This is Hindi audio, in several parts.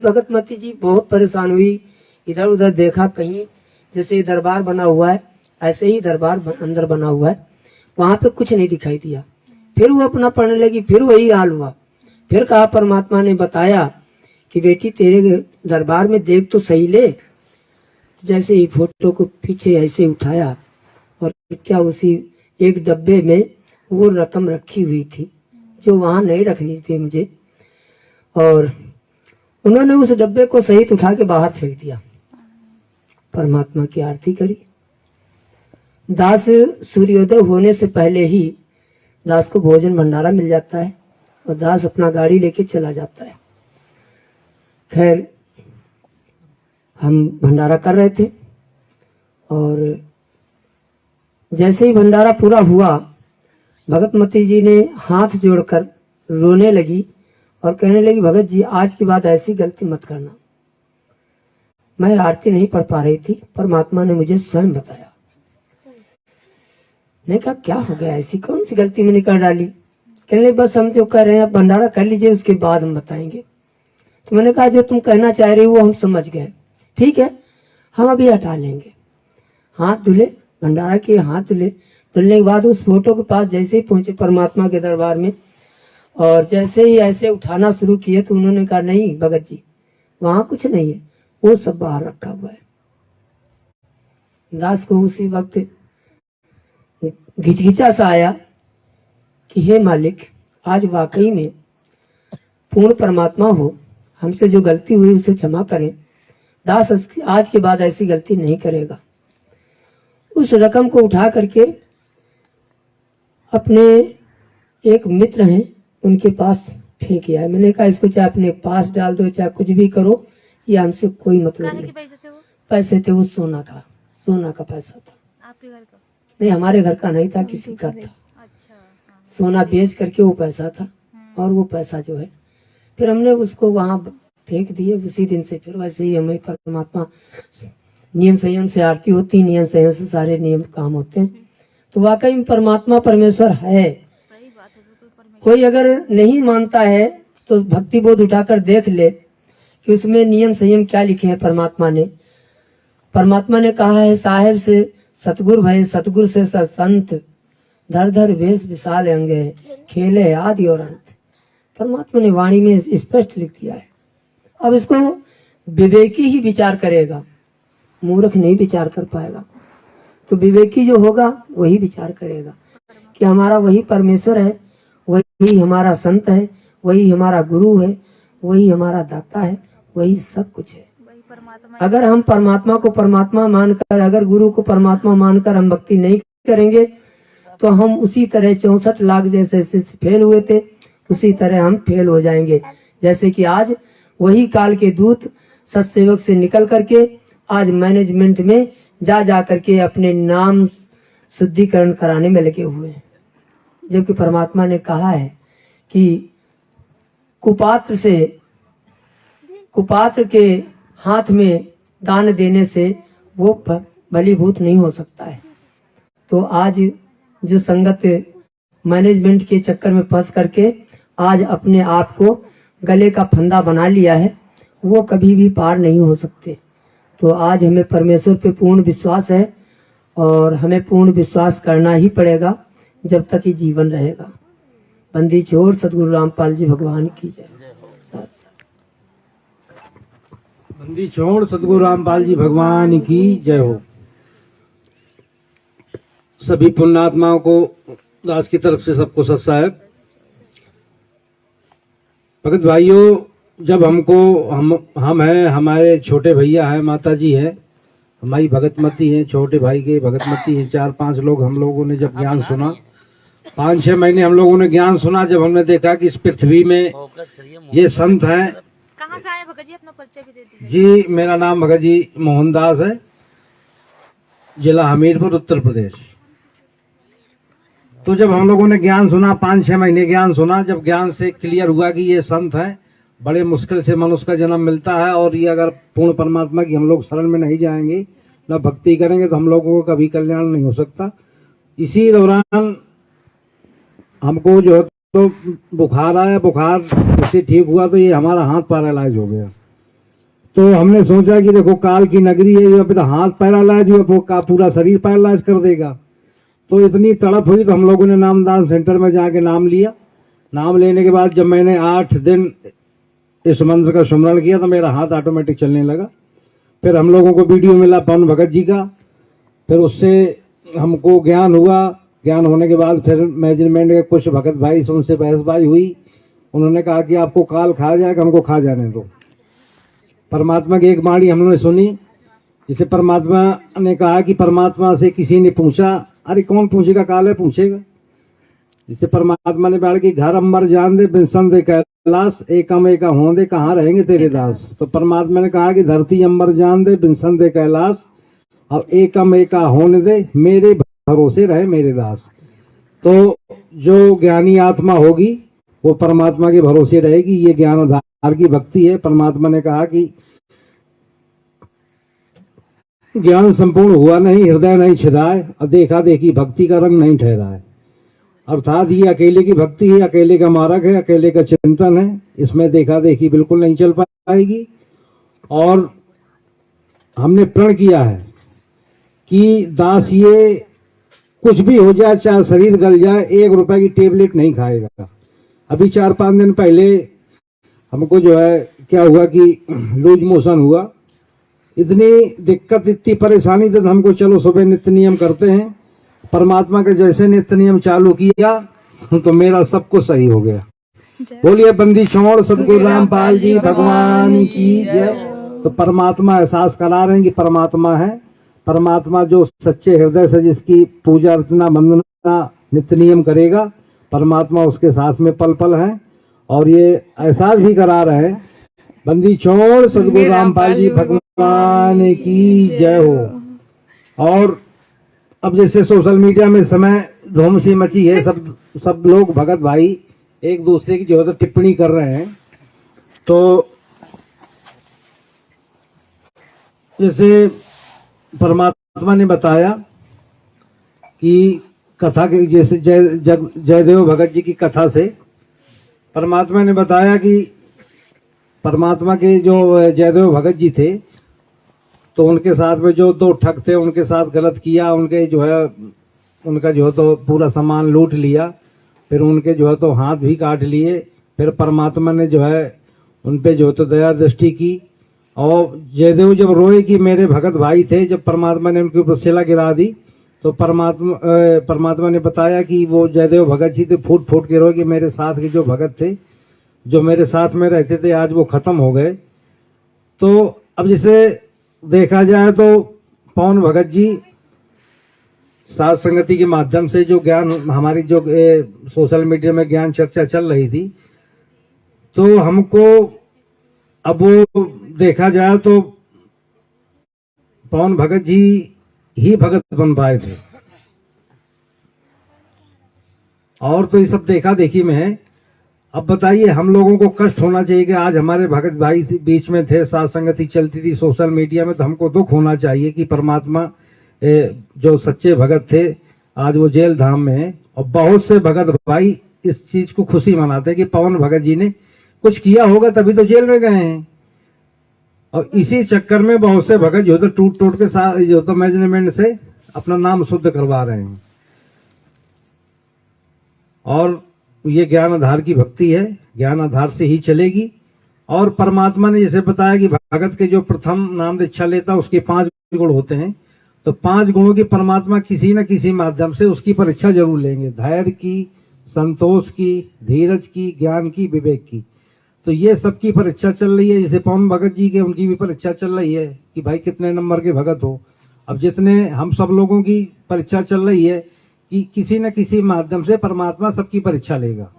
भगतमती जी बहुत परेशान हुई, इधर उधर देखा, कहीं जैसे दरबार बना हुआ है ऐसे ही दरबार अंदर बना हुआ है, वहां पे कुछ नहीं दिखाई दिया। फिर वो अपना पढ़ने लगी, फिर वही हाल हुआ। फिर कहा, परमात्मा ने बताया कि बेटी तेरे दरबार में देख तो सही ले। जैसे ही फोटो को पीछे ऐसे उठाया और क्या उसी एक डब्बे में वो रकम रखी हुई थी जो वहां नहीं रखनी थी मुझे, और उन्होंने उस डब्बे को सहित उठा के बाहर फेंक दिया। परमात्मा की आरती करी। दास सूर्योदय होने से पहले ही दास को भोजन भंडारा मिल जाता है और दास अपना गाड़ी लेके चला जाता है। खैर हम भंडारा कर रहे थे और जैसे ही भंडारा पूरा हुआ, भगतमती जी ने हाथ जोड़कर रोने लगी और कहने लगी, भगत जी आज के बाद ऐसी गलती मत करना। मैं आरती नहीं पढ़ पा रही थी, परमात्मा ने मुझे स्वयं बताया। मैंने कहा क्या हो गया, ऐसी कौन सी गलती मैंने कर डाली? कहने लगी, बस हम जो कर रहे हैं आप भंडारा कर लीजिए, उसके बाद हम बताएंगे। तो मैंने कहा जो तुम कहना चाह रही हो वो हम समझ गए, ठीक है हम अभी हटा लेंगे। हाथ धुले, भंडारा किए, हाथ धुले। धुलने के बाद उस फोटो के पास जैसे ही पहुंचे परमात्मा के दरबार में और जैसे ही ऐसे उठाना शुरू किए तो उन्होंने कहा, नहीं भगत जी वहां कुछ नहीं है, वो सब बाहर रखा हुआ है। दास को उसी वक्त घिचघिचा सा आया कि हे मालिक, आज वाकई में पूर्ण परमात्मा हो, हमसे जो गलती हुई उसे क्षमा करें। दास आज के बाद ऐसी गलती नहीं करेगा। उस रकम को उठा करके अपने एक मित्र हैं उनके पास फेंक आया। मैंने कहा इसको चाहे अपने पास डाल दो, चाहे कुछ भी करो, ये हमसे कोई मतलब नहीं। पैसे थे वो सोना का पैसा था। आपके घर का? नहीं, हमारे घर का नहीं था, किसी का था। अच्छा, सोना बेच करके वो पैसा था और वो पैसा जो है फिर हमने उसको वहां फेंक दिए। उसी दिन से फिर वैसे ही हमें परमात्मा नियम संयम से आरती होती, नियम संयम से सारे नियम काम होते हैं। तो वाकई में परमात्मा परमेश्वर है। कोई अगर नहीं मानता है तो भक्ति बोध उठाकर देख ले कि उसमें नियम संयम क्या लिखे हैं। परमात्मा ने कहा है, साहेब से सतगुरु भय, सतगुरु से संत, धर धर वेश विशाल अंगे, खेले आदि और अंत। परमात्मा ने वाणी में स्पष्ट लिख दिया है। अब इसको विवेकी ही विचार करेगा, मूर्ख नहीं विचार कर पाएगा। तो विवेकी जो होगा वही विचार करेगा कि हमारा वही परमेश्वर है, वही हमारा संत है, वही हमारा गुरु है, वही हमारा दाता है, वही सब कुछ है। अगर हम परमात्मा को परमात्मा मानकर, अगर गुरु को परमात्मा मानकर हम भक्ति नहीं करेंगे तो हम उसी तरह 64 लाख जैसे फेल हुए थे उसी तरह हम फेल हो जाएंगे। जैसे कि आज वही काल के दूत सत्सेवक से निकल करके आज मैनेजमेंट में जा करके अपने नाम शुद्धिकरण कराने में लगे हुए हैं। जबकि परमात्मा ने कहा है कि कुपात्र के हाथ में दान देने से वो भलीभूत नहीं हो सकता है। तो आज जो संगत मैनेजमेंट के चक्कर में फंस करके आज अपने आप को गले का फंदा बना लिया है, वो कभी भी पार नहीं हो सकते। तो आज हमें परमेश्वर पे पूर्ण विश्वास है और हमें पूर्ण विश्वास करना ही पड़ेगा जब तक ये जीवन रहेगा। बंदी छोड़ सतगुरु रामपाल जी भगवान की जय। बंदी छोड़ सतगुरु रामपाल जी भगवान की जय हो। सभी पुण्यात्माओं को दास की तरफ से सबको सत साहेब। भगत भाइयों, जब हमको हम हैं, हमारे छोटे भैया हैं, माता जी हैं, हमारी भगतमती हैं, छोटे भाई के भगतमती हैं, 4-5 लोग हम लोगों ने जब ज्ञान सुना, 5-6 महीने हम लोगों ने ज्ञान सुना। जब हमने देखा कि इस पृथ्वी में ये संत हैं। कहाँ से आए भगत जी, अपना परिचय भी दे दीजिए। जी, मेरा नाम भगत जी मोहनदास है, जिला हमीरपुर, उत्तर प्रदेश। तो जब हम लोगों ने ज्ञान सुना, 5-6 महीने ज्ञान सुना, जब ज्ञान से क्लियर हुआ कि ये संत हैं, बड़े मुश्किल से मनुष्य का जन्म मिलता है और ये अगर पूर्ण परमात्मा की हम लोग शरण में नहीं जाएंगे, न भक्ति करेंगे, तो हम लोगों को कभी कल्याण नहीं हो सकता। इसी दौरान हमको जो बुखार आया, बुखार उससे ठीक हुआ तो ये हमारा हाथ पैरालाइज हो गया। तो हमने सोचा कि देखो काल की नगरी है, ये तो हाथ पैरालाइज हुआ, वो का पूरा शरीर पैरालाइज कर देगा। तो इतनी तड़प हुई तो हम लोगों ने नामदान सेंटर में जाके नाम लिया। नाम लेने के बाद जब मैंने 8 दिन इस मंत्र का सुमरण किया तो मेरा हाथ ऑटोमेटिक चलने लगा। फिर हम लोगों को वीडियो मिला पवन भगत जी का, फिर उससे हमको ज्ञान हुआ। ज्ञान होने के बाद फिर मैनेजमेंट के कुछ भगत भाई से उनसे बहसबाजी हुई। उन्होंने कहा कि आपको काल खा जाएगा, हमको खा जाने दो। परमात्मा की एक वाणी हमने सुनी, जिसे परमात्मा ने कहा कि परमात्मा से किसी ने पूछा, अरे कौन पूछेगा, काल है पूछेगा। जिसे परमात्मा ने कहा कि घर अम्बर जान दे बिनसन दे कैलाश, एकम एका हों दे कहाँ रहेंगे तेरे दास। तो परमात्मा ने कहा कि धरती अम्बर जान दे बिनसन दे कैलाश, अब एकम एका होने दे मेरे भरोसे रहे मेरे दास। तो जो ज्ञानी आत्मा होगी वो परमात्मा के भरोसे रहेगी। ये ज्ञान आधार की भक्ति है। परमात्मा ने कहा कि ज्ञान संपूर्ण हुआ नहीं, हृदय नहीं छिदाए, और देखा देखी भक्ति का रंग नहीं ठहराए। अर्थात ये अकेले की भक्ति है, अकेले का मार्ग है, अकेले का चिंतन है। इसमें देखा देखी बिल्कुल नहीं चल पाएगी। और हमने प्रण किया है कि दास ये कुछ भी हो जाए, चाहे शरीर गल जाए, 1 रुपए की टेबलेट नहीं खाएगा। अभी 4-5 दिन पहले हमको जो है क्या हुआ कि लूज मोशन हुआ। इतनी दिक्कत, इतनी परेशानी थी, तो हमको चलो सुबह नित्य नियम करते हैं। परमात्मा के जैसे नित्य नियम चालू किया तो मेरा सब कुछ सही हो गया। बोलिए बंदी छोड़ सतगुरु रामपाल जी भगवान की जय। तो परमात्मा एहसास करा रहे हैं कि परमात्मा है। परमात्मा जो सच्चे हृदय से जिसकी पूजा अर्चना वंदना नित्य नियम करेगा, परमात्मा उसके साथ में पल पल है। और ये एहसास भी करा रहे हैं, बंदी छोड़ सतगुरु रामपाल जी भगवान की जय हो। और अब जैसे सोशल मीडिया में समय धूम सी मची है, सब लोग भगत भाई एक दूसरे की जो है तो टिप्पणी कर रहे हैं। तो जैसे परमात्मा ने बताया कि कथा के, जैसे जयदेव भगत जी की कथा से परमात्मा ने बताया कि परमात्मा के जो जयदेव भगत जी थे, तो उनके साथ में जो 2 ठग थे उनके साथ गलत किया, उनके जो है उनका जो है तो पूरा सामान लूट लिया, फिर उनके जो है तो हाथ भी काट लिए। फिर परमात्मा ने जो है उन पे जो है तो दया दृष्टि की। और जयदेव जब रोए कि मेरे भगत भाई थे, जब परमात्मा ने उनके ऊपर शिला गिरा दी, तो परमात्मा ने बताया कि वो जयदेव भगत जी थे, फूट फूट के रोए कि मेरे साथ के जो भगत थे, जो मेरे साथ में रहते थे, आज वो खत्म हो गए। तो अब जैसे देखा जाए तो पवन भगत जी साथ संगति के माध्यम से जो ज्ञान हमारी जो सोशल मीडिया में ज्ञान चर्चा चल रही थी, तो हमको अब वो देखा जाए तो पवन भगत जी ही भगत बन पाए थे। और तो ये सब देखा देखी में है। अब बताइए हम लोगों को कष्ट होना चाहिए कि आज हमारे भगत भाई बीच में थे, साथ संगति चलती थी सोशल मीडिया में, तो हमको दुख होना चाहिए कि परमात्मा जो सच्चे भगत थे आज वो जेल धाम में है। और बहुत से भगत भाई इस चीज को खुशी मनाते हैं कि पवन भगत जी ने कुछ किया होगा तभी तो जेल में गए हैं। और इसी चक्कर में बहुत से भगत जो तो टूट के साथ जो तो मैनेजमेंट से अपना नाम शुद्ध करवा रहे हैं। और ये ज्ञान आधार की भक्ति है, ज्ञान आधार से ही चलेगी। और परमात्मा ने जैसे बताया कि भगत के जो प्रथम नाम दीक्षा लेता उसके 5 गुण होते हैं, तो 5 गुणों की परमात्मा किसी न किसी माध्यम से उसकी परीक्षा जरूर लेंगे। धैर्य की, संतोष की, धीरज की, ज्ञान की, विवेक की। तो ये सबकी परीक्षा चल रही है। जैसे पवन भगत जी के उनकी भी परीक्षा चल रही है कि भाई कितने नंबर के भगत हो। अब जितने हम सब लोगों की परीक्षा चल रही है कि किसी न किसी माध्यम से परमात्मा सबकी परीक्षा लेगा।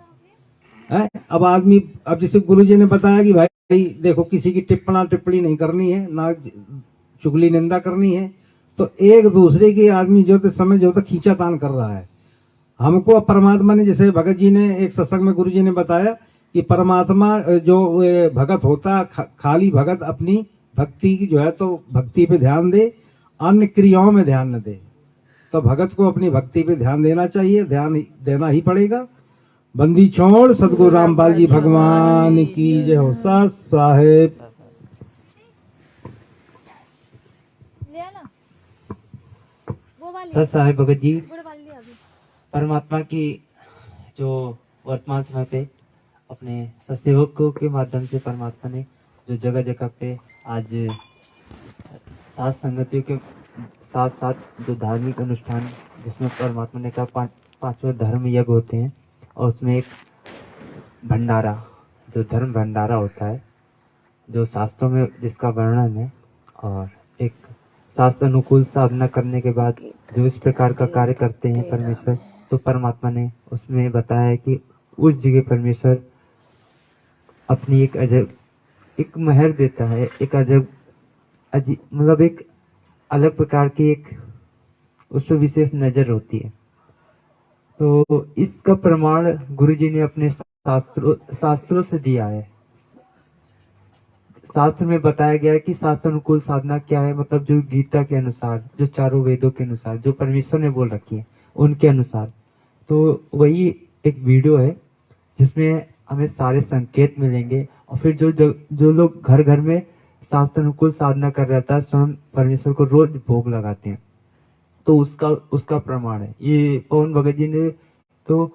अब आदमी, अब जैसे गुरुजी ने बताया कि भाई देखो किसी की टिप्पणी नहीं करनी है, ना चुगली निंदा करनी है, तो एक दूसरे की आदमी जो तो समय जो तो खींचातान कर रहा है। हमको परमात्मा ने, जैसे भगत जी ने एक सत्संग में गुरुजी ने बताया कि परमात्मा जो भगत होता, खाली भगत अपनी भक्ति की जो है तो भक्ति पे ध्यान दे, अन्य क्रियाओं में ध्यान न दे। तो भगत को अपनी भक्ति पे ध्यान देना चाहिए, ध्यान देना ही पड़ेगा। बंदी छोड़ सतगुरु रामपाल जी भगवान की जय हो। साहब सत साहेब भगत जी परमात्मा की जो वर्तमान समय पे अपने सत्सेवकों के माध्यम से परमात्मा ने जो जगह जगह पे आज सात संगतियों के साथ साथ जो धार्मिक अनुष्ठान जिसमें परमात्मा ने कहा पांचवा धर्म यज्ञ होते हैं और उसमें एक भंडारा जो धर्म भंडारा होता है जो शास्त्रों में जिसका वर्णन है और एक शास्त्र अनुकूल साधना करने के बाद जो इस प्रकार का कार्य करते हैं परमेश्वर, तो परमात्मा ने उसमें बताया है कि उस जगह परमेश्वर अपनी एक अजब एक महर देता है, एक अजब मतलब एक अलग प्रकार की एक उस पर विशेष नजर होती है। तो इसका प्रमाण गुरुजी ने अपने शास्त्रों से दिया है। शास्त्र में बताया गया है कि शास्त्र अनुकूल साधना क्या है, मतलब जो गीता के अनुसार, जो चारों वेदों के अनुसार, जो परमेश्वर ने बोल रखी है उनके अनुसार। तो वही एक वीडियो है जिसमें हमें सारे संकेत मिलेंगे और फिर जो लोग घर घर में शास्त्र अनुकूल साधना कर रहता है स्वयं परमेश्वर को रोज भोग लगाते हैं, तो उसका प्रमाण है। ये पवन भगत जी ने तो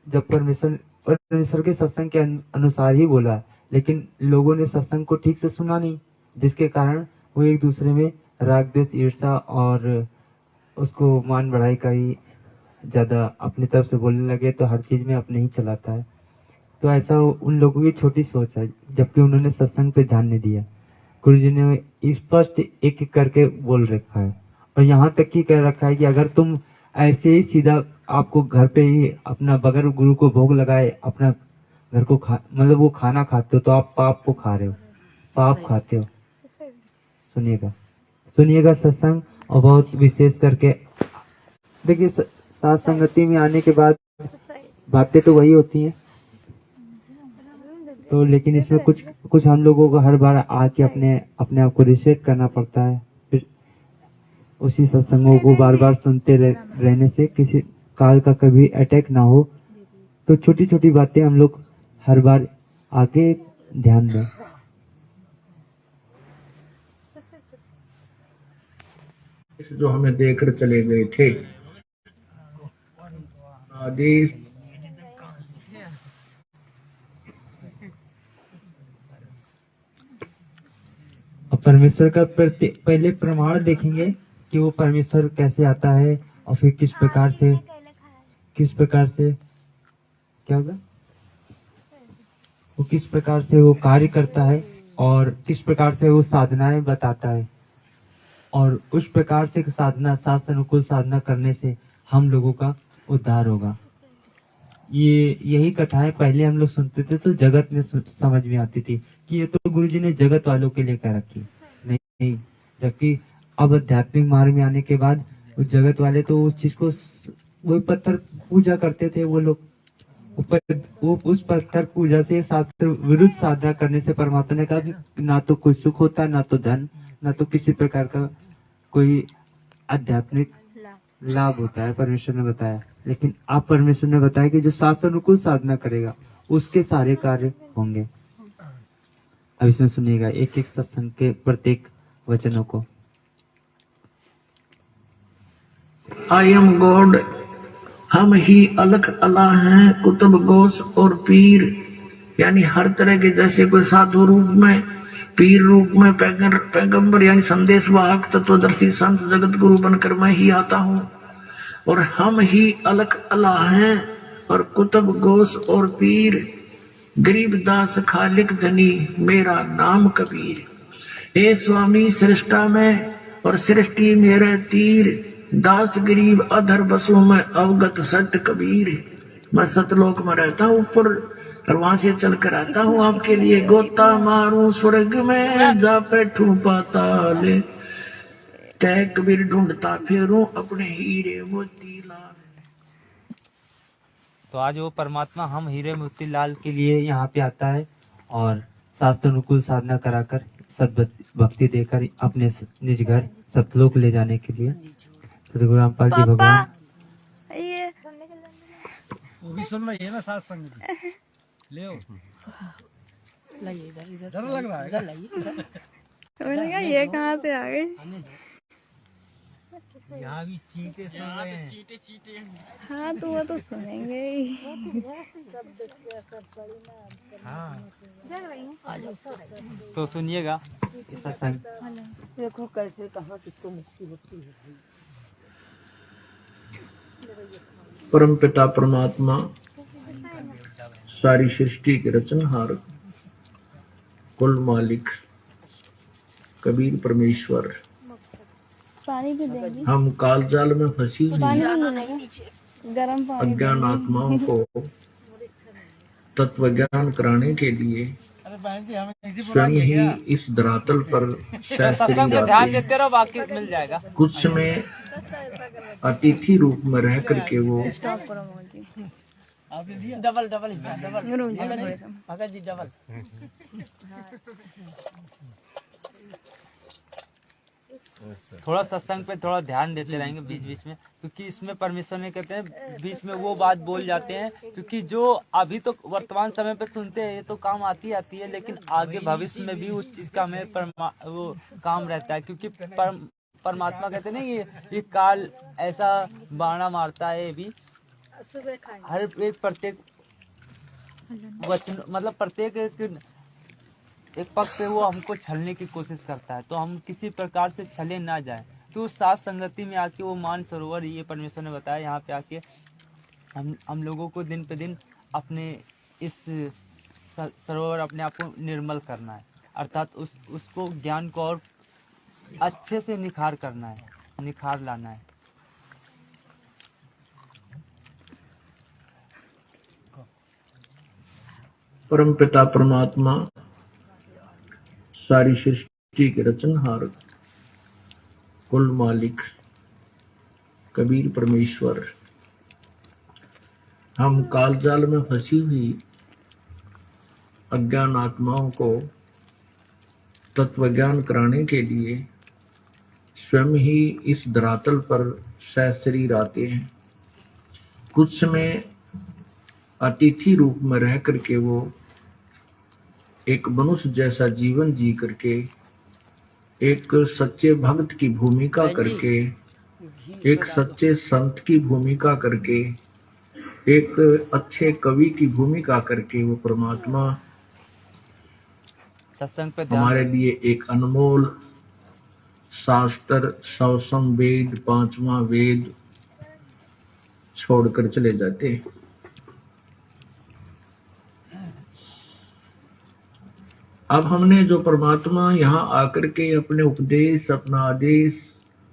जब परमेश्वर के सत्संग के अनुसार ही बोला, लेकिन लोगों ने सत्संग को ठीक से सुना नहीं, जिसके कारण वो एक दूसरे में राग द्वेष ईर्षा और उसको मान बढ़ाई का ही ज्यादा अपनी तरफ से बोलने लगे, तो हर चीज में अपने ही चलाता है। तो ऐसा उन लोगों की छोटी सोच है, जबकि उन्होंने सत्संग पे ध्यान नहीं दिया। गुरु जी ने स्पष्ट एक एक करके बोल रखा है और यहाँ तक ही कह रखा है कि अगर तुम ऐसे ही सीधा आपको घर पे ही अपना बगैर गुरु को भोग लगाए अपना घर को मतलब वो खाना खाते हो, तो आप पाप को खा रहे हो, पाप खाते हो। सुनिएगा सत्संग, और बहुत विशेष करके देखिए साथ संगति में आने के बाद बातें तो वही होती हैं, तो लेकिन इसमें कुछ हम लोगों को हर बार आके अपने आप को रिसेट करना पड़ता है। फिर उसी सत्संगों को बार बार सुनते रहने से किसी काल का कभी अटैक ना हो, तो छोटी छोटी बातें हम लोग हर बार आके ध्यान दें। जो हमें देकर चले गए थे आदेश परमेश्वर का पहले प्रमाण देखेंगे कि वो परमेश्वर कैसे आता है और फिर किस प्रकार से क्या होगा, वो किस प्रकार से वो कार्य करता है और किस प्रकार से वो साधनाएं बताता है, और उस प्रकार से साधना शास्त्र अनुकूल साधना करने से हम लोगों का उद्धार होगा। यही कथाएं पहले हम लोग सुनते थे तो जगत में समझ में आती थी कि ये तो गुरुजी ने जगत वालों के लिए कह रखी, नहीं, जबकि अब आध्यात्मिक मार्ग में आने के बाद उस जगत वाले तो उस चीज को वो पत्थर पूजा करते थे, वो लोग वो उस पत्थर पूजा से शास्त्र विरुद्ध साधना करने से परमात्मा ने कहा ना तो कोई सुख होता, ना तो धन, ना तो किसी प्रकार का कोई आध्यात्मिक लाभ होता है, परमेश्वर ने बताया। लेकिन आप परमेश्वर ने बताया कि जो शास्त्र अनुकूल साधना करेगा उसके सारे कार्य होंगे। अब इसमें सुनिएगा एक एक सत्संग के प्रत्येक वचनों को। आई एम गॉड, हम ही अलग अल्लाह हैं, कुतुब गौस और पीर, यानी हर तरह के, जैसे कोई साधु रूप में, पीर रूप में, पैगंबर यानी संदेश वाहक, तत्वदर्शी संत जगत गुरु बनकर मैं ही आता हूँ। और हम ही अलग अल्लाह हैं और कुतुब गौस और पीर, गरीब दास खालिक धनी, मेरा नाम कबीर। हे स्वामी सृष्टा में और सृष्टि मेरे तीर, दास गरीब अधर बसों में अवगत सत्य कबीर। मैं सतलोक में रहता हूँ ऊपर और वहां से चल कर आता हूँ आपके लिए, गोता मारूं स्वर्ग में जा बैठूं पाताल, कह कबीर ढूंढता फेरूं अपने हीरे मोती लाल। तो आज वो परमात्मा हम हीरे मोती लाल के लिए यहाँ पे आता है और शास्त्र अनुकूल साधना कराकर सद भक्ति देकर अपने निज घर सतलोक ले जाने के लिए गुरु रामपाल जी भगवान वो भी सुन रही है ना साथ संग ले लाइए इधर डर लग रहा है, इधर लाइए इधर। मैंने कहा ये कहाँ से आ गई। हाँ तो वो तो सुनेंगे ही। तो सुनिएगा सत्संग। देखो कैसे कहाँ किसको मुक्ति होती है। परम पिता परमात्मा सारी सृष्टि के रचनहार कुल मालिक कबीर परमेश्वर, पानी भी देंगे, हम काल जाल में फंसी हुई पानी भी मिलेगा, गर्म पानी अज्ञान आत्माओं को तत्व ज्ञान कराने के लिए स्वयं ही इस धरातल पर सत्संग पे ध्यान देते रहो, बाकी मिल जाएगा। कुछ समय अतिथि रूप में रह करके वो डबल डबल हिस्सा डबल भगत जी डबल। थोड़ा सत्संग पे थोड़ा ध्यान देते रहेंगे बीच बीच में, क्योंकि इसमें परमेश्वर ने कहते हैं बीच में वो बात बोल जाते हैं, क्योंकि जो अभी तो वर्तमान समय पे सुनते हैं ये तो काम आती है, लेकिन आगे भविष्य में भी उस चीज का हमें वो काम रहता है, क्योंकि परमात्मा कहते हैं ना ये काल ऐसा बाणा मारता है, ये भी हर एक प्रत्येक वचन मतलब प्रत्येक एक पक्ष पे वो हमको छलने की कोशिश करता है, तो हम किसी प्रकार से छले ना जाए। तो उस साथ संगति में आके वो मान सरोवर, ये परमेश्वर ने बताया, यहाँ पे आके हम लोगों को दिन पे दिन अपने इस सरोवर अपने आप को निर्मल करना है, अर्थात उसको ज्ञान को और अच्छे से निखार करना है, निखार लाना है। परम पिता परमात्मा सारी सृष्टि के रचनहार कुल मालिक कबीर परमेश्वर, हम काल जाल में फंसी हुई अज्ञान आत्माओं को तत्व ज्ञान कराने के लिए स्वयं ही इस धरातल पर सहशरीर आते हैं। कुछ समय अतिथि रूप में रह करके वो एक मनुष्य जैसा जीवन जी करके, एक सच्चे भक्त की भूमिका करके, एक सच्चे संत की भूमिका करके, एक अच्छे कवि की भूमिका करके वो परमात्मा सत्संग पे हमारे लिए एक अनमोल शास्त्र सौसम वेद, पांचवा वेद छोड़कर चले जाते हैं। अब हमने जो परमात्मा यहाँ आकर के अपने उपदेश, अपना आदेश,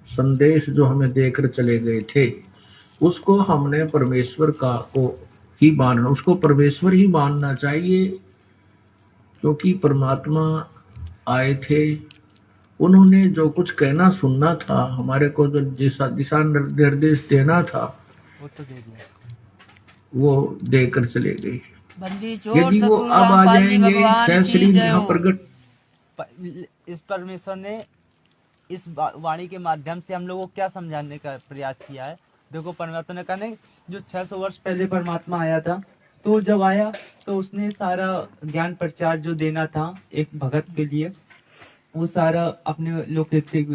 संदेश जो हमें देकर चले गए थे, उसको हमने परमेश्वर का को ही मानना, उसको परमेश्वर ही मानना चाहिए, क्योंकि परमात्मा आए थे, उन्होंने जो कुछ कहना सुनना था, हमारे को जो दिशा निर्देश देना था वो तो दे दिया, वो देकर चले गए। बंदी चोर यदि वो सतगुरु अब आ रामपाल जी जाएंगे, भगवान श्री की जय यहाँ हो। प्रगट इस परमेश्वर ने इस वाणी के माध्यम से हम लोगों को क्या समझाने का प्रयास किया है। देखो परमात्मा ने कहा नहीं, जो 600 वर्ष पहले परमात्मा आया था, तो जब आया तो उसने सारा ज्ञान प्रचार जो देना था एक भगत के लिए, वो सारा अपने लोकैतिक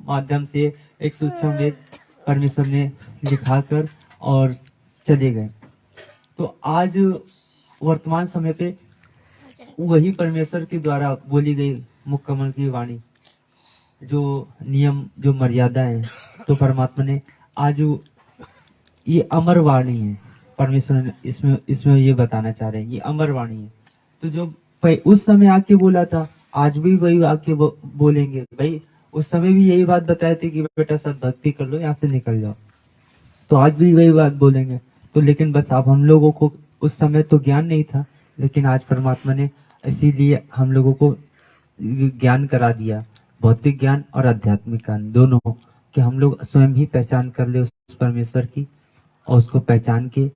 माध्यम से एक सूक्ष्म वेद परमेश्वर ने लिखाकर और चले गए। तो आज वर्तमान समय पे वही परमेश्वर के द्वारा बोली गई मुक्कमल की वाणी, जो नियम, जो मर्यादा है, तो परमात्मा ने आज ये अमर वाणी है। परमेश्वर ने इसमें ये बताना चाह रहे हैं, ये अमर वाणी है। तो जो उस समय आके बोला था, आज भी वही आके बोलेंगे। भाई उस समय भी यही बात बताई थी कि बेटा सब भक्ति कर लो, यहाँ से निकल जाओ, तो आज भी वही बात बोलेंगे। तो लेकिन बस अब हम लोगों को उस समय तो ज्ञान नहीं था, लेकिन आज परमात्मा ने इसीलिए हम लोगों को ज्ञान करा दिया, भौतिक ज्ञान और आध्यात्मिक ज्ञान दोनों, कि हम लोग स्वयं ही पहचान कर ले उस परमेश्वर की, और उसको पहचान के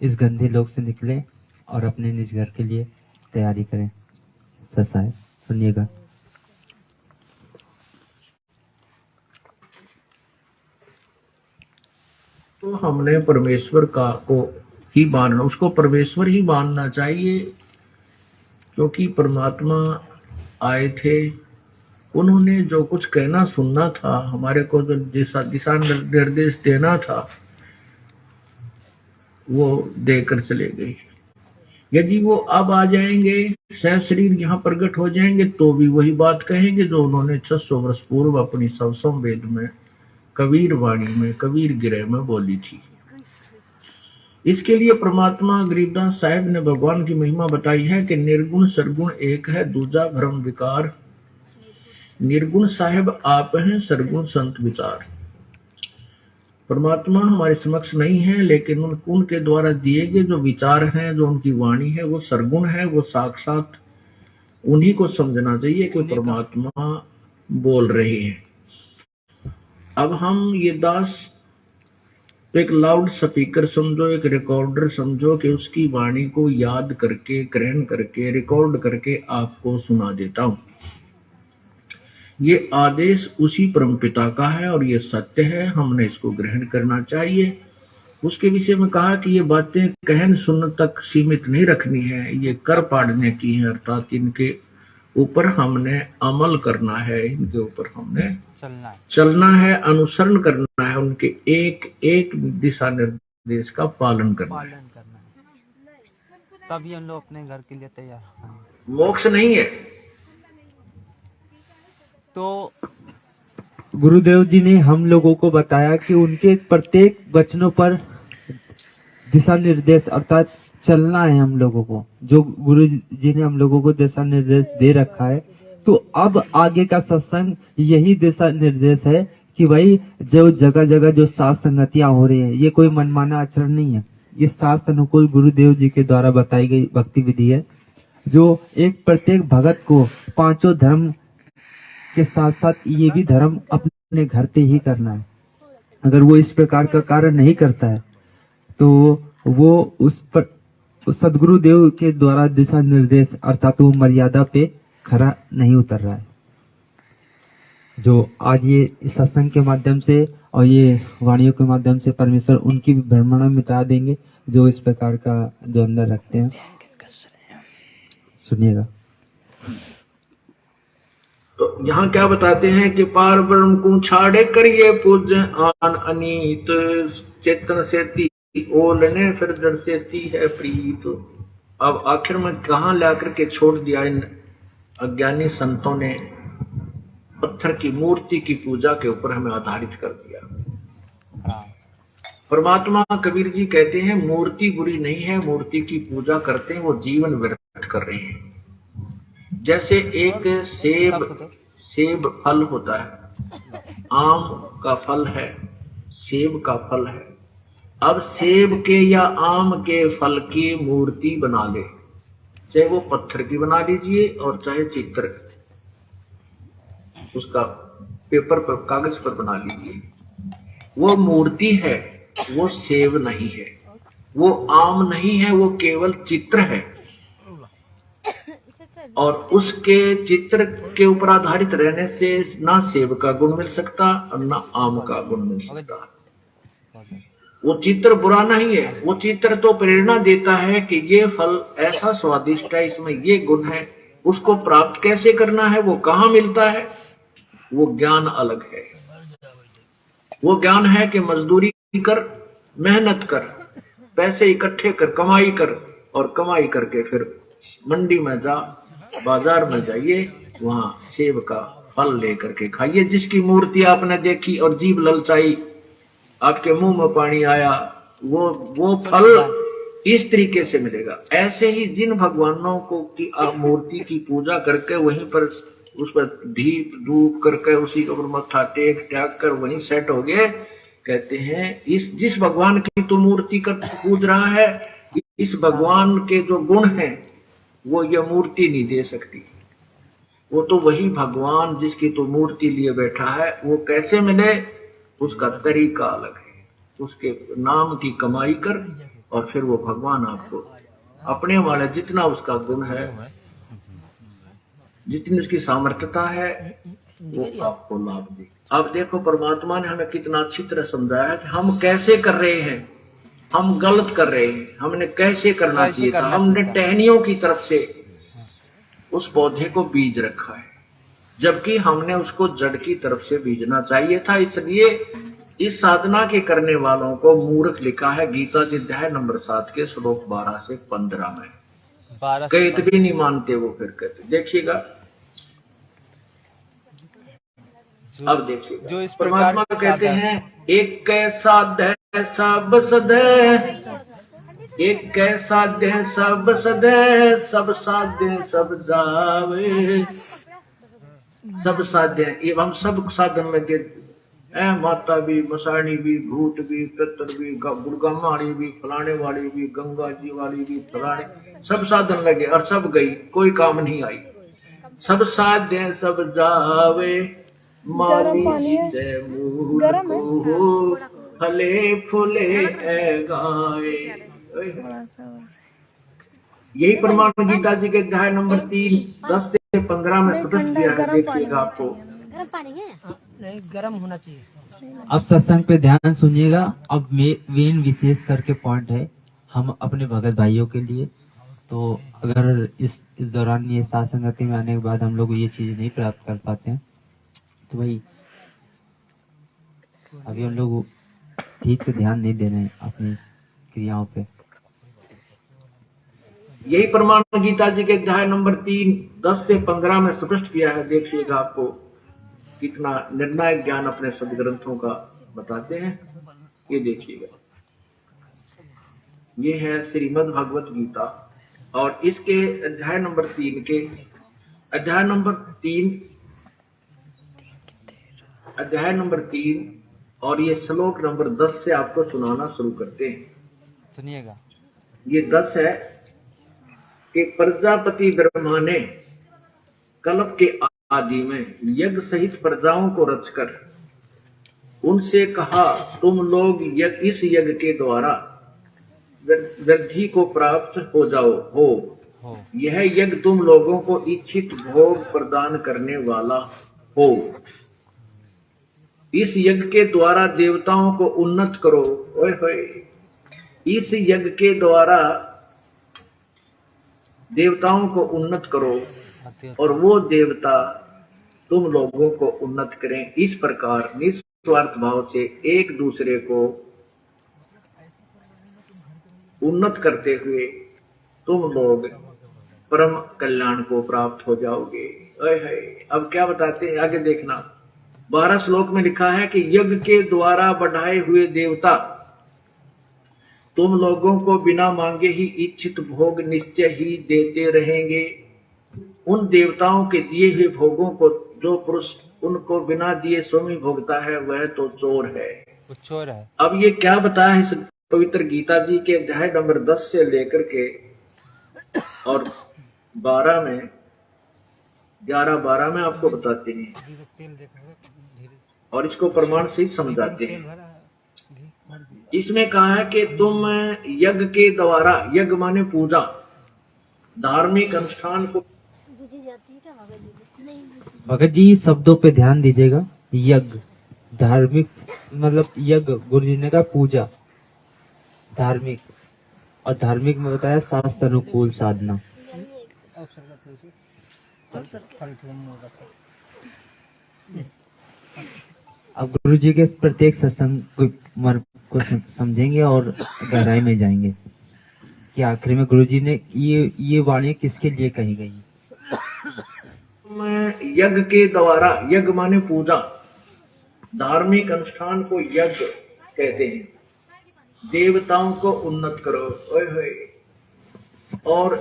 इस गंदे लोक से निकले और अपने निज घर के लिए तैयारी करें। ससा है, सुनिएगा। तो हमने परमेश्वर का को ही मानना, उसको परमेश्वर ही मानना चाहिए, क्योंकि परमात्मा आए थे, उन्होंने जो कुछ कहना सुनना था, हमारे को जो दिशा निर्देश देना था, वो देकर चले गए। यदि वो अब आ जाएंगे, सह शरीर यहाँ प्रकट हो जाएंगे, तो भी वही बात कहेंगे जो उन्होंने 600 वर्ष पूर्व अपनी सवसम वेद में, कबीर वाणी में, कबीर गिरह में बोली थी। इसके लिए परमात्मा गरीबदास साहब ने भगवान की महिमा बताई है कि निर्गुण सरगुण एक है, दूजा भ्रम विकार। निर्गुण साहब आप हैं, सरगुण संत विचार। परमात्मा हमारे समक्ष नहीं है, लेकिन उनके द्वारा दिए गए जो विचार हैं, जो उनकी वाणी है, वो सरगुण है, वो साक्षात उन्हीं को समझना चाहिए कि परमात्मा बोल रहे हैं। अब हम ये दास एक लाउड स्पीकर समझो, एक रिकॉर्डर समझो कि उसकी वाणी को याद करके, ग्रहण करके, रिकॉर्ड करके आपको सुना देता हूं। ये आदेश उसी परमपिता का है और ये सत्य है, हमने इसको ग्रहण करना चाहिए। उसके विषय में कहा कि ये बातें कहन सुनने तक सीमित नहीं रखनी है, ये कर पाड़ने की है, अर्थात इनके ऊपर हमने अमल करना है, इनके ऊपर हमने चलना है, अनुसरण करना है, उनके एक एक दिशा निर्देश का पालन करना है। तभी हम लोग अपने घर के लिए तैयार। मोक्ष नहीं है। तो गुरुदेव जी ने हम लोगों को बताया कि उनके प्रत्येक वचनों पर दिशा निर्देश अर्थात चलना है हम लोगों को, जो गुरु जी ने हम लोगों को दिशा निर्देश दे रखा है। तो अब आगे का सत्संग यही दिशा निर्देश है कि भाई जो जगह जगह जो सात संगतियां हो रही है, ये कोई मनमाना आचरण नहीं है, ये शास्त्र अनुकूल गुरुदेव जी के द्वारा बताई गई भक्ति विधि है, जो एक प्रत्येक भगत को पांचों धर्म के साथ साथ ये भी धर्म अपने घर पे ही करना है। अगर वो इस प्रकार का कार्य नहीं करता है तो वो उस पर सदगुरु देव के द्वारा दिशा निर्देश अर्थात वो मर्यादा पे खरा नहीं उतर रहा है। जो आज ये इस सत्संग के माध्यम से और ये वाणियों के माध्यम से परमेश्वर उनकी भी भ्रमणा मिटा देंगे, जो इस प्रकार का जो अंदर रखते हैं। सुनिएगा। तो यहाँ क्या बताते हैं कि पार ब्रह्म को छाड़े करिए पूज्य आन अनीत, चेतन सेती ओलने फिर जड़ सेती है प्रीत। अब आखिर में कहाँ लाकर के छोड़ दिया इन अज्ञानी संतों ने, पत्थर की मूर्ति की पूजा के ऊपर हमें आधारित कर दिया। परमात्मा कबीर जी कहते हैं मूर्ति बुरी नहीं है, मूर्ति की पूजा करते हैं वो जीवन व्यर्थ कर रहे हैं। जैसे एक सेब फल होता है, आम का फल है, सेब का फल है। अब सेब के या आम के फल की मूर्ति बना ले, चाहे वो पत्थर की बना लीजिए और चाहे चित्र उसका पेपर पर, कागज पर बना लीजिए, वो मूर्ति है, वो सेब नहीं है, वो आम नहीं है, वो केवल चित्र है। और उसके चित्र के ऊपर आधारित रहने से ना सेब का गुण मिल सकता और ना आम का गुण मिल सकता। वो चित्र बुरा नहीं है, वो चित्र तो प्रेरणा देता है कि ये फल ऐसा स्वादिष्ट है, इसमें ये गुण है, उसको प्राप्त कैसे करना है, वो कहाँ मिलता है, वो ज्ञान अलग है। वो ज्ञान है कि मजदूरी कर, मेहनत कर, पैसे इकट्ठे कर, कमाई कर, और कमाई करके फिर मंडी में जा, बाजार में जाइए, वहां सेब का फल लेकर के खाइए। जिसकी मूर्ति आपने देखी और जीभ ललचाई, आपके मुंह में पानी आया, वो फल इस तरीके से मिलेगा। ऐसे ही जिन भगवानों को की आप मूर्ति की पूजा करके वहीं पर उस पर दीप धूप करके उसी के ऊपर मत्था टेक कर वहीं सेट हो गए, कहते हैं इस जिस भगवान की तो मूर्ति कर पूज रहा है, इस भगवान के जो गुण हैं वो ये मूर्ति नहीं दे सकती। वो तो वही भगवान जिसकी तो मूर्ति लिए बैठा है, वो कैसे मिले, उसका तरीका अलग है। उसके नाम की कमाई कर और फिर वो भगवान आपको अपने वाले जितना उसका गुण है, जितनी उसकी सामर्थ्यता है, वो आपको लाभ दे। अब देखो परमात्मा ने हमें कितना अच्छी तरह समझाया है कि हम कैसे कर रहे हैं, हम गलत कर रहे हैं, हमने कैसे करना चाहिए था। हमने टहनियों की तरफ से उस पौधे को बीज रखा है, जबकि हमने उसको जड़ की तरफ से बीजना चाहिए था। इसलिए इस साधना के करने वालों को मूर्ख लिखा है गीता जी अध्याय नंबर 7 के श्लोक 12 से 15 में। 12 कहते भी नहीं मानते वो, फिर कहते देखिएगा। अब देखिएगा, जो इस प्रकार परमात्मा के कहते साधन- हैं एक साध्य सब सदै, एक साध्य सब सदै, सब साध्य सब जावे। सब साध्य ये हम सब साधन लगे, माता भी, मसाणी भी, भूत भी, पितर भी, दुर्गा माड़ी भी, फलाने वाली भी, गंगा जी वाली भी, फलाने सब साधन लगे और सब गई, कोई काम नहीं आई। सब साध्य सब जावे, माली जय मूल को फले फूले गाए। यही प्रमाण गीता जी के अध्याय नंबर 3 10 से 15 में स्पष्ट किया है। देखिएगा आपको नहीं, गर्म होना चाहिए। अब सत्संग पे ध्यान सुनिएगा। अब मेन विशेष करके पॉइंट है हम अपने भगत भाइयों के लिए। तो अगर इस दौरान ये साथ संगति में आने के बाद हम लोग ये चीज नहीं प्राप्त कर पाते हैं तो भाई अभी हम लोग ठीक से ध्यान नहीं दे रहे हैं अपनी क्रियाओं पे। यही प्रमाण गीता जी के अध्याय नंबर 3 10 से 15 में स्पष्ट किया है। देखिएगा आपको कितना निर्णायक ज्ञान अपने सदग्रंथों का बताते हैं। ये देखिएगा, ये है श्रीमद् भगवत गीता और इसके अध्याय नंबर 3 के अध्याय नंबर 3 और ये श्लोक नंबर 10 से आपको सुनाना शुरू करते हैं। सुनिएगा। ये 10 है कि प्रजापति ब्रह्मा ने कल्प के आदि में यज्ञ सहित प्रजाओं को रचकर उनसे कहा, तुम लोग इस यज्ञ के द्वारा वृद्धि को प्राप्त हो जाओ हो। यह यज्ञ तुम लोगों को इच्छित भोग प्रदान करने वाला हो। इस यज्ञ के द्वारा देवताओं को उन्नत करो। ओए होए, इस यज्ञ के द्वारा देवताओं को उन्नत करो और वो देवता तुम लोगों को उन्नत करें। इस प्रकार निस्वार्थ भाव से एक दूसरे को उन्नत करते हुए तुम लोग परम कल्याण को प्राप्त हो जाओगे। अब क्या बताते हैं आगे देखना। 12 श्लोक में लिखा है कि यज्ञ के द्वारा बढ़ाए हुए देवता तुम लोगों को बिना मांगे ही इच्छित भोग निश्चय ही देते रहेंगे। उन देवताओं के दिए हुए भोगों को जो पुरुष उनको बिना दिए स्वयं भोगता है वह तो चोर है। वो चोर है। अब ये क्या बताया इस पवित्र गीता जी के अध्याय नंबर 10 से लेकर के और 12 में 11-12 में आपको बताते हैं और इसको प्रमाण से समझाते हैं। इसमें कहा है कि तुम यज्ञ के द्वारा, यज्ञ माने पूजा, धार्मिक अनुष्ठान को। भगत जी शब्दों पे ध्यान दीजिएगा। यज्ञ धार्मिक मतलब यज्ञ गुरु जी ने कहा पूजा धार्मिक, और धार्मिक में बताया शास्त्र अनुकूल साधना। अब गुरु जी के प्रत्येक सत्संग को समझेंगे और गहराई में जाएंगे कि आखिर में गुरु जी ने ये वाणी किसके लिए कही गई। यज्ञ के द्वारा, यज्ञ माने पूजा, धार्मिक अनुष्ठान को यज्ञ कहते हैं। देवताओं को उन्नत करो। ओए होए। और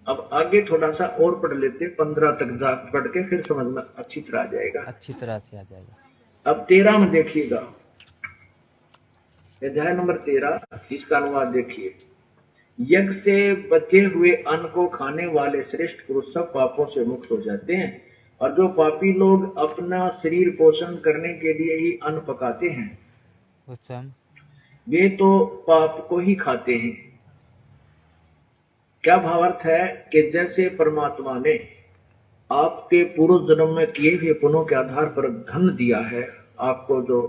अब आगे थोड़ा सा और पढ़ लेते, 15 तक जा पढ़ के फिर समझ में अच्छी तरह आ जाएगा। अच्छी तरह से आ जाएगा। अब 13 में देखिएगा, अध्याय नंबर 13, इसका अनुवाद देखिए। यज्ञ से बचे हुए अन्न को खाने वाले श्रेष्ठ पुरुष सब पापों से मुक्त हो जाते हैं, और जो पापी लोग अपना शरीर पोषण करने के लिए ही अन्न पकाते हैं वे तो पाप को ही खाते हैं। क्या भावार्थ है कि जैसे परमात्मा ने आपके पूर्व जन्म में किए हुए पुण्यों के आधार पर धन दिया है, आपको जो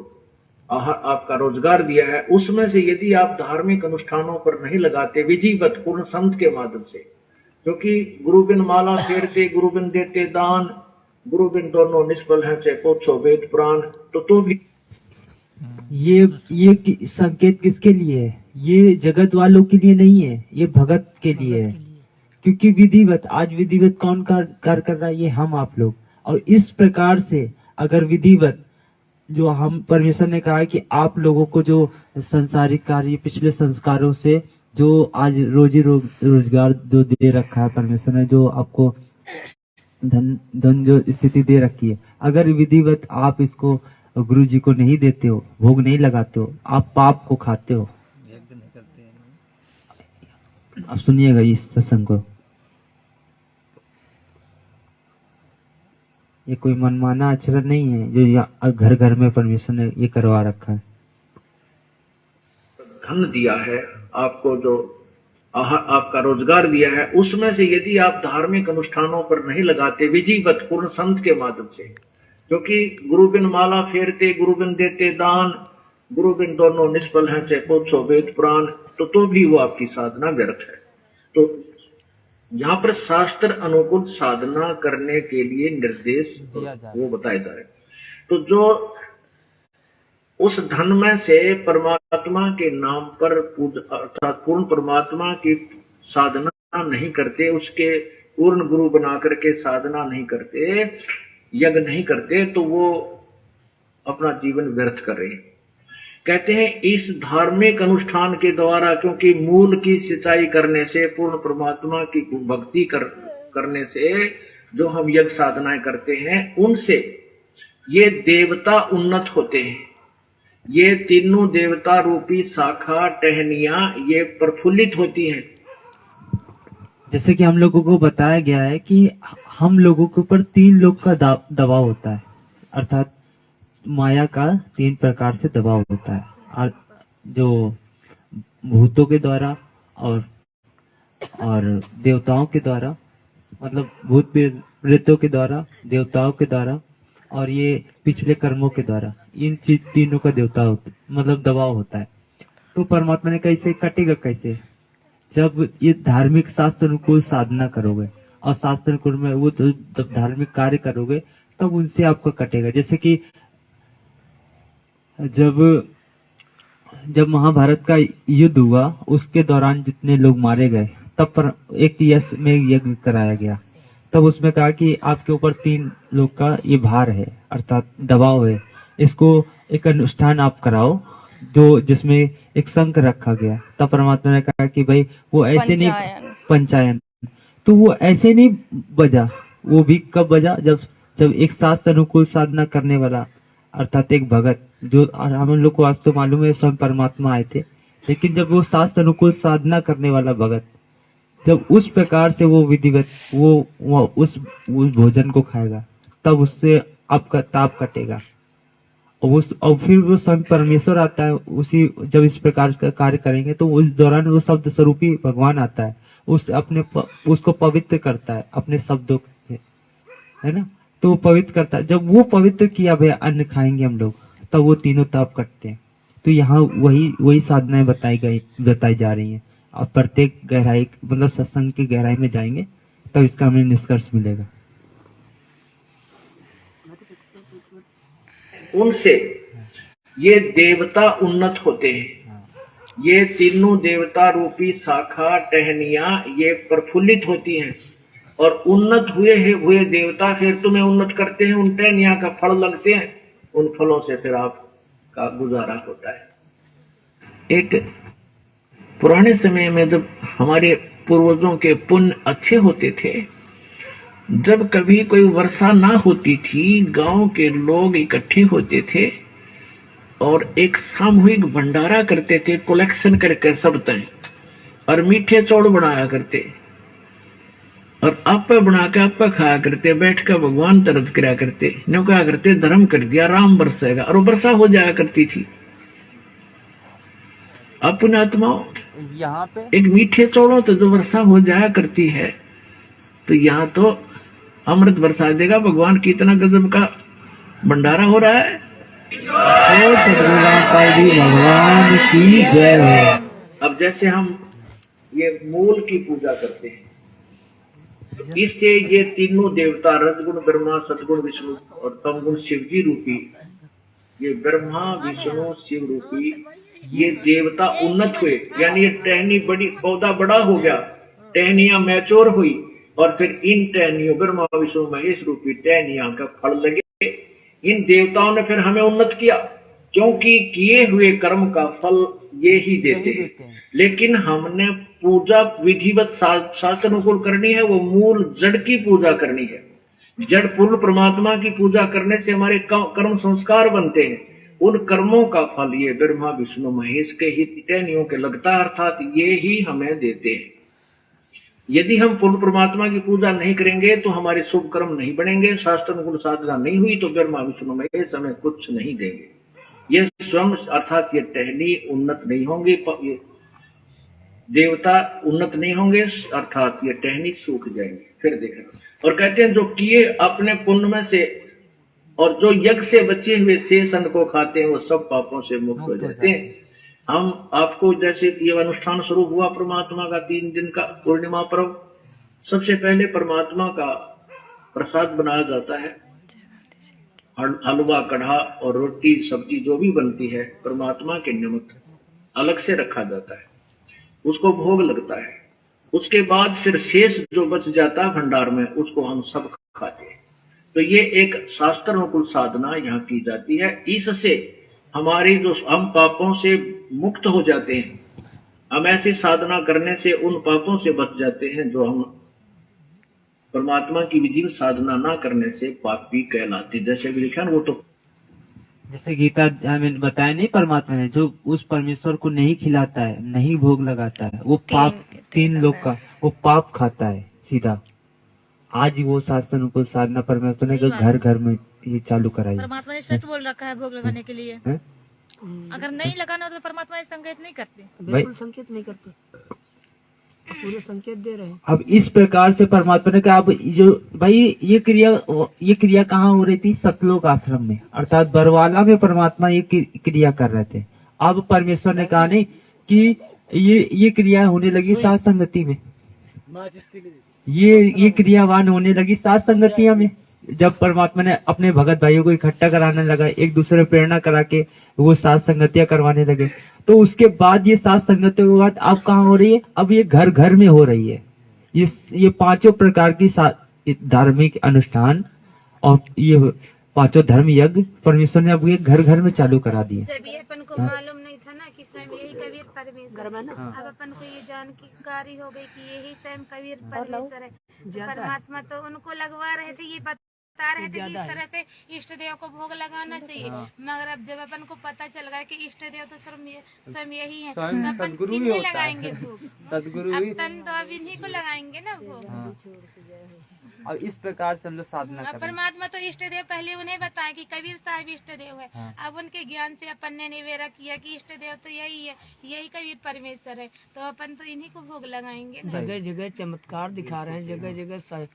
आपका रोजगार दिया है, उसमें से यदि आप धार्मिक अनुष्ठानों पर नहीं लगाते विधिवत पूर्ण संत के माध्यम से, क्योंकि गुरु बिन माला फेरते, गुरु बिन देते दान, गुरु बिन दोनों निष्फल हैं, चाहे पूछो वेद पुराण। तो भी ये संकेत किसके लिए है? ये जगत वालों के लिए नहीं है, ये भगत के लिए है। क्योंकि विधिवत, आज विधिवत कौन कार्य कर रहा है? ये हम आप लोग। और इस प्रकार से अगर विधिवत, जो हम परमेश्वर ने कहा है कि आप लोगों को जो संसारिक कार्य, पिछले संस्कारों से जो आज रोजी रोजगार जो दे रखा है परमेश्वर ने, जो आपको धन जो स्थिति दे रखी है, अगर विधिवत आप इसको गुरु जी को नहीं देते हो, भोग नहीं लगाते हो, आप पाप को खाते हो। आप सुनिएगा इस सत्संग को, ये कोई मनमाना आचरण नहीं है जो घर घर में परमेश्वर ने ये करवा रखा है। धन दिया है आपको, जो आपका रोजगार दिया है, उसमें से यदि आप धार्मिक अनुष्ठानों पर नहीं लगाते विधिवत पूर्ण संत के माध्यम से, क्योंकि गुरु बिन माला फेरते, गुरु बिन देते दान, गुरु बिन दोनों निष्फल हैं, चाहे पूछो वेद पुराण। तो भी वो आपकी साधना व्यर्थ है। तो यहाँ पर शास्त्र अनुकूल साधना करने के लिए निर्देश वो बताए जा रहे। तो जो उस धन में से परमात्मा के नाम पर अर्थात पूर्ण परमात्मा की साधना नहीं करते, उसके पूर्ण गुरु बना करके साधना नहीं करते, यज्ञ नहीं करते, तो वो अपना जीवन व्यर्थ कर रहे हैं। कहते हैं इस धार्मिक अनुष्ठान के द्वारा, क्योंकि मूल की सिंचाई करने से, पूर्ण परमात्मा की भक्ति करने से जो हम यज्ञ साधनाएं करते हैं, उनसे ये देवता उन्नत होते हैं। ये तीनों देवता रूपी शाखा टहनियां ये प्रफुल्लित होती हैं। जैसे कि हम लोगों को बताया गया है कि हम लोगों के ऊपर 3 लोग का दबाव होता है, अर्थात माया का 3 प्रकार से दबाव होता है। और जो भूतों के द्वारा और देवताओं के द्वारा, मतलब भूत प्रेतों के द्वारा, देवताओं के द्वारा और ये पिछले कर्मों के द्वारा, इन तीनों का मतलब दबाव होता है। तो परमात्मा ने कैसे कटेगा? कैसे? जब ये धार्मिक शास्त्र अनुकूल साधना करोगे और शास्त्र अनुकूल में वो धार्मिक कार्य करोगे, तब उनसे आपको कटेगा। जैसे कि जब महाभारत का युद्ध हुआ, उसके दौरान जितने लोग मारे गए, तब पर एक यश में यज्ञ कराया गया। तब उसमें कहा कि आपके ऊपर 3 लोग का ये भार है, अर्थात दबाव है, इसको एक अनुष्ठान आप कराओ जो जिसमें एक शंख रखा गया। तब परमात्मा ने कहा कि भाई वो ऐसे नहीं, पंचायन, तो वो ऐसे नहीं बजा। वो भी कब बजा? जब एक शास्त्र अनुकूल साधना करने वाला, अर्थात एक भगत, जो हम लोग को आज तो मालूम है स्वयं परमात्मा आए थे, लेकिन जब वो शास्त्र अनुकूल साधना करने वाला भगत, जब उस प्रकार से वो विधिवत वो उस भोजन को खाएगा, तब उससे आपका ताप कटेगा। और फिर वो स्वयं परमेश्वर आता है, उसी जब इस प्रकार का कार्य करेंगे तो उस दौरान वो शब्द स्वरूपी भगवान आता है, उसको पवित्र करता है अपने शब्दों से, है ना। तो वो पवित्र करता है। जब वो पवित्र किया भैया अन्न खाएंगे हम लोग, तब वो तीनों ताप कटते हैं। तो यहाँ वही साधनाएं बताई जा रही हैं। और प्रत्येक गहराई, मतलब सत्संग की गहराई में जाएंगे तब इसका हमें निष्कर्ष मिलेगा। उनसे ये देवता उन्नत होते हैं। ये तीनों देवता रूपी शाखा टहनियां ये प्रफुल्लित होती हैं, और उन्नत हुए देवता फिर तुम्हें उन्नत करते हैं। उन टहनियां का फल लगते हैं, उन फलों से फिर आपका गुजारा होता है। एक पुराने समय में जब हमारे पूर्वजों के पुण्य अच्छे होते थे, जब कभी कोई वर्षा ना होती थी, गांव के लोग इकट्ठे होते थे और एक सामूहिक भंडारा करते थे, कलेक्शन करके सब तय, और मीठे चौड़ बनाया करते और आपे बना के आपे खाया करते, बैठ कर भगवान तरस करा करते। न्यों क्या करते, धर्म कर दिया, राम बरसेगा, और वर्षा हो जाया करती थी। अपने आत्माओं यहाँ पे एक मीठे चौड़ों तो जो वर्षा हो जाया करती है, तो यहाँ तो अमृत बरसा देगा भगवान की। इतना गजब का भंडारा हो रहा है। भगवान की जय हो। अब जैसे हम ये मूल की पूजा करते हैं, इससे ये तीनों देवता रजगुण ब्रह्मा, सतगुण विष्णु और तमगुण शिव जी रूपी, ये ब्रह्मा विष्णु शिव रूपी ये देवता उन्नत हुए। यानी ये टहनी बड़ी, पौधा बड़ा हो गया, टहनियां मैच्योर हुई और फिर इन टहनियों ब्रह्मा विष्णु महेश रूपी टहनियां का फल लगे। इन देवताओं ने फिर हमें उन्नत किया, क्योंकि किए हुए कर्म का फल ये ही देते हैं। लेकिन हमने पूजा विधिवत शास्त्र अनुकूल करनी है, वो मूल जड़ की पूजा करनी है। जड़ पूर्ण परमात्मा की पूजा करने से हमारे कर्म संस्कार बनते हैं। उन कर्मों का फल ये ब्रह्मा विष्णु महेश के ही टहनियों के लगता है, अर्थात ये ही हमें देते हैं। यदि हम पूर्ण परमात्मा की पूजा नहीं करेंगे तो हमारे शुभ कर्म नहीं बनेंगे, शास्त्र अनुकूल साधना नहीं हुई तो ब्रह्मा विष्णु महेश हमें कुछ नहीं देंगे। ये स्वयं अर्थात ये टहनी उन्नत नहीं होंगे, ये देवता उन्नत नहीं होंगे, अर्थात ये टहनी सूख जाएंगे। फिर देखें और कहते हैं जो किए अपने पुण्य में से और जो यज्ञ से बचे हुए शेष अन्न को खाते हैं वो सब पापों से मुक्त हो जाते हैं। हम आपको जैसे ये अनुष्ठान शुरू हुआ परमात्मा का 3 दिन का पूर्णिमा पर्व, सबसे पहले परमात्मा का प्रसाद बनाया जाता है, हलवा कढ़ा और रोटी सब्जी जो भी बनती है परमात्मा के निमित्त अलग से रखा जाता है, उसको भोग लगता है। उसके बाद फिर शेष जो बच जाता है भंडार में उसको हम सब खाते हैं। तो ये एक शास्त्र अनुकूल साधना यहाँ की जाती है। इससे हमारी जो हम पापों से मुक्त हो जाते हैं, हम ऐसी साधना करने से उन पापों से बच जाते हैं जो हम परमात्मा की विधि साधना ना करने से पापी कहलाते। जैसे भी लिखा वो तो जैसे गीता हमें बताया नहीं, परमात्मा ने जो उस परमेश्वर को नहीं खिलाता है, नहीं भोग लगाता है, वो पाप 3 लोग का वो पाप खाता है सीधा। आज वो शास्त्र अनुकूल साधना परमेश्वर ने घर घर में ये चालू कराई। परमात्मा ने स्पष्ट बोल रखा है भोग लगाने के लिए। है? अगर नहीं लगाना तो परमात्मा ये संकेत नहीं करते। बिल्कुल संकेत नहीं करते, पूरे संकेत दे रहे हैं। अब इस प्रकार से परमात्मा ने कहा, अब जो भाई ये क्रिया कहाँ हो रही थी? सतलोक आश्रम में, अर्थात बरवाला में परमात्मा ये क्रिया कर रहे थे। अब परमेश्वर ने कहा नहीं कि ये क्रिया होने लगी सात संगति में, ये क्रियावान होने लगी सात संगतियां में। जब परमात्मा ने अपने भगत भाइयों को इकट्ठा कराने लगा, एक दूसरे प्रेरणा करा के वो सात संगतियां करवाने लगे, तो उसके बाद ये सात संगतियों के बाद अब कहाँ हो रही है? अब ये घर घर में हो रही है। ये 5 प्रकार की धार्मिक अनुष्ठान और ये 5 धर्म यज्ञ परमेश्वर ने अब ये घर घर में चालू करा दिए। जब ये अपन को मालूम नहीं था ना कि स्वयं यही कबीर परमेश्वर है, अब अपन को ये जानकारी हो गई कि यही स्वयं कबीर परमेश्वर है। परमात्मा तो उनको लगवा रहे थे, ये बता रहे थे कि इस तरह से इष्ट देव को भोग लगाना चाहिए, मगर अब जब अपन को पता चल गया कि इष्ट देव तो स्वयं यही है, तो अपन इन्हीं लगाएंगे भोग। सदगुरु अब तन तो अब इन्हीं को लगाएंगे ना भोग। अब इस प्रकार से हम लोग साधना करें। परमात्मा तो इष्ट देव पहले उन्हें बताया कि कबीर साहब इष्ट देव है। अब उनके ज्ञान से अपन ने निवेरा किया कि इष्ट देव तो यही है, यही कबीर परमेश्वर है, तो अपन तो इन्हीं को भोग लगाएंगे। जगह जगह चमत्कार दिखा रहे हैं, जगह जगह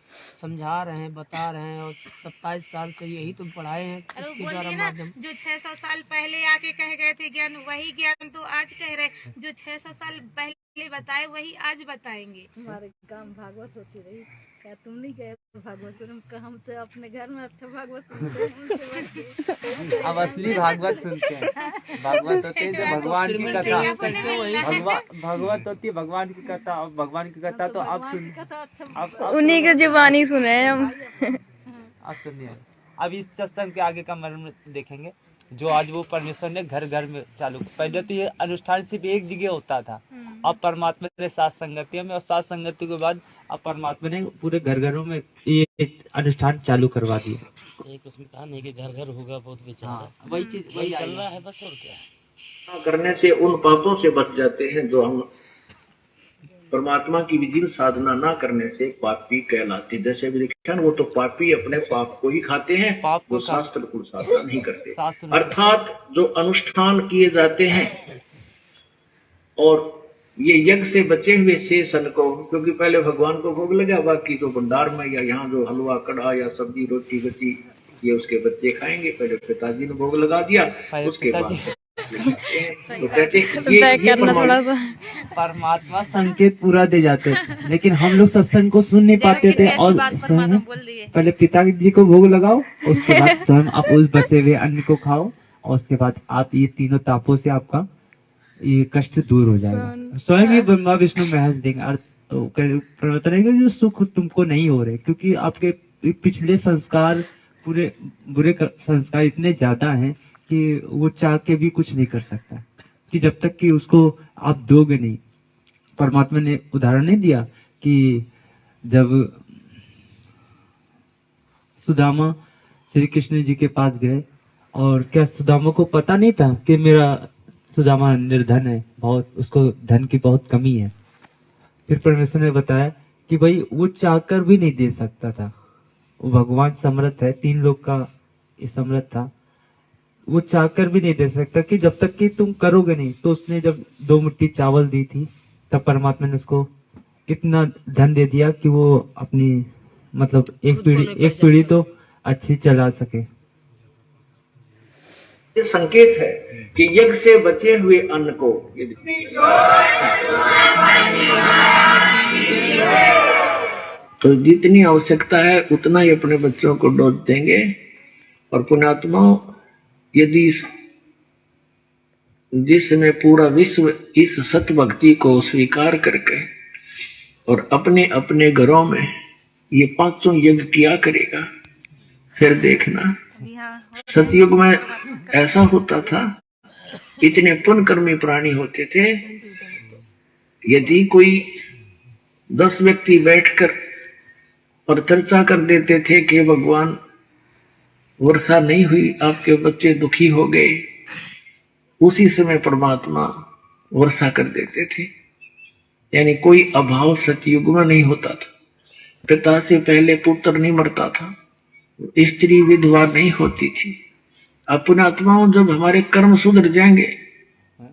समझा रहे हैं, बता रहे हैं, और 27 साल से यही तो पढ़ाए हैं। अरे बोलिए ना, जो 600 साल पहले आके कह गए थे ज्ञान, वही ज्ञान तो आज कह रहे, जो 600 साल पहले बताए वही आज बताएंगे। हमारे काम भागवत होती रही, क्या तुम नहीं गए भागवत? हम तो अपने घर में अच्छा भागवत सुनते हैं। अब असली भागवत सुनते हैं। भागवत होती है जो भगवान की कथा, भागवत होती है भगवान की कथा। अब भगवान की कथा तो आप सुन, उन्हीं की जुबानी सुने हम। आप सुनिए। अब इस सत्संग के आगे का मर्म देखेंगे, जो आज वो परमेश्वर ने घर घर में चालू। पहले तो ये अनुष्ठान सिर्फ एक जगह होता था, अब परमात्मा ने 7 संगतियों में, और 7 संगतियों के बाद अब परमात्मा ने पूरे घर घरों में ये अनुष्ठान चालू करवा दिया। एक उसमें कहा नहीं कि घर घर होगा बहुत बेचारा, वही चीज वही चल रहा है बस, और क्या। करने से उन पापों से बच जाते हैं जो हम परमात्मा की विधि साधना ना करने से पापी कहलाते। जैसे भी लिखा है वो तो पापी अपने पाप को ही खाते हैं, पाप को वो शास्त्र को साधना नहीं करते। शास्त्र अर्थात जो अनुष्ठान किए जाते हैं और ये यज्ञ से बचे हुए शेष अन्न को, क्योंकि पहले भगवान को भोग लगा, बाकी जो भंडार में या यहाँ जो हलवा कढ़ा या सब्जी रोटी बची ये उसके बच्चे खाएंगे। पहले पिताजी ने भोग लगा दिया, उसके बाद तो कहते ये परमात्मा संकेत पूरा दे जाते, लेकिन हम लोग सत्संग को सुन नहीं पाते थे। और स्वयं पहले पिताजी को भोग लगाओ, उसके बाद स्वयं आप उस बचे हुए अन्न को खाओ, और उसके बाद आप ये तीनों तापों से आपका ये कष्ट दूर हो जाएगा। स्वयं ही ब्रह्मा विष्णु महेश देंगे। अर्थ परिवर्तन है कि जो सुख तुमको नहीं हो रहे, क्योंकि आपके पिछले संस्कार पूरे बुरे संस्कार इतने ज्यादा हैं कि वो चाह के भी कुछ नहीं कर सकता, कि जब तक कि उसको आप दोगे नहीं। परमात्मा ने उदाहरण नहीं दिया कि जब सुदामा श्री कृष्ण जी के पास गए, और क्या सुदामा को पता नहीं था कि मेरा सुदामा निर्धन है, बहुत उसको धन की बहुत कमी है। फिर परमेश्वर ने बताया कि भाई वो चाहकर भी नहीं दे सकता था, वो भगवान समर्थ है, 3 लोग का समर्थ था, वो चाहकर भी नहीं दे सकता कि जब तक कि तुम करोगे नहीं। तो उसने जब 2 मुट्ठी चावल दी थी, तब परमात्मा ने उसको इतना धन दे दिया कि वो अपनी मतलब एक पीढ़ी तो अच्छी चला सके। ये संकेत है कि यज्ञ से बचे हुए अन्न को तो जितनी आवश्यकता है उतना ही अपने बच्चों को डोज देंगे। और पुण्यात्माओं, यदि जिसमें पूरा विश्व इस सत भक्ति को स्वीकार करके और अपने अपने घरों में ये 500 यज्ञ किया करेगा, फिर देखना सतयुग में ऐसा होता था, इतने पुण्यकर्मी प्राणी होते थे, यदि कोई 10 व्यक्ति बैठकर और चर्चा कर देते थे कि भगवान वर्षा नहीं हुई, आपके बच्चे दुखी हो गए, उसी समय परमात्मा वर्षा कर देते थे। यानी कोई अभाव सतयुग में नहीं होता था। पिता से पहले पुत्र नहीं मरता था, स्त्री विधवा नहीं होती थी। अपने आत्माओं, जब हमारे कर्म सुधर जाएंगे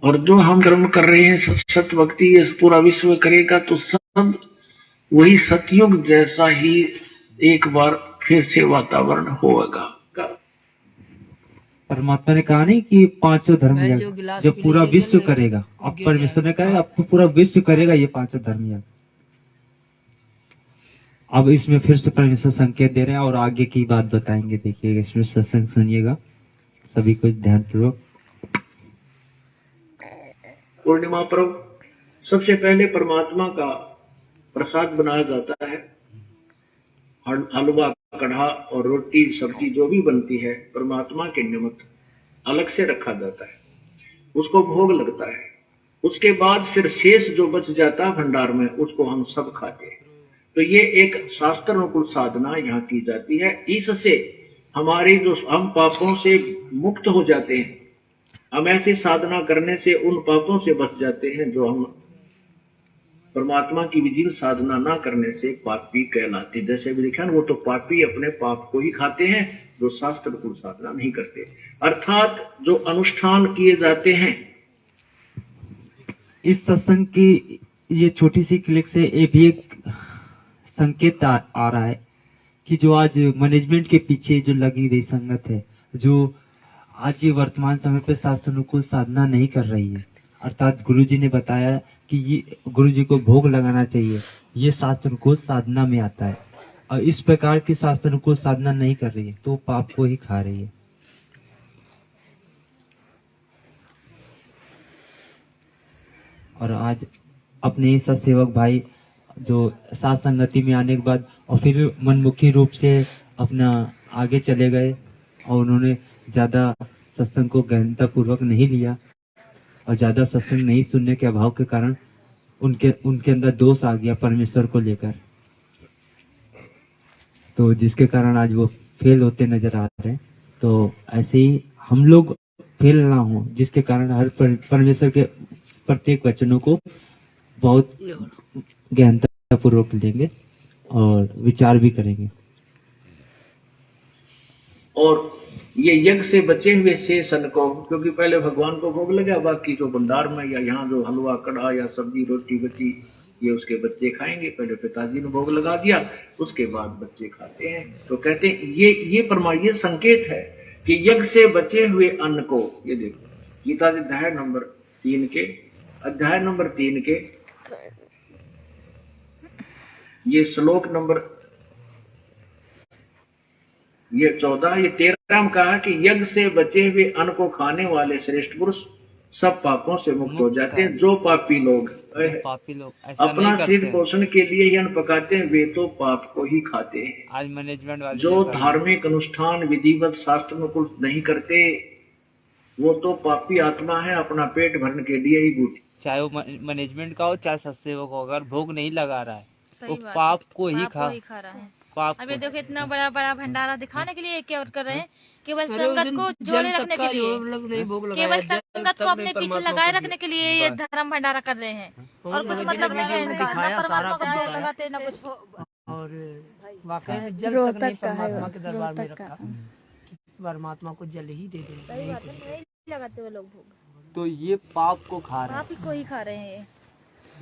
और जो हम कर्म कर रहे हैं सत भक्ति ये पूरा विश्व करेगा, तो सब वही सतयुग जैसा ही एक बार फिर से वातावरण होगा। परमात्मा ने कहा नहीं कि 5 धर्म यज्ञ जो पूरा विश्व करेगा। अब परमेश्वर ने कहा आपको पूरा विश्व करेगा ये 5 धर्म यज्ञ। अब इसमें फिर से परमेश्वर संकेत दे रहे हैं और आगे की बात बताएंगे। देखिएगा, इसमें सत्संग सुनिएगा सभी को ध्यानपूर्वक। पूर्णिमा पर्व सबसे पहले परमात्मा का प्रसाद बनाया जाता है। हलवा, कढ़ा और रोटी सब्जी जो भी बनती है परमात्मा के निमित्त अलग से रखा जाता है, उसको भोग लगता है। उसके बाद फिर शेष जो बच जाता है भंडार में, उसको हम सब खाते हैं। तो ये एक शास्त्र अनुकूल साधना यहाँ की जाती है। इससे हमारे जो हम पापों से मुक्त हो जाते हैं। हम ऐसी साधना करने से उन पापों से बच जाते हैं जो हम परमात्मा की विधि साधना ना करने से पापी कहलाते। जैसे भी देखा ना, वो तो पापी अपने पाप को ही खाते हैं जो शास्त्र अनुकूल साधना नहीं करते। अर्थात जो अनुष्ठान किए जाते हैं। इस सत्संग की ये छोटी सी क्लिक से ये भी एक संकेत आ रहा है कि जो आज मैनेजमेंट के पीछे जो लगी रही संगत है, जो आज ये वर्तमान समय पे शास्त्र अनुकूल साधना नहीं कर रही है, अर्थात गुरुजी ने बताया कि ये गुरुजी को भोग लगाना चाहिए, ये शास्त्र अनुकूल साधना में आता है। और इस प्रकार की शास्त्र अनुकूल साधना नहीं कर रही है तो पाप को ही खा रही है। और आज अपने ऐसा सेवक भाई जो साथ संगति में आने के बाद और फिर मनमुखी रूप से अपना आगे चले गए और उन्होंने ज्यादा सत्संग को गहनता पूर्वक नहीं लिया और ज्यादा सत्संग नहीं सुनने के अभाव के कारण उनके अंदर दोष आ गया परमेश्वर को लेकर, तो जिसके कारण आज वो फेल होते नजर आ रहे हैं। तो ऐसे ही हम लोग फेल ना हो, जिसके कारण हर परमेश्वर के प्रत्येक वचनों को बहुत गहनता पूर्वक लेंगे और विचार भी करेंगे। और ये यज्ञ से बचे हुए शेष अन्न को, क्योंकि पहले भगवान को भोग लगा, बाकी जो भंडार में या यहाँ जो हलवा, कढ़ा या सब्जी रोटी बची ये उसके बच्चे खाएंगे। पहले पिताजी ने भोग लगा दिया, उसके बाद बच्चे खाते हैं। तो कहते हैं ये संकेत है कि यज्ञ से बचे हुए अन्न को, ये देखो गीता अध्याय नंबर 3 के अध्याय नंबर 3 के ये श्लोक नंबर ये 14 ये 13 में कहा कि यज्ञ से बचे हुए अन्न को खाने वाले श्रेष्ठ पुरुष सब पापों से मुक्त हो जाते हैं। जो पापी लोग ऐसा अपना नहीं शीत करते। पोषण के लिए ही अन्न पकाते हैं वे तो पाप को ही खाते हैं। आज मैनेजमेंट वाले जो धार्मिक अनुष्ठान विधिवत शास्त्र में कुछ नहीं करते वो तो पापी आत्मा है, अपना पेट भरने के लिए ही बूटी। चाहे वो मैनेजमेंट का हो चाहे सत्सेवक हो, अगर भोग नहीं लगा रहा है सही वो बात पाप को ही पाप को ही खा रहा है। पाप अभी को। देखो इतना बड़ा बड़ा भंडारा दिखाने के लिए क्या कर रहे हैं, केवल संगत को जोड़े रखने के लिए, केवल संगत को अपने पीछे लगाए रखने के लिए ये धर्म भंडारा कर रहे हैं और कुछ मतलब नहीं है इनका, ना परमात्मा को भोग लगाते ना कुछ और वाकई में जल तक नहीं परमात्मा के दरबार में रखा, परमात्मा को जल ही दे देंगे। नहीं लगाते वो लोग भोग, तो ये पाप को खा रहे आप ही को ही खा रहे हैं। हैं।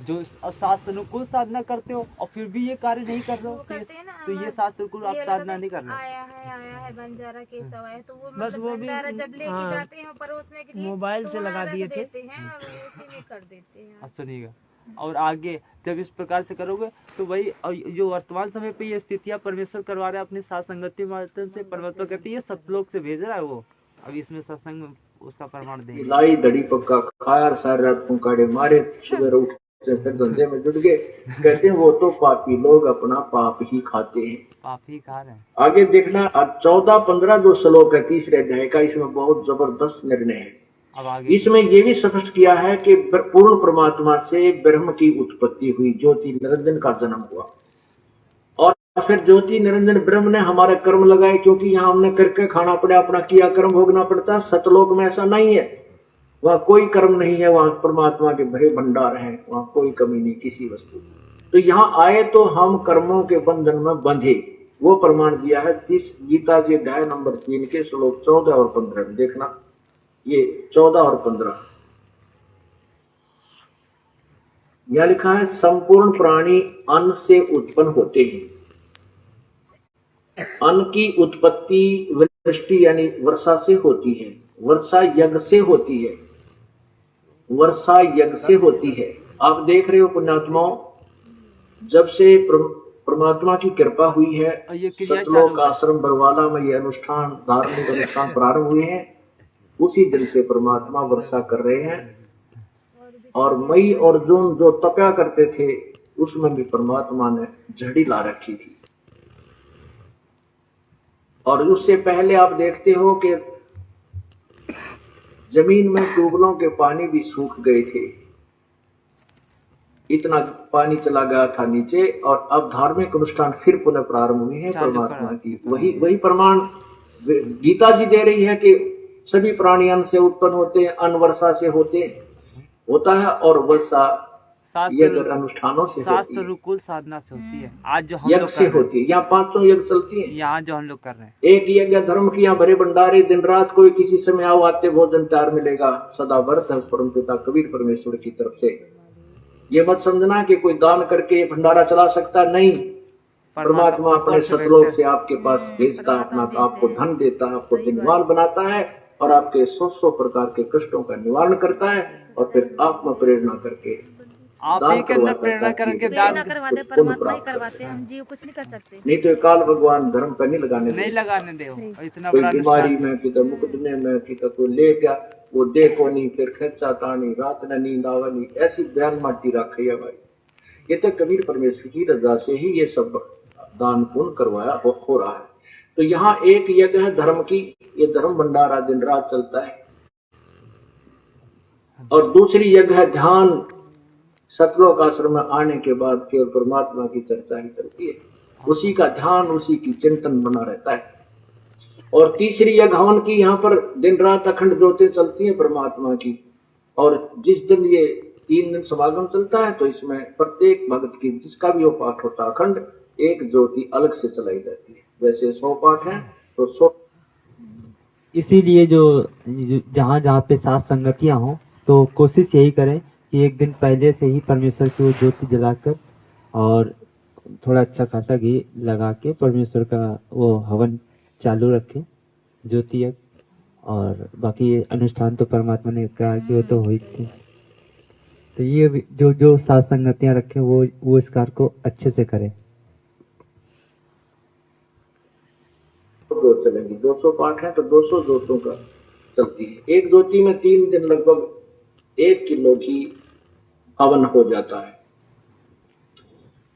जो शास्त्र अनुकूल साधना करते हो और फिर भी ये कार्य नहीं कर रहे हो, करते हैं ना तो ये शास्त्र अनुकूल आप साधना नहीं कर रहे। आया है बंजारा केसव है तो वो बस मतलब वो भी भंडारा जब लेके हाँ, जाते हैं परोसने के लिए मोबाइल तो से वहाँ लगा रख दिए थे। देते हैं और उसी में कर देते हैं। सुनिएगा, और आगे जब इस प्रकार से करोगे तो वही और जो वर्तमान समय पे ये स्थितियां परमेश्वर करवा रहा है अपनी साथ संगति माध्यम से। परमात्मा कहती है सतलोक से भेज रहा है वो, अब इसमें सत्संग उसका प्रमाण देंगे। लाई दड़ी पक्का खाया और सारी रात पुकारे मारे, सुबह उठ फिर धंधे में जुट गए। कहते हैं वो तो पापी लोग अपना पाप ही खाते हैं, पाप ही खा रहे हैं। आगे देखना। अब 14-15 जो श्लोक है तीसरे अध्याय का, इसमें बहुत जबरदस्त निर्णय है। अब आगे इसमें ये भी स्पष्ट किया है कि पूर्ण परमात्मा से ब्रह्म की उत्पत्ति हुई, ज्योति निरंजन का जन्म हुआ और फिर ज्योति निरंजन ब्रह्म ने हमारे कर्म लगाए, क्योंकि यहाँ हमने करके खाना पड़ा, अपना किया कर्म भोगना पड़ता। सतलोक में ऐसा नहीं है, वहाँ कोई कर्म नहीं है, वहाँ परमात्मा के भरे भंडार हैं, वहाँ कोई कमी नहीं किसी वस्तु की। तो यहाँ आए तो हम कर्मों के बंधन में बंधे, वो प्रमाण दिया है गीता जी अध्याय नंबर 3 के श्लोक 14 और 15 में देखना। ये 14 और 15 यह लिखा है, संपूर्ण प्राणी अन्न से उत्पन्न होते हैं। अन्न की उत्पत्ति वृष्टि यानी वर्षा से होती है, वर्षा यज्ञ से होती है, वर्षा यज्ञ से होती है। आप देख रहे हो पुण्यात्माओं, जब से परमात्मा की कृपा हुई है, सतलोक आश्रम बरवाला में ये अनुष्ठान धार्मिक अनुष्ठान प्रारंभ हुए हैं, उसी दिन से परमात्मा वर्षा कर रहे हैं। और मई और जून जो तपया करते थे उसमें भी परमात्मा ने झड़ी ला रखी थी। और उससे पहले आप देखते हो कि जमीन में ट्यूबवेलों के पानी भी सूख गए थे, इतना पानी चला गया था नीचे। और अब धार्मिक अनुष्ठान फिर पुनः प्रारंभ हुए हैं परमात्मा की। वही प्रमाण गीता जी दे रही है कि सभी प्राणी अन्न से उत्पन्न होते हैं, अन्न वर्षा से होता है और वर्षा यज्ञ अनुष्ठानों से होती है, शास्त्र अनुकूल साधना से होती है। आज जो हम यज्ञ लोग से होती है। यहाँ 500 यज्ञ चलती है, यहाँ जो हम लोग कर रहे हैं। एक यज्ञ धर्म की यहाँ भरे भंडारे, दिन रात कोई किसी समय आओ आते भोजन तैयार मिलेगा, सदा व्रत है परम पिता कबीर परमेश्वर की तरफ से। ये मत समझना कि कोई दान करके भंडारा चला सकता, नहीं। परमात्मा अपने सतलोक से आपके पास भेजता है, अपना आपको धन देता है, आपको धनवान बनाता है और आपके 100 प्रकार के कष्टों का निवारण करता है और फिर आत्म प्रेरणा करके आप ही के अंदर प्रेरणा करके दान प्रेरणा करवाते, परमात्मा ही करवाते हैं, हम जीव कुछ नहीं कर सकते। नहीं तो काल भगवान धर्म पर नहीं लगाने नहीं लगाने दे। इतना कोई बड़ा बीमारी में किधर मुकदमे में किधर कोई ले गया, वो देखो नहीं, फिर खर्चा तानी, रात न नींद आवनी, ऐसी बयान माटी रखी है भाई। ये तो कबीर परमेश्वर की रजा से ही ये सब दान पुण्य करवाया हो रहा है। तो यहाँ एक यज्ञ है धर्म की, ये धर्म भंडारा दिन रात चलता है। और दूसरी यज्ञ है ध्यान, सतलोक आश्रम में आने के बाद केवल परमात्मा की चर्चा ही चलती है, उसी का ध्यान, उसी की चिंतन बना रहता है। और तीसरी यज्ञ हवन की, यहाँ पर दिन रात अखंड ज्योति चलती है परमात्मा की। और जिस दिन ये 3 दिन समागम चलता है तो इसमें प्रत्येक भक्त की जिसका भी वो पाठ होता है अखंड, एक ज्योति अलग से चलाई जाती है। वैसे 100 पाठ है तो 100। इसीलिए जो जहाँ जहाँ पे साथ संगतियाँ हो तो कोशिश यही करें कि एक दिन पहले से ही परमेश्वर की वो ज्योति जलाकर और थोड़ा अच्छा खासा घी लगा के परमेश्वर का वो हवन चालू रखें, ज्योति यज्ञ। और बाकी अनुष्ठान तो परमात्मा ने कहा कि वो तो हुई थी। तो ये जो जो सात संगतियां रखे वो इस कार्य को अच्छे से करें। जोत चलेंगी, 200 पाठ है तो 200 जोतों का चलती है। एक ज्योति में 3 दिन लगभग 1 किलो घी हवन हो जाता है।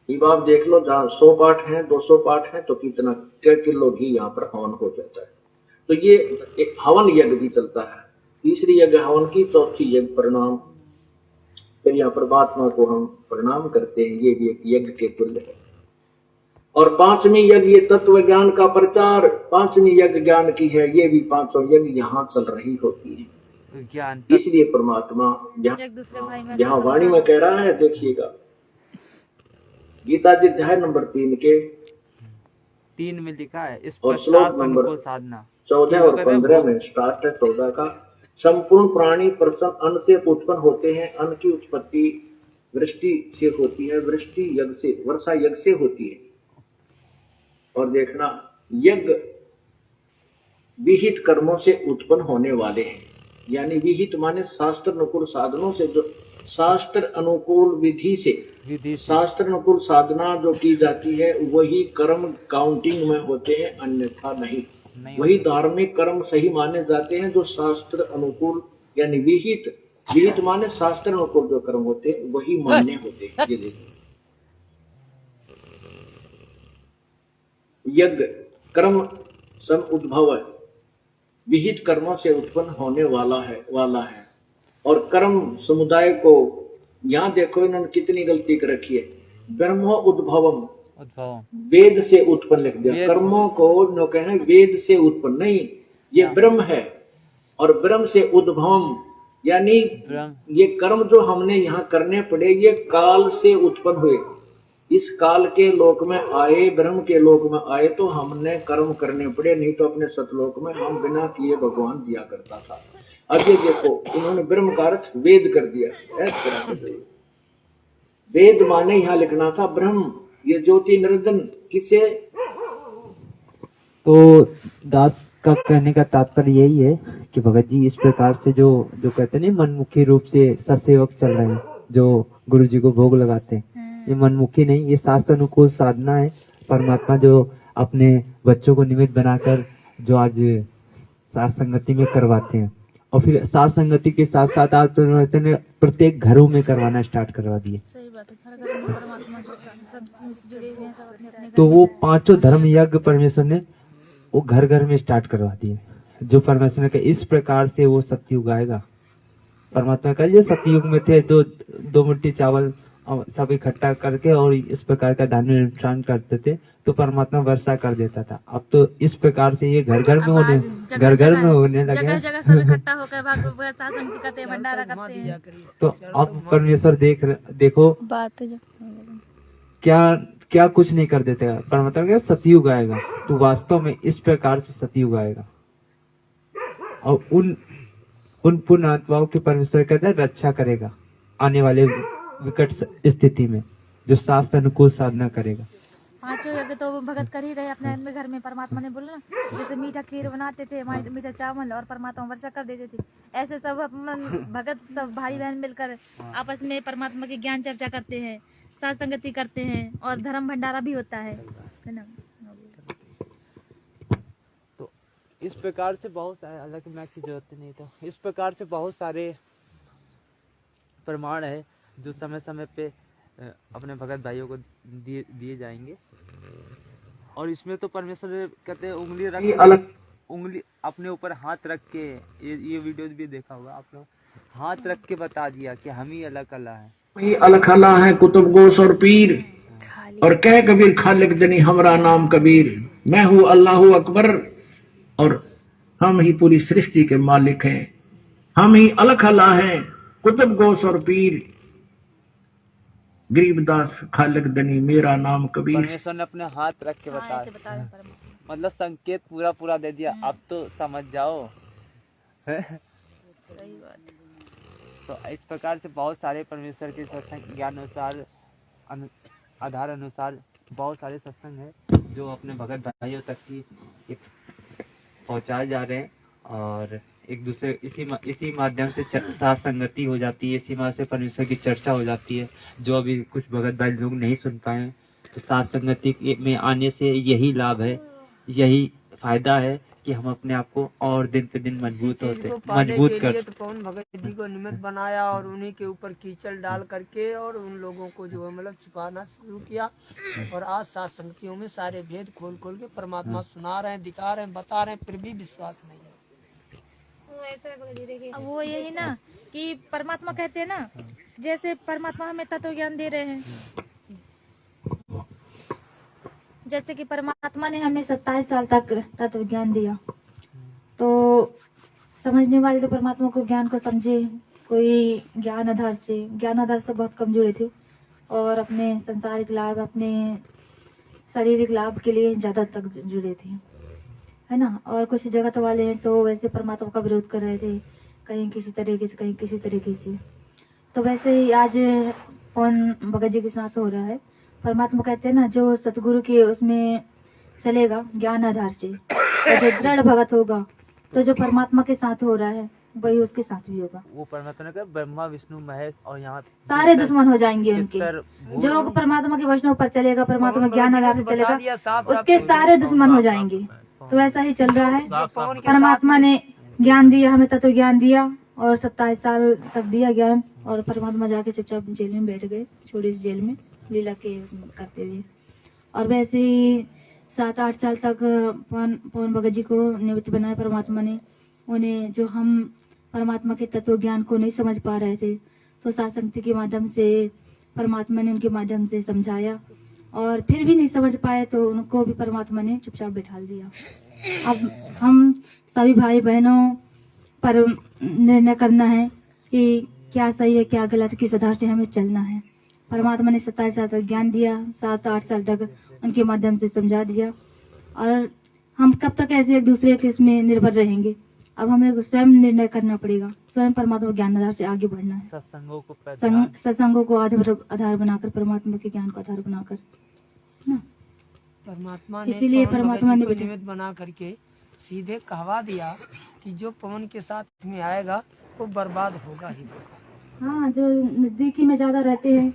अब आप देख लो, जहाँ 100 पाठ है 200 पाठ है तो कितना किलो घी यहाँ पर हवन हो जाता है। तो ये एक हवन यज्ञ भी चलता है। तीसरी यज्ञ हवन की, चौथी यज्ञ प्रणाम, फिर यहाँ परमात्मा को हम प्रणाम करते हैं, ये भी एक यज्ञ के तुल्य है। और 5वीं यज्ञ ये तत्व ज्ञान का प्रचार, 5वीं यज्ञ ज्ञान की है। ये भी 500 यज्ञ यहाँ चल रही होती है ज्ञान। इसलिए परमात्मा यहाँ वाणी में कह रहा है, देखिएगा गीता जी अध्याय नंबर 3 के 3 में लिखा है, इस और पर श्लोक शासन नंबर को साधना। 14 और 15 में स्टार्ट है 14 का। संपूर्ण प्राणी प्रसन्न अन्न से उत्पन्न होते हैं। अन्न की उत्पत्ति वृष्टि से होती है, वृष्टि यज्ञ से, वर्षा यज्ञ से होती है। और देखना, यज्ञ विहित कर्मों से उत्पन्न होने वाले हैं। यानी विहित माने शास्त्र अनुकूल साधनों से, जो शास्त्र अनुकूल विधि से शास्त्र अनुकूल साधना जो की जाती है वही कर्म काउंटिंग में होते हैं, अन्यथा नहीं। वही धार्मिक कर्म सही माने जाते हैं जो शास्त्र अनुकूल, यानी विहित माने शास्त्र अनुकूल जो कर्म होते हैं वही मान्य होते हैं। ये देखिए, यज्ञ कर्म सम उद्भव है, विहित कर्मों से उत्पन्न होने वाला है। और कर्म समुदाय को, यहाँ देखो इन्होंने कितनी गलती कर रखी है, ब्रह्मो उद्भवम, वेद से उत्पन्न लिख दिया। कर्मों को नो कहें वेद से उत्पन्न, नहीं, ये ब्रह्म है। और ब्रह्म से उद्भवम, यानी ये कर्म जो हमने यहाँ करने पड़े ये काल से उत्पन्न हुए। इस काल के लोक में आए, ब्रह्म के लोक में आए तो हमने कर्म करने पड़े, नहीं तो अपने सतलोक में हम बिना किए भगवान दिया करता था। अब ये देखो, इन्होंने ब्रह्म का अर्थ वेद कर दिया। वेद माने यहाँ लिखना था ब्रह्म, ये ज्योति निरंजन किसे। तो दास का कहने का तात्पर्य यही है कि भगत जी इस प्रकार से जो कहते हैं मनमुखी रूप से सत्सेवक चल रहे हैं, जो गुरु जी को भोग लगाते हैं, ये मनमुखी नहीं, ये शास्त्र अनुकूल साधना है। परमात्मा जो अपने बच्चों को निमित्त बनाकर जो आज साथ संगति में करवाते हैं, और फिर साथ संगति के साथ साथ आप प्रत्येक घरों में करवाना स्टार्ट करवा दिए। सही बात है, घर घर में परमात्मा सब जुड़े हुए हैं, सब अपने तो वो 5 धर्म यज्ञ परमेश्वर ने वो घर घर में स्टार्ट करवा दिए। जो परमेश्वर ने कहा इस प्रकार से वो सतयुग आएगा। परमात्मा का जो सतयुग में थे, 2 मुट्ठी चावल सब इकट्ठा करके और इस प्रकार का धान्य अनुष्ठान करते थे तो परमात्मा वर्षा कर देता था। अब तो इस प्रकार से ये घर घर में होने लगे, जगह जगह सब इकट्ठा होकर भागवत शासन करते हैं, भंडारा करते हैं। तो अब परमेश्वर देखो बात क्या कुछ नहीं कर देते। परमात्मा का सतयुग आएगा तो वास्तव में इस प्रकार से सतयुग आएगा और उन पुण्य आत्माओं की परमेश्वर कहता है रक्षा करेगा आने वाले विकट स्थिति में, जो शास्त्र अनुकूल साधना करेगा। 5 यज्ञ तो वो भगत कर ही रहे अपने घर में। परमात्मा ने बोला ना, जैसे मीठा खीर बनाते थे, मीठा चावल, और परमात्मा वर्षा कर देते थे, ऐसे सब भगत सब भाई बहन मिलकर आपस में परमात्मा की ज्ञान चर्चा करते हैं, साथ संगति करते हैं, और धर्म भंडारा भी होता है ना। तो इस प्रकार से बहुत सारे, हालांकि मैथ की जरूरत नहीं, तो इस प्रकार से बहुत सारे प्रमाण है जो समय समय पे अपने भगत भाइयों को दिए जाएंगे। और इसमें तो परमेश्वर कहते हैं उंगली अपने ऊपर हाथ रख के, ये वीडियो भी देखा होगा आप लोग, हाथ रख के बता दिया कि हम ही अलग अल्लाह है, ये अलग अल्लाह है, कुतुब गोस और पीर। और कह कबीर खालिक जनी हमरा नाम कबीर, मैं हूँ अल्लाह अकबर, और हम ही पूरी सृष्टि के मालिक हैं, हम ही अलग अल्लाह हैं, कुतुब गोस और पीर, गरीबदास खालिक दनी मेरा नाम कबीर। परमेश्वर ने अपने हाथ रख के बताया, मतलब संकेत पूरा दे दिया। अब तो समझ जाओ। सही बात। तो इस प्रकार से बहुत सारे परमेश्वर के सत्संग ज्ञान अनुसार, आधार अनुसार बहुत सारे सत्संग है जो अपने भगत भाइयों तक की पहुंचाए जा रहे हैं। और एक दूसरे इसी माध्यम से साथ संगति हो जाती है, इसी माध्यम से परमेश्वर की चर्चा हो जाती है। जो अभी कुछ भगत भाई लोग नहीं सुन पाए, तो साथ संगति में आने से यही लाभ है, यही फायदा है कि हम अपने आप को और दिन पे दिन मजबूत कर। तो पवन भगत जी को निमित्त बनाया और उन्हीं के ऊपर कीचड़ डाल करके और उन लोगों को जो है मतलब छुपाना शुरू किया। और आज सात संगतियों में सारे भेद खोल खोल के परमात्मा सुना रहे हैं, दिखा रहे हैं, बता रहे हैं, फिर भी विश्वास नहीं है। वो ऐसा है भगत जी, देखिए अब वो यही ना कि परमात्मा कहते हैं ना, जैसे परमात्मा हमें तत्व ज्ञान दे रहे हैं, जैसे कि परमात्मा ने हमें 27 साल तक तत्व ज्ञान दिया, तो समझने वाले तो परमात्मा को ज्ञान को समझे, कोई ज्ञान आधार से बहुत कम जुड़े थे और अपने संसारिक लाभ, अपने शारीरिक लाभ के लिए ज्यादा तक जुड़े थे, है ना। और कुछ जगत वाले हैं तो वैसे परमात्मा का विरोध कर रहे थे, कहीं किसी तरीके से, कहीं किसी तरीके से। तो वैसे ही आज पवन भगत जी के साथ हो रहा है। परमात्मा कहते हैं ना, जो सतगुरु के उसमें चलेगा ज्ञान आधार से, तो जो दृढ़ भगत होगा, तो जो परमात्मा के साथ हो रहा है वही उसके साथ भी होगा। वो परमात्मा ने कहा ब्रह्मा विष्णु महेश और यहाँ सारे दुश्मन हो जाएंगे उनके। जो परमात्मा के वचनों पर चलेगा, परमात्मा ज्ञान आधार से चलेगा, उसके सारे दुश्मन हो जाएंगे। तो ऐसा ही चल रहा है। परमात्मा ने ज्ञान दिया, हमें तत्व ज्ञान दिया और 27 साल तक दिया ज्ञान, और परमात्मा जाके चुपचाप जेल में बैठ गए, छोटी सी जेल में लीला के करते हुए। और वैसे ही 7-8 साल तक पवन भगत जी को निमित्त बनाया परमात्मा ने। उन्हें जो हम परमात्मा के तत्व ज्ञान को नहीं समझ पा रहे थे, तो सत्संग के माध्यम से परमात्मा ने उनके माध्यम से समझाया, और फिर भी नहीं समझ पाए तो उनको भी परमात्मा ने चुपचाप बिठाल दिया। अब हम सभी भाई बहनों पर निर्णय करना है कि क्या सही है, क्या गलत, किस आधार से हमें चलना है। परमात्मा ने 27 साल तक ज्ञान दिया, 7-8 साल तक उनके माध्यम से समझा दिया, और हम कब तक ऐसे एक दूसरे के इसमें निर्भर रहेंगे। अब हमें स्वयं निर्णय करना पड़ेगा, स्वयं परमात्मा ज्ञान आधार से आगे बढ़ना है। सत्संगों को आधार बनाकर, परमात्मा के ज्ञान को आधार बनाकर ना। परमात्मा ने इसीलिए परमात्मा ने निमित्त बना करके सीधे कहवा दिया कि जो पवन के साथ में आएगा वो बर्बाद होगा ही होगा। हाँ, जो नजदीकी में ज्यादा रहते हैं,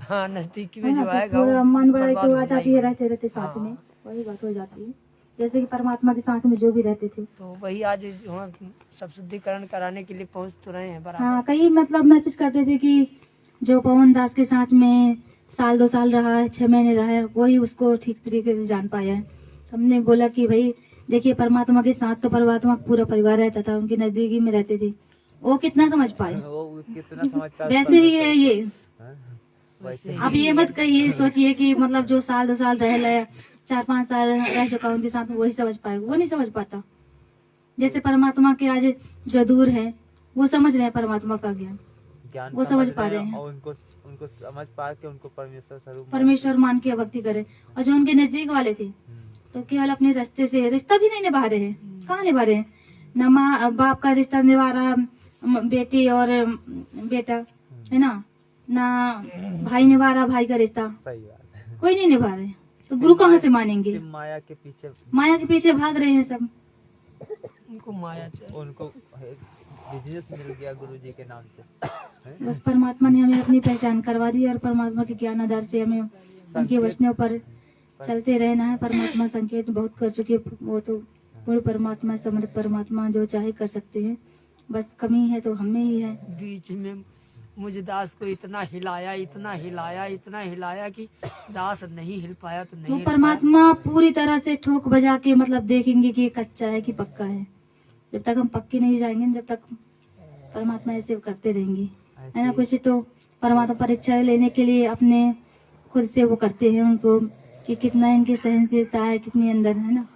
हाँ, नजदीकी में जो आएगा थोड़ा मन बड़ा तो आ जाती है, हाँ। रहते साथ में, वही बात हो जाती है। जैसे कि परमात्मा के साथ में जो भी रहते थे, तो वही आज सब शुद्धिकरण कराने के लिए पहुंच तो रहे हैं बराबर। हाँ, कई मतलब मैसेज करते थे कि जो पवन दास के साथ में 1-2 साल रहा है, 6 महीने रहा है, वही उसको ठीक तरीके से जान पाया है। हमने बोला कि भाई देखिए, परमात्मा के साथ तो परमात्मा पूरा परिवार रहता था, उनके नजदीकी में रहते थे, वो कितना समझ पाए। वैसे ही है ये। अब ये मत कहिए, सोचिए कि मतलब जो 1-2 साल रह लिया, 4-5 साल रह चुका उनके साथ, वही समझ पाएगा, वो नहीं समझ पाता। जैसे परमात्मा के आज जो दूर है वो समझ रहे हैं परमात्मा का ज्ञान, वो समझ पा रहे हैं, और उनको समझ पा के उनको परमेश्वर मान के भक्ति करे। और जो उनके नजदीक वाले थे तो केवल अपने रास्ते से रिश्ता भी नहीं निभा रहे हैं। कहाँ निभा रहे हैं? न माँ बाप का रिश्ता निभा रहा, बेटी और बेटा, है ना, ना भाई निभा रहा भाई का रिश्ता, कोई नहीं निभा रहे। तो गुरु कहाँ से मानेंगे? माया के पीछे भाग रहे हैं सब। उनको माया चाहिए, उनको बिजनेस मिल गया गुरु जी के नाम से। बस परमात्मा ने हमें अपनी पहचान करवा दी, और परमात्मा के ज्ञान आधार से हमें उनके वचनों पर चलते रहना है। परमात्मा संकेत बहुत कर चुके, वो तो पूर्ण परमात्मा, समर्थ परमात्मा, जो चाहे कर सकते हैं। बस कमी है तो हमें ही है। बीच में मुझे दास को इतना हिलाया कि दास नहीं हिल पाया तो नहीं। तो परमात्मा पूरी तरह से ठोक बजा के मतलब देखेंगे कि कच्चा है कि पक्का है। जब तक हम पक्के नहीं जाएंगे, जब तक परमात्मा ऐसे करते रहेंगे, है ना। कुछ तो परमात्मा परीक्षा लेने के लिए अपने खुद से वो करते हैं उनको कि कितना इनकी सहनशीलता है, कितनी अंदर है ना।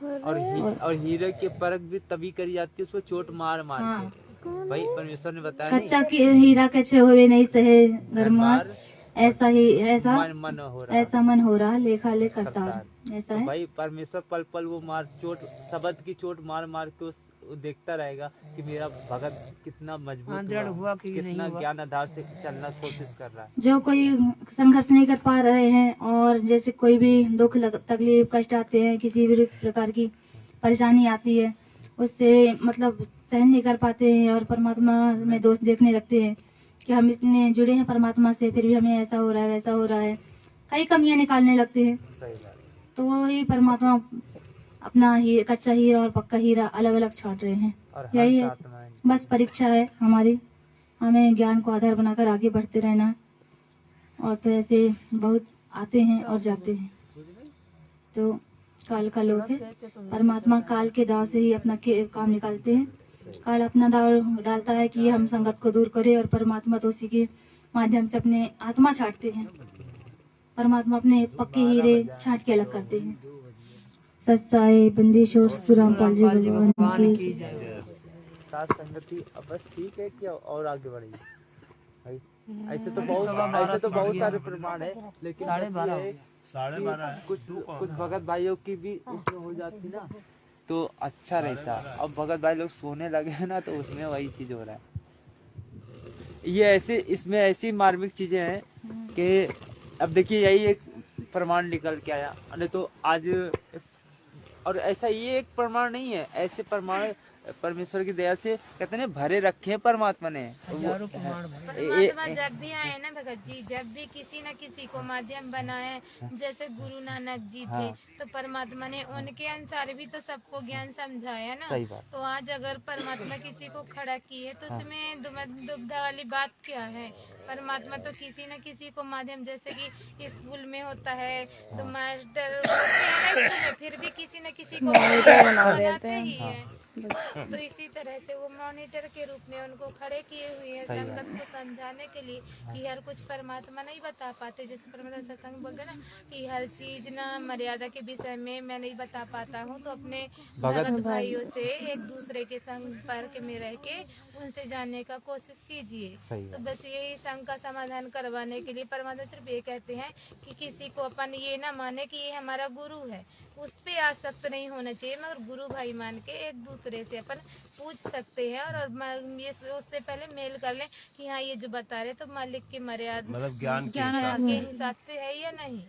और हीरे की परख भी तभी करी जाती है उसको चोट मार हाँ, के। भाई परमेश्वर ने बताया कच्चा की हीरा कच्चे हुए नहीं सहे घर मार, ऐसा मन हो रहा लेखा ले करता, ऐसा है। भाई परमेश्वर पल पल वो शब्द की चोट मार के उस देखता रहेगा कि मेरा भगत कितना मजबूत हुआ, कितना ज्ञान आधार से चलना कोशिश कर रहा है। जो कोई संघर्ष नहीं कर पा रहे हैं, और जैसे कोई भी दुख तकलीफ कष्ट आते हैं, किसी भी प्रकार की परेशानी आती है, उससे मतलब सहन नहीं कर पाते हैं और परमात्मा में दोष देखने लगते हैं कि हम इतने जुड़े हैं परमात्मा से, फिर भी हमें ऐसा हो रहा है वैसा हो रहा है, कई कमियां निकालने लगते हैं। तो वही परमात्मा अपना ही कच्चा हीरा और पक्का हीरा अलग अलग छांट रहे हैं। यही है, बस परीक्षा है हमारी, हमें ज्ञान को आधार बनाकर आगे बढ़ते रहना। और तो ऐसे बहुत आते हैं और जाते हैं, तो काल का लोग है। परमात्मा काल के दाव से ही अपना काम निकालते हैं। काल अपना दाव डालता है कि हम संगत को दूर करें, और परमात्मा तो उसी के माध्यम से अपने आत्मा छाटते हैं। परमात्मा अपने पक्के हीरे छाट के अलग करते हैं। सत्साई बंदीशोर सुरामपाल जी भगवान की जय। साथ संगति अब बस ठीक है कि और आगे बढ़ेगी भाई? ऐसे तो बहुत सारे प्रमाण है, लेकिन 12:30 कुछ भगत भाइयों की भी उसमें हो जाती ना तो अच्छा रहता। अब भगत भाई लोग सोने लगे हैं ना, तो उसमें वही चीज हो रहा है। ये ऐसे इसमें ऐसी मार्मिक चीजें हैं कि अब देखिए यही एक प्रमाण निकल के आया, नहीं तो आज और ऐसा ये एक प्रमाण नहीं है, ऐसे प्रमाण परमेश्वर की दया से कहते हैं भरे रखे हैं परमात्मा ने। परमात्मा जब भी आए ना भगत जी, जब भी किसी न किसी को माध्यम बनाए, जैसे गुरु नानक जी थे, तो परमात्मा ने उनके अनुसार भी तो सबको ज्ञान समझाया ना। सही बात। तो आज अगर परमात्मा किसी को खड़ा किए तो उसमें दुविधा वाली बात क्या है? परमात्मा तो किसी न किसी को माध्यम, जैसे कि स्कूल में होता है तो मास्टर फिर भी किसी न किसी को बनाते ही है। तो इसी तरह से वो मॉनिटर के रूप में उनको खड़े किए हुए हैं संगत को समझाने के लिए कि हर कुछ परमात्मा नहीं बता पाते। जैसे परमात्मा सत्संग बोलते ना कि हर चीज ना मर्यादा के विषय में मैं नहीं बता पाता हूँ, तो अपने भगत भाइयों से एक दूसरे के संपर्क में रह के उनसे जानने का कोशिश कीजिए। तो बस यही संग का समाधान करवाने के लिए परमात्मा सिर्फ ये कहते हैं कि किसी को अपन ये ना माने कि ये हमारा गुरु है, उस पे आसक्त नहीं होना चाहिए, मगर गुरु भाई मान के एक दूसरे से अपन पूछ सकते हैं और ये उससे पहले मेल कर लें कि हाँ ये जो बता रहे तो मालिक की मर्यादा मतलब ज्ञान के हिसाब से है या नहीं,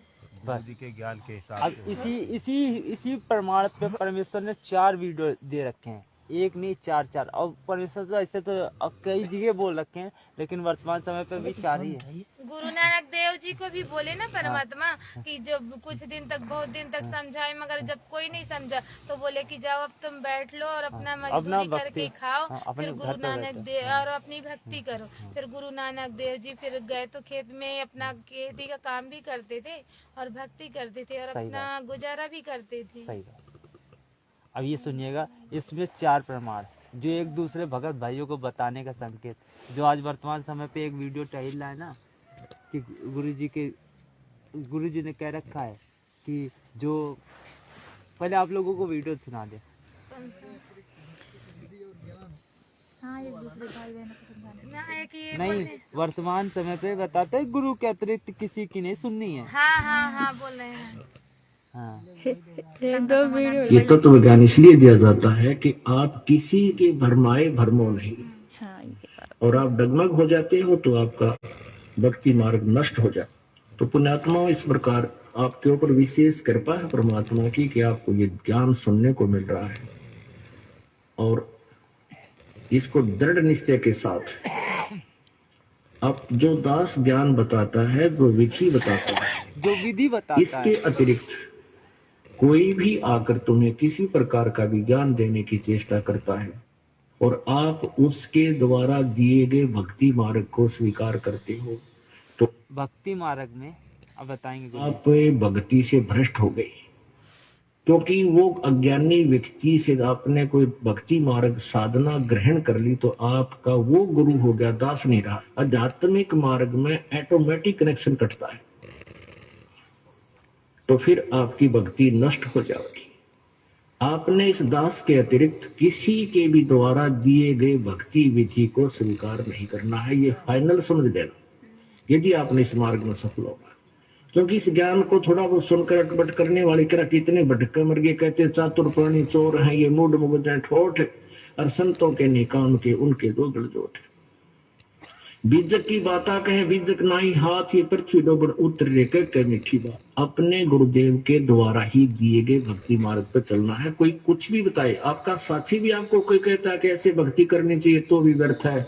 के ज्ञान के हिसाब। अब इसी प्रमाण पे परमेश्वर ने 4 वीडियो दे रखे हैं, एक नहीं 4। और परमेश्वर तो ऐसे तो कई जगह बोल रखे हैं, लेकिन वर्तमान समय पे भी 4 ही है। गुरु नानक देव जी को भी बोले ना परमात्मा कि जब कुछ दिन तक बहुत दिन तक समझाए, मगर जब कोई नहीं समझा तो बोले कि जाओ अब तुम बैठ लो और अपना मजदूरी करके खाओ, फिर गुरु नानक देव और अपनी भक्ति करो। फिर गुरु नानक देव जी फिर गए तो खेत में अपना खेती का काम भी करते थे और भक्ति करते थे और अपना गुजारा भी करते थे। अब ये सुनिएगा, इसमें 4 प्रमाण जो एक दूसरे भगत भाइयों को बताने का संकेत, जो आज वर्तमान समय पे एक वीडियो टहल रहा है ना कि गुरु जी ने कह रखा है कि जो पहले आप लोगों को वीडियो सुना दे। नहीं, वर्तमान समय पे बताते हैं गुरु के अतिरिक्त किसी की नहीं सुननी है। हाँ बोल रहे हैं। ये तत्व विज्ञान इसलिए दिया जाता है कि आप किसी के भरमाए भरमो नहीं, और आप डगमग हो जाते हो तो आपका भक्ति मार्ग नष्ट हो जाए। तो पुण्यात्मा इस प्रकार आपके ऊपर विशेष कृपा है परमात्मा की कि आपको ये ज्ञान सुनने को मिल रहा है, और इसको दृढ़ निश्चय के साथ अब जो दास ज्ञान बताता है, जो विधि बताता है, जो विधि बताता इसके अतिरिक्त कोई भी आकर तुम्हें किसी प्रकार का भी ज्ञान देने की चेष्टा करता है और आप उसके द्वारा दिए गए भक्ति मार्ग को स्वीकार करते हो, तो भक्ति मार्ग में अब बताएंगे आप भक्ति से भ्रष्ट हो गए, क्योंकि वो अज्ञानी व्यक्ति से आपने कोई भक्ति मार्ग साधना ग्रहण कर ली तो आपका वो गुरु हो गया, दास नहीं रहा। आध्यात्मिक मार्ग में ऑटोमेटिक कनेक्शन कटता है, तो फिर आपकी भक्ति नष्ट हो जाएगी। आपने इस दास के अतिरिक्त किसी के भी द्वारा दिए गए भक्ति विधि को स्वीकार नहीं करना है, ये फाइनल समझ लेना यदि आपने इस मार्ग में सफल होगा। क्योंकि इस ज्ञान को थोड़ा बहुत सुनकर अटपट करने वाले करा कितने भटके मर गए, कहते चातुर प्राणी चोर हैं, ये मूड मुगद ठोठ, और संतों के निकाम के उनके दो गलजोट। बीजक की बाता कहे बीजक नाई हाथ ये पृथ्वी डोबड़ उतर रे के मीठी बात। अपने गुरुदेव के द्वारा ही दिए गए भक्ति मार्ग पर चलना है। कोई कुछ भी बताए, आपका साथी भी आपको कोई कहता है कि ऐसे भक्ति करनी चाहिए तो भी व्यर्थ है।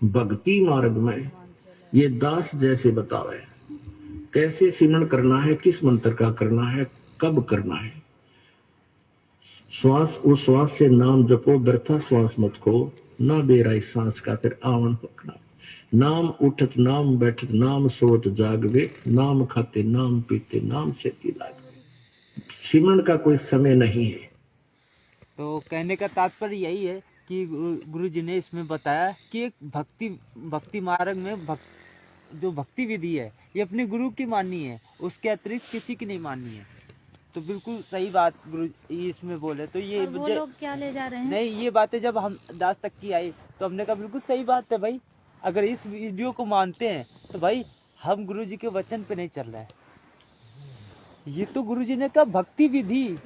भक्ति मार्ग में ये दास जैसे बतावे कैसे सिमरन करना है, किस मंत्र का करना है, कब करना है। श्वास उश्वास से नाम जपो, व्यर्था श्वास मत को, ना बेराई सांस का फिर आवन पकड़ा। नाम उठत नाम बैठत नाम सोत जागवे, नाम खाते नाम पीते नाम से लागवे। सिमरन का कोई समय नहीं है। तो कहने का तात्पर्य यही है कि गुरु जी ने इसमें बताया कि एक भक्ति मार्ग में जो भक्ति विधि है ये अपने गुरु की माननी है, उसके अतिरिक्त किसी की नहीं माननी है। तो बिल्कुल सही बात गुरु इसमें बोले। तो ये वो लोग क्या ले जा रहे हैं? नहीं, ये बातें जब हम दास तक की आई तो हमने कहा बिल्कुल सही बात है भाई। अगर इस वीडियो को मानते हैं तो भाई हम गुरु जी के वचन पे नहीं चल रहे हैं। ये तो गुरु जी ने कहा भक्ति विधि।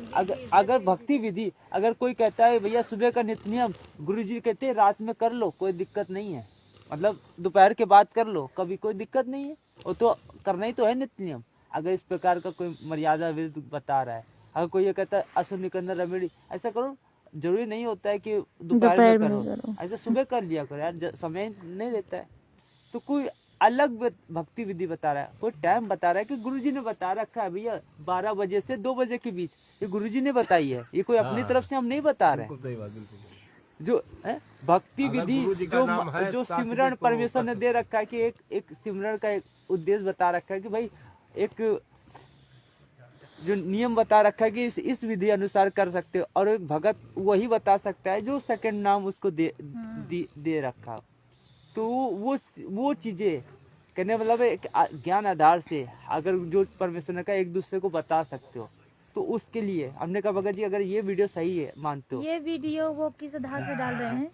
अगर भक्ति विधि अगर कोई कहता है भैया सुबह का नित्य नियम, गुरु जी कहते हैं रात में कर लो, कोई दिक्कत नहीं है। मतलब दोपहर के बाद कर लो, कभी कोई दिक्कत नहीं है। वो तो करना ही तो है नित्य नियम। अगर इस प्रकार का कोई मर्यादा विरुद्ध बता रहा है, अगर कोई ये कहता है असुर निकंदन रमेड़ी ऐसा करो, जरूरी नहीं होता है कि दोपहर में करो, ऐसा सुबह कर लिया करो यार, समय नहीं रहता है। तो कोई अलग भक्ति विधि बता रहा है, कोई टाइम बता रहा है कि गुरुजी ने बता रखा है भैया 12 बजे से 2 बजे के बीच, ये गुरुजी ने बताई है, ये कोई अपनी तरफ से हम नहीं बता रहे हैं। जो भक्ति विधि जो सिमरन परमेश्वर ने दे रखा है कि एक सिमरन का एक उद्देश्य बता रखा है कि भाई एक जो नियम बता रखा है कि इस विधि अनुसार कर सकते हो, और एक भगत वही बता सकता है जो सेकंड नाम उसको दे रखा। तो वो चीजें कहने मतलब एक ज्ञान आधार से अगर जो परमेश्वर ने कहा एक दूसरे को बता सकते हो, तो उसके लिए हमने कहा भगत जी अगर ये वीडियो सही है मानते हो। ये वीडियो वो किस आधार से डाल रहे हैं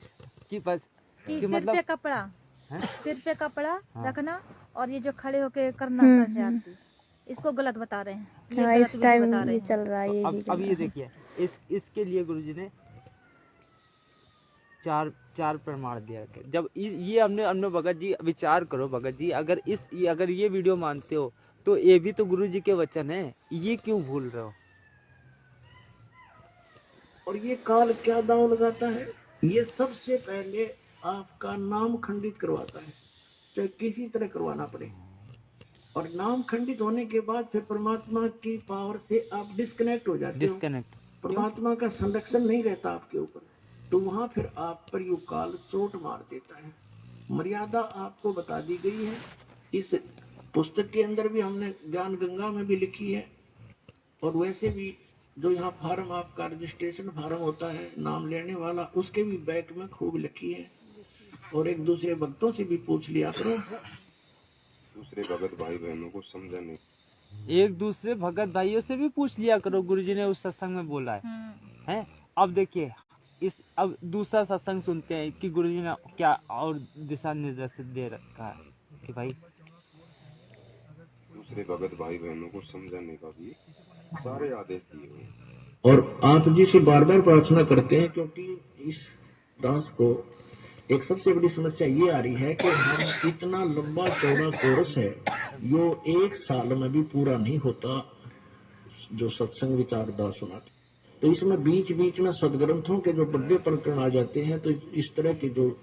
कि बस कि कि सिर मतलब पे कपड़ा सिर पे कपड़ा रखना और ये जो खड़े होके करना सर पे आरती, इसको गलत बता रहे हैं। ये इस टाइम ये चल रहा है। अब ये देखिए इसके लिए गुरुजी ने चार प्रमाण दिया रखे। जब ये हमने भगत जी विचार करो भगत जी, अगर ये वीडियो मानते हो तो ये भी तो गुरु जी के वचन है, ये क्यों भूल रहे हो? और ये काल क्या दांव लगाता है, ये सबसे पहले आपका नाम खंडित करवाता है, चाहे किसी तरह करवाना पड़े। और नाम खंडित होने के बाद फिर परमात्मा की पावर से आप डिस्कनेक्ट हो जाते हो। परमात्मा का संरक्षण नहीं रहता आपके ऊपर, तो वहां फिर आप पर यू काल चोट मार देता है। मर्यादा आपको बता दी गई है, इस पुस्तक के अंदर भी हमने ज्ञान गंगा में भी लिखी है, और वैसे भी जो यहाँ फार्म आपका रजिस्ट्रेशन फार्म होता है नाम लेने वाला, उसके भी बैक में खूब लिखी है। और एक दूसरे भक्तों से भी पूछ लिया करो, दूसरे भगत भाई बहनों को समझा नहीं, एक दूसरे भगत भाइयों से भी पूछ लिया करो, गुरुजी ने उस सत्संग में बोला है। अब देखिए अब दूसरा सत्संग सुनते हैं कि गुरुजी ने क्या और दिशा निर्देश दे रखा है कि भाई दूसरे भगत भाई बहनों को समझाने का भी सारे आदेश दिए हुए। और आप जी से बार बार प्रार्थना करते हैं, क्योंकि इस दास को एक सबसे बड़ी समस्या ये आ रही है कि हम इतना लंबा चौड़ा कोर्स है, जो 1 साल में भी पूरा नहीं होता, जो सत्संग विचार दास सुनाते। तो इसमें बीच बीच में सदग्रंथों के जो बड़े प्रकरण आ जाते हैं, तो इस तरह के जो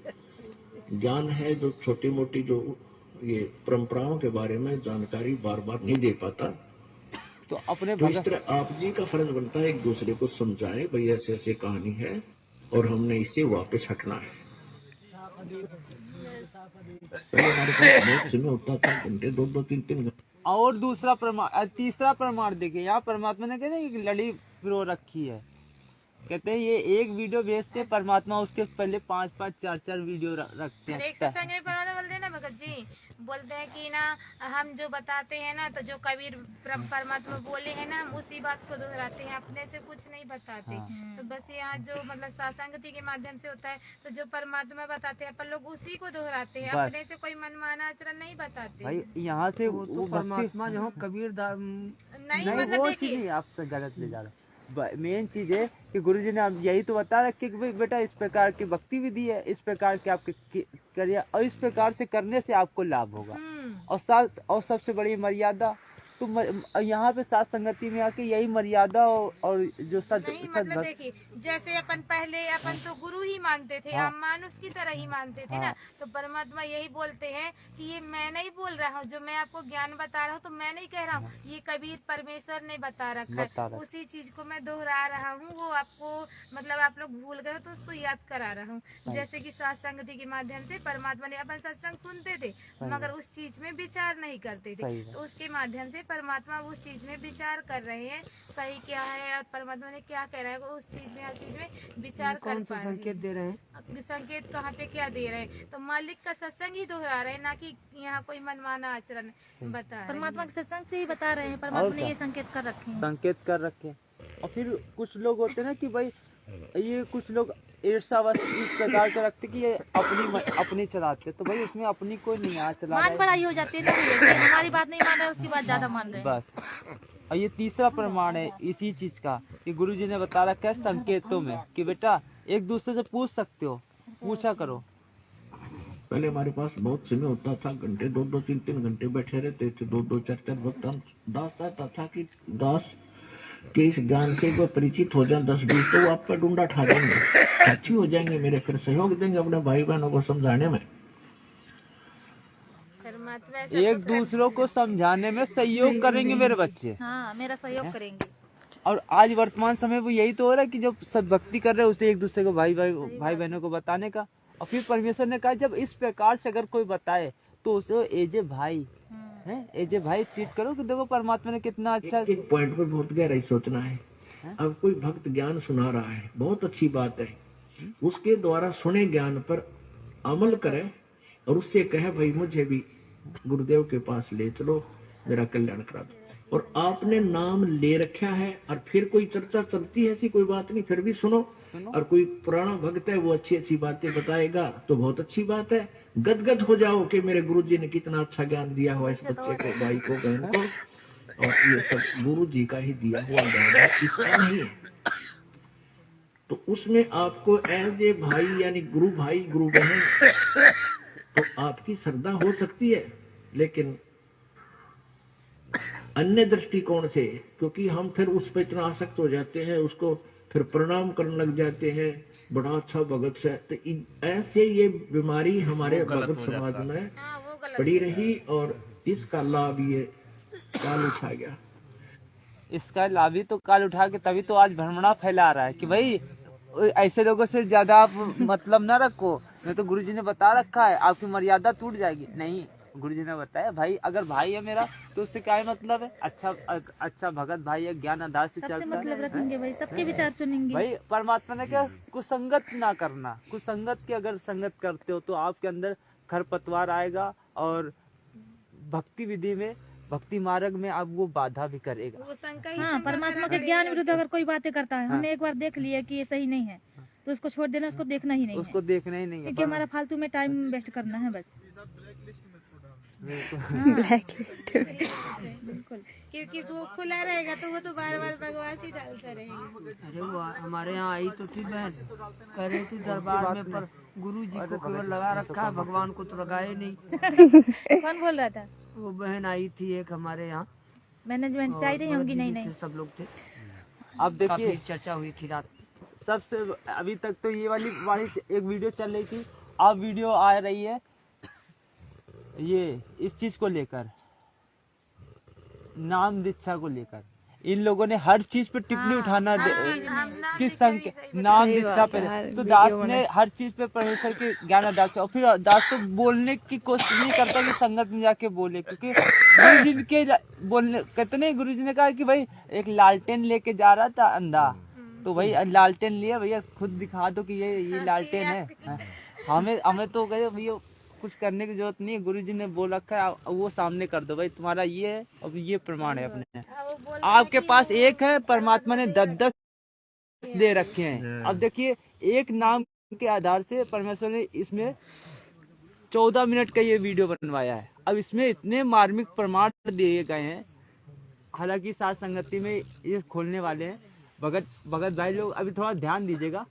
ज्ञान है, जो छोटी मोटी जो ये परंपराओं के बारे में जानकारी बार बार नहीं दे पाता। तो अपने तो इस तरह आप जी का फर्ज बनता है एक दूसरे को समझाए, भाई ऐसे ऐसे कहानी है और हमने इससे वापस हटना है। हमारे पास बहुत समय होता था, घंटे 2-3 घंटे। और दूसरा प्रमाण, तीसरा प्रमाण देखिए, यहाँ परमात्मा ने कहते हैं लड़ी पिरो रखी है। कहते हैं ये एक वीडियो भेजते हैं परमात्मा, उसके पहले 5-5 4-4 वीडियो रखते हैं। एक सत्संग में परमात्मा बोलते हैं ना भगत जी, बोलते हैं कि ना हम जो बताते हैं ना, तो जो कबीर परमात्मा बोले हैं ना, हम उसी बात को दोहराते हैं, अपने से कुछ नहीं बताते। तो बस यहाँ जो मतलब सत्संगति के माध्यम से होता है, तो जो परमात्मा बताते हैं अपन लोग उसी को दोहराते हैं, अपने से कोई मनमाना आचरण नहीं बताते भाई। यहाँ से वो तो परमात्मा जो कबीर नहीं मतलब वो चीज आपसे गलत ले जा रहा है। मेन चीज है कि गुरुजी ने अब यही तो बता रखे कि भाई बेटा इस प्रकार की भक्ति विधि है, इस प्रकार के आपके करिए और इस प्रकार से करने से आपको लाभ होगा। और सबसे बड़ी मर्यादा तो यहाँ पे साथ संगति में आके यही मर्यादा और जो नहीं मतलब देखिए, जैसे अपन पहले अपन तो गुरु ही मानते थे, हम मानुष की तरह ही मानते थे ना, तो परमात्मा यही बोलते हैं कि ये मैं नहीं बोल रहा हूँ, जो मैं आपको ज्ञान बता रहा हूँ तो मैं नहीं कह रहा हूँ, ये कबीर परमेश्वर ने बता रखा है, उसी चीज को मैं दोहरा रहा हूँ। वो आपको मतलब आप लोग भूल गए हो तो उसको याद करा रहा हूँ। जैसे कि साथ संगति के माध्यम से परमात्मा ने, अपन सत्संग सुनते थे मगर उस चीज में विचार नहीं करते थे, तो उसके माध्यम से परमात्मा उस चीज में विचार कर रहे हैं, सही क्या है और परमात्मा ने क्या कह रहा है, उस चीज में हर चीज में विचार कर पा रहे हैं। संकेत दे रहे हैं, संकेत कहाँ पे क्या दे रहे हैं, तो मालिक का सत्संग ही दोहरा रहे हैं, ना कि यहाँ कोई मनमाना आचरण बता रहे हैं। परमात्मा के सत्संग से ही बता रहे हैं, परमात्मा ने ये संकेत कर रखे हैं। संकेत कर रखे हैं। और फिर कुछ लोग होते हैं ना कि भाई ये कुछ लोग ईर्ष्यावश इस प्रकार का रखते कि ये अपनी चलाते, तो भाई उसमें अपनी कोई नहीं आ चला मान पढ़ाई हो जाती है ना, हमारी बात नहीं मान रहे उसकी बात ज्यादा मान रहे हैं बस। और ये तीसरा प्रमाण है इसी चीज का कि गुरुजी ने बता रखा है संकेतों में कि बेटा एक दूसरे से पूछ सकते हो, पूछा करो। पहले हमारे पास बहुत समय होता था, घंटे 2-2 3-3 घंटे बैठे रहते थे, 2-2 4-4 वक्त। हम दास चाहता था कि दास के इस ज्ञान से वो परिचित हो जाए 10-20, तो वो आप पर डूंडा ठा देंगे, अच्छी हो जाएंगे, मेरे फिर सहयोग देंगे अपने भाई बहनों को समझाने में, एक दूसरों को समझाने में सहयोग करेंगे मेरे बच्चे। हाँ, मेरा सहयोग करेंगे। और आज वर्तमान समय वो यही तो हो रहा है कि जो सद्भक्ति कर रहे हैं उसे एक दूसरे को भाई बहनों को बताने का। और फिर परमेश्वर ने कहा जब इस प्रकार से अगर कोई बताए तो उसे एजे भाई है, एजे भाई ट्रीट करो कि देखो परमात्मा ने कितना अच्छा। एक पॉइंट पर बहुत गहराई सोचना है। अब कोई भक्त ज्ञान सुना रहा है, बहुत अच्छी बात है, उसके द्वारा सुने ज्ञान पर अमल करे और उससे कहे भाई मुझे भी गुरुदेव के पास ले चलो, मेरा कल्याण करा दो। और आपने नाम ले रखा है और फिर कोई चर्चा चलती है, ऐसी कोई बात नहीं, फिर भी सुनो। और कोई पुराना भक्त है वो अच्छी अच्छी बातें बताएगा तो बहुत अच्छी बात है, गदगद हो जाओ कि मेरे गुरुजी ने कितना अच्छा ज्ञान दिया हुआ इस बच्चे को, भाई को, बहन को, और ये सब गुरुजी का ही दिया हुआ ज्ञान है, इसका नहीं है। तो उसमें आपको एज ए भाई यानी गुरु भाई गुरु बहन तो आपकी श्रद्धा हो सकती है, लेकिन अन्य दृष्टिकोण से, क्योंकि हम फिर उस पर इतना आसक्त हो जाते हैं, उसको फिर प्रणाम करने लग जाते हैं, बड़ा अच्छा भगत से, तो ऐसे ये बीमारी हमारे भगत समाज में पड़ी रही और इसका लाभ ये काल उठा गया। इसका लाभ ही तो काल उठा के तभी तो आज भ्रमणा फैला रहा है कि भाई ऐसे लोगों से ज्यादा आप मतलब ना रखो, नहीं तो गुरुजी ने बता रखा है आपकी मर्यादा टूट जाएगी। नहीं, गुरुजी ने बताया भाई अगर भाई है मेरा तो उससे क्या मतलब है, अच्छा भगत भाई है, ज्ञान आधार से चलता है, मतलब रखेंगे भाई, सबके विचार चुनेंगे। भाई परमात्मा ने क्या कुसंगत ना करना, कुसंगत की अगर संगत करते हो तो आपके अंदर खरपतवार आएगा और भक्ति विधि में, भक्ति मार्ग में आप वो बाधा भी करेगा। हाँ, परमात्मा के ज्ञान विरुद्ध अगर कोई बातें करता है, हमने एक बार देख लिया कि ये सही नहीं है तो उसको छोड़ देना, उसको देखना ही नहीं, उसको देखना ही नहीं है, क्योंकि हमारा फालतू में टाइम वेस्ट करना है बस। बिल्कुल, क्योंकि वो खुला रहेगा तो वो तो बार बार बकवास ही डालता रहेगा। अरे वो हमारे यहाँ आई तो थी बहन, कह रही थी दरबार में पर गुरु जी को केवल लगा रखा है, भगवान को तो लगाए नहीं। कौन बोल रहा था? वो बहन आई थी एक हमारे यहाँ, मैनेजमेंट से आई रही होंगी। नहीं, सब लोग थे। अब देखिए चर्चा हुई थी रात, सबसे अभी तक तो ये वाली एक वीडियो चल रही थी, अब वीडियो आ रही है ये इस चीज को लेकर, नाम दीक्षा को लेकर। इन लोगों ने हर चीज पे टिप्पणी उठाना किस संख्या नाम दीक्षा पे, तो दास ने हर चीज पे परमेश्वर के ज्ञान आधार से, और फिर दास तो बोलने की कोशिश नहीं करता कि संगत में जाके बोले, क्योंकि गुरु जी के बोलने कहते नहीं, गुरु जी ने कहा कि भाई एक लालटेन लेके जा रहा था अंधा, तो भाई लालटेन लिया, भैया खुद दिखा दो कि ये लालटेन है। हमें तो कहे भैया कुछ करने की जरूरत नहीं है, गुरुजी ने बोल रखा है वो सामने कर दो, भाई तुम्हारा ये है और ये प्रमाण है अपने, आपके पास एक है, परमात्मा ने 10 दे रखे हैं। अब देखिए एक नाम के आधार से परमेश्वर ने इसमें 14 मिनट का ये वीडियो बनवाया है। अब इसमें इतने मार्मिक प्रमाण दिए गए हैं, हालांकि साथ संगति में ये खोलने वाले हैं, भगत भगत भाई लोग अभी थोड़ा ध्यान दीजिएगा,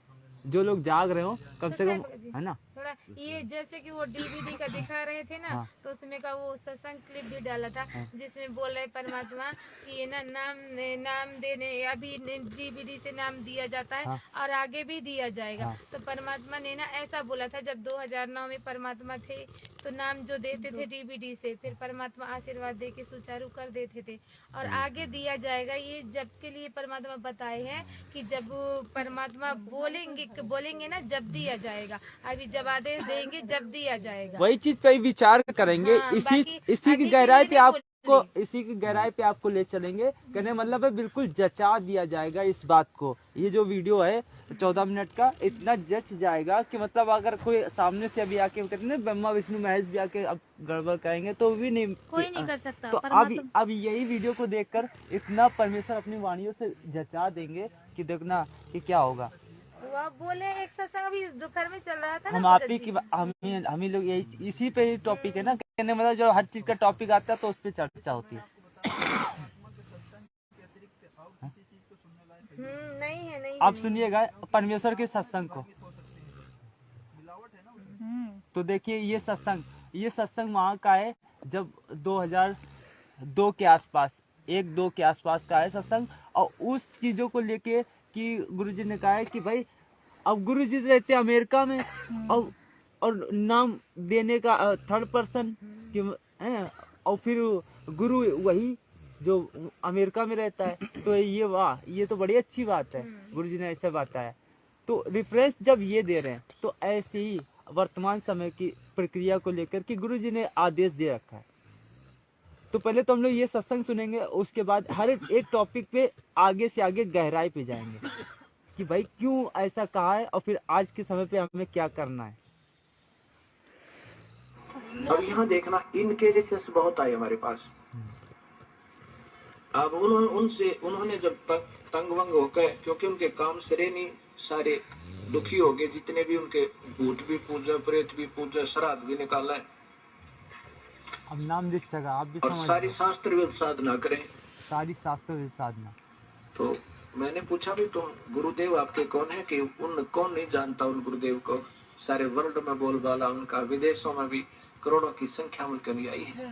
जो लोग जाग रहे हो कम से कम, है ना। थोड़ा ये जैसे कि वो डीवीडी का दिखा रहे थे ना, हाँ। तो उसमें का वो सत्संग क्लिप भी डाला था, जिसमें बोल रहे परमात्मा कि ये ना नाम देने अभी डीवीडी से नाम दिया जाता है, हाँ। और आगे भी दिया जाएगा। हाँ। तो परमात्मा ने ना ऐसा बोला था, जब 2009 में परमात्मा थे तो नाम जो देते थे डीवीडी से, फिर परमात्मा आशीर्वाद दे के सुचारू कर देते थे, और आगे दिया जाएगा। ये जब के लिए परमात्मा बताए हैं कि जब परमात्मा बोलेंगे ना, जब दिया जाएगा। अभी जब आदेश देंगे जब दिया जाएगा। वही चीज पे विचार करेंगे। हाँ, इसी बाकी इसी की अभी गहराई के पे लिए आपको इसी की गहराई पे आपको ले चलेंगे। कहने मतलब है बिल्कुल जचा दिया जाएगा इस बात को। ये जो वीडियो है 14 मिनट का, इतना जच जाएगा कि मतलब अगर कोई सामने से अभी आके कहते हैं ब्रह्मा विष्णु महेश भी आके अब गड़बड़ करेंगे तो भी नहीं, कोई नहीं कर सकता। तो अब यही वीडियो को देखकर इतना परमेश्वर अपनी वाणियों से जचा देंगे कि देखना कि क्या होगा। वो बोले एक सत्संग अभी दोपहर में चल रहा था ना, हम आप ही की हम ही लोग यही इसी पे ही टॉपिक है ना, कहने मतलब जो हर चीज का टॉपिक आता है तो उस पर चर्चा होती है। नहीं आप सुनिएगा परमेश्वर के सत्संग को, तो देखिए ये सत्संग वहाँ का है जब 2002 के आसपास 1-2 के आसपास का है सत्संग। और उस चीजों को लेके कि गुरुजी ने कहा है कि भाई अब गुरुजी रहते अमेरिका में, और नाम देने का थर्ड पर्सन और फिर गुरु वही जो अमेरिका में रहता है। तो ये वाह, ये तो बड़ी अच्छी बात है, गुरुजी ने ऐसा बताया। तो रेफरेंस जब ये दे रहे हैं तो ऐसे ही वर्तमान समय की प्रक्रिया को लेकर कि गुरुजी ने आदेश दे रखा है। तो पहले तो हम लोग ये सत्संग सुनेंगे, उसके बाद हर एक टॉपिक पे आगे से आगे गहराई पे जाएंगे कि भाई क्यों ऐसा कहा है और फिर आज के समय पे हमें क्या करना है। अब यहाँ देखना, इनके जैसे बहुत आए हमारे पास। अब उन्होंने जब तंग वंग होकर, क्योंकि उनके काम सिरे नहीं, सारे दुखी हो गए, जितने भी उनके भूत भी पूजा, प्रेत भी पूजा, श्राद्ध भी निकाला है। अब नाम दीक्षा आप भी और सारी शास्त्र वेद साधना करें, सारी शास्त्र वेद साधना। तो मैंने पूछा भी तुम गुरुदेव आपके कौन है, कि उन कौन नहीं जानता उन गुरुदेव को, सारे वर्ल्ड में बोलबाला उनका, विदेशों में भी करोड़ों की संख्या में कमी आई है।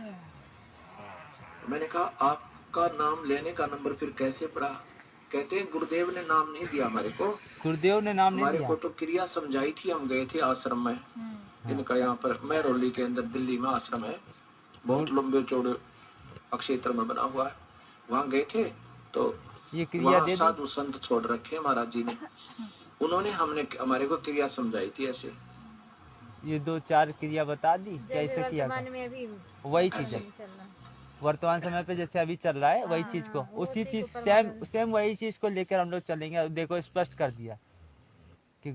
मैंने कहा आपका नाम लेने का नंबर फिर कैसे पड़ा? कहते हैं गुरुदेव ने नाम नहीं दिया हमारे को, गुरुदेव ने नाम नहीं दिया, हमारे को तो क्रिया समझाई थी। हम गए थे आश्रम में, इनका यहाँ पर महरौली के अंदर दिल्ली में आश्रम है, बहुत लंबे चौड़े क्षेत्र में बना हुआ है। वहाँ गए थे तो ये क्रिया दे साधु संत छोड़ रखे महाराज जी ने, उन्होंने हमारे को क्रिया समझाई थी। ऐसे ये 2-4 क्रिया बता दी कैसे किया था। में अभी वही चीज है वर्तमान समय पे जैसे अभी चल रहा है, वही चीज को उसी चीज सेम वही चीज को लेकर हम लोग चलेंगे। देखो स्पष्ट कर दिया कि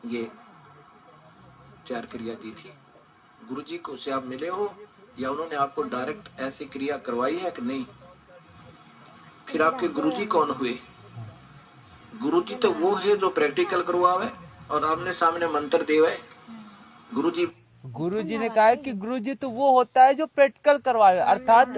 ये 4 क्रिया दी थी। गुरुजी को से आप मिले हो या उन्होंने आपको डायरेक्ट ऐसी क्रिया करवाई है कि नहीं? फिर आपके गुरुजी कौन हुए? गुरुजी तो वो है जो प्रैक्टिकल करवावे और आमने सामने मंत्र देवे। गुरुजी ने कहा है कि गुरुजी तो वो होता है जो प्रैक्टिकल करवाए, अर्थात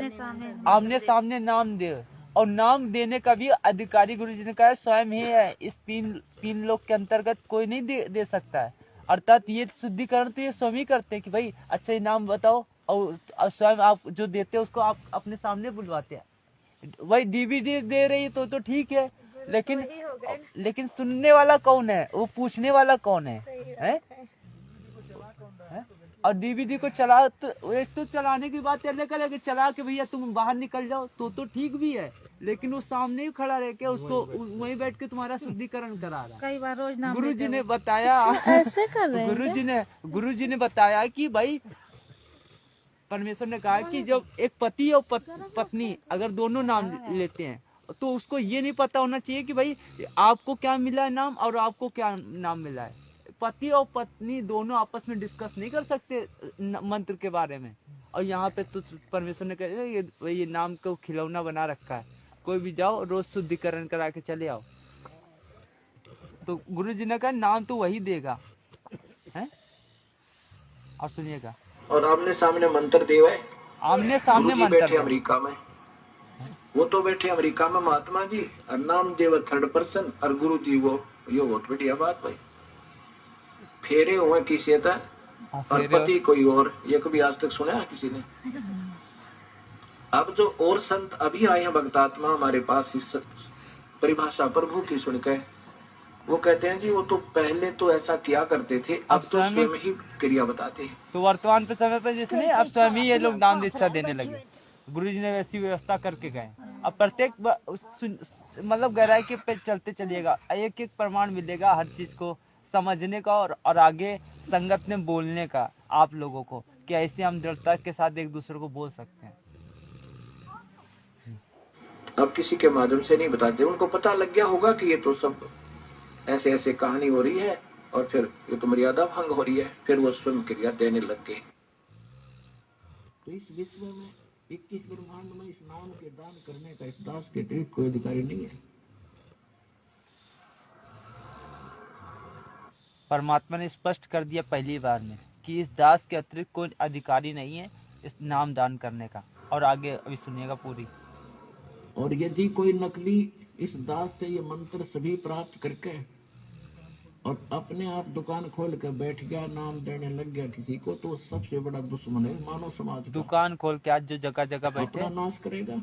आमने सामने नाम दे, और नाम देने का भी अधिकारी गुरुजी ने कहा है स्वयं ही है। इस तीन लोग के अंतर्गत कोई नहीं दे सकता है। अर्थात ये शुद्धिकरण तो ये स्वयं ही करते हैं कि भाई अच्छा ये नाम बताओ, और स्वयं आप जो देते हैं उसको आप अपने सामने बुलवाते हैं। वही डीवीडी दे रही है तो ठीक है, लेकिन सुनने वाला कौन है, वो पूछने वाला कौन है? और डीवीडी को चला तो एक तो चलाने की बात अलग है कि चला के भैया तुम बाहर निकल जाओ तो ठीक भी है, लेकिन वो सामने ही खड़ा रह के उसको वहीं बैठ के तुम्हारा शुद्धिकरण करा रहा है। कई बार रोज नाम गुरुजी ने बताया ऐसे कर रहे हैं। गुरुजी ने बताया कि भाई परमेश्वर ने कहा कि जब एक पति और पत्नी अगर दोनों नाम लेते हैं तो उसको ये नहीं पता होना चाहिए कि भाई आपको क्या मिला है नाम और आपको क्या नाम मिला है। पति और पत्नी दोनों आपस में डिस्कस नहीं कर सकते मंत्र के बारे में। और यहाँ पे तो परमेश्वर ने कहा ये नाम को खिलौना बना रखा है, कोई भी जाओ रोज शुद्धिकरण करा के चले आओ। तो गुरु जी ने कहा नाम तो वही देगा है। और सुनिएगा, और आमने सामने मंत्र देवा है, आमने सामने मंत्र अमेरिका में वो तो बैठे अमेरिका में महात्मा जी, और नाम देव थर्ड पर्सन, और गुरु जी वो, ये बहुत बढ़िया बात भाई। फेरे हुए किसी था और पति कोई और, ये कभी आज तक सुना है किसी ने? अब जो और संत अभी आए हैं भक्तात्मा हमारे पास, इस परिभाषा प्रभु की सुनकर वो कहते हैं जी वो तो पहले तो ऐसा किया करते थे, अब तो स्वयं ही क्रिया बताते हैं। तो वर्तमान पे समय पे जिसने अब स्वयं ही ये लोग नाम दीक्षा देने लगे। गुरु जी ने वैसी व्यवस्था करके गए। अब प्रत्येक मतलब गहराई के पे चलते चलिएगा, एक एक प्रमाण मिलेगा हर चीज को समझने का और आगे संगत में बोलने का आप लोगों को, कि ऐसे हम दृढ़ता के साथ एक दूसरे को बोल सकते हैं। अब किसी के माध्यम से नहीं बताते, उनको पता लग गया होगा कि ये तो सब ऐसे ऐसे कहानी हो रही है और फिर ये तो मर्यादा भंग हो रही है, फिर वो स्वयं क्रिया देने लग गए। तो इस विश्व में 21 ब्रह्मांड में इस नाम के दान करने का इस दास के अतिरिक्त कोई अधिकारी नहीं है। परमात्मा ने स्पष्ट कर दिया पहली बार में कि इस दास के अतिरिक्त कोई अधिकारी नहीं है इस नाम दान करने का। और आगे अभी सुनिएगा पूरी। और यदि कोई नकली इस दास से ये मंत्र सभी प्राप्त करके और अपने आप दुकान खोल कर बैठ गया, नाम देने लग गया किसी को, तो सबसे बड़ा दुश्मन है मानव समाज का। दुकान खोल के आज जो जगह जगह बैठे अपना नाश करेगा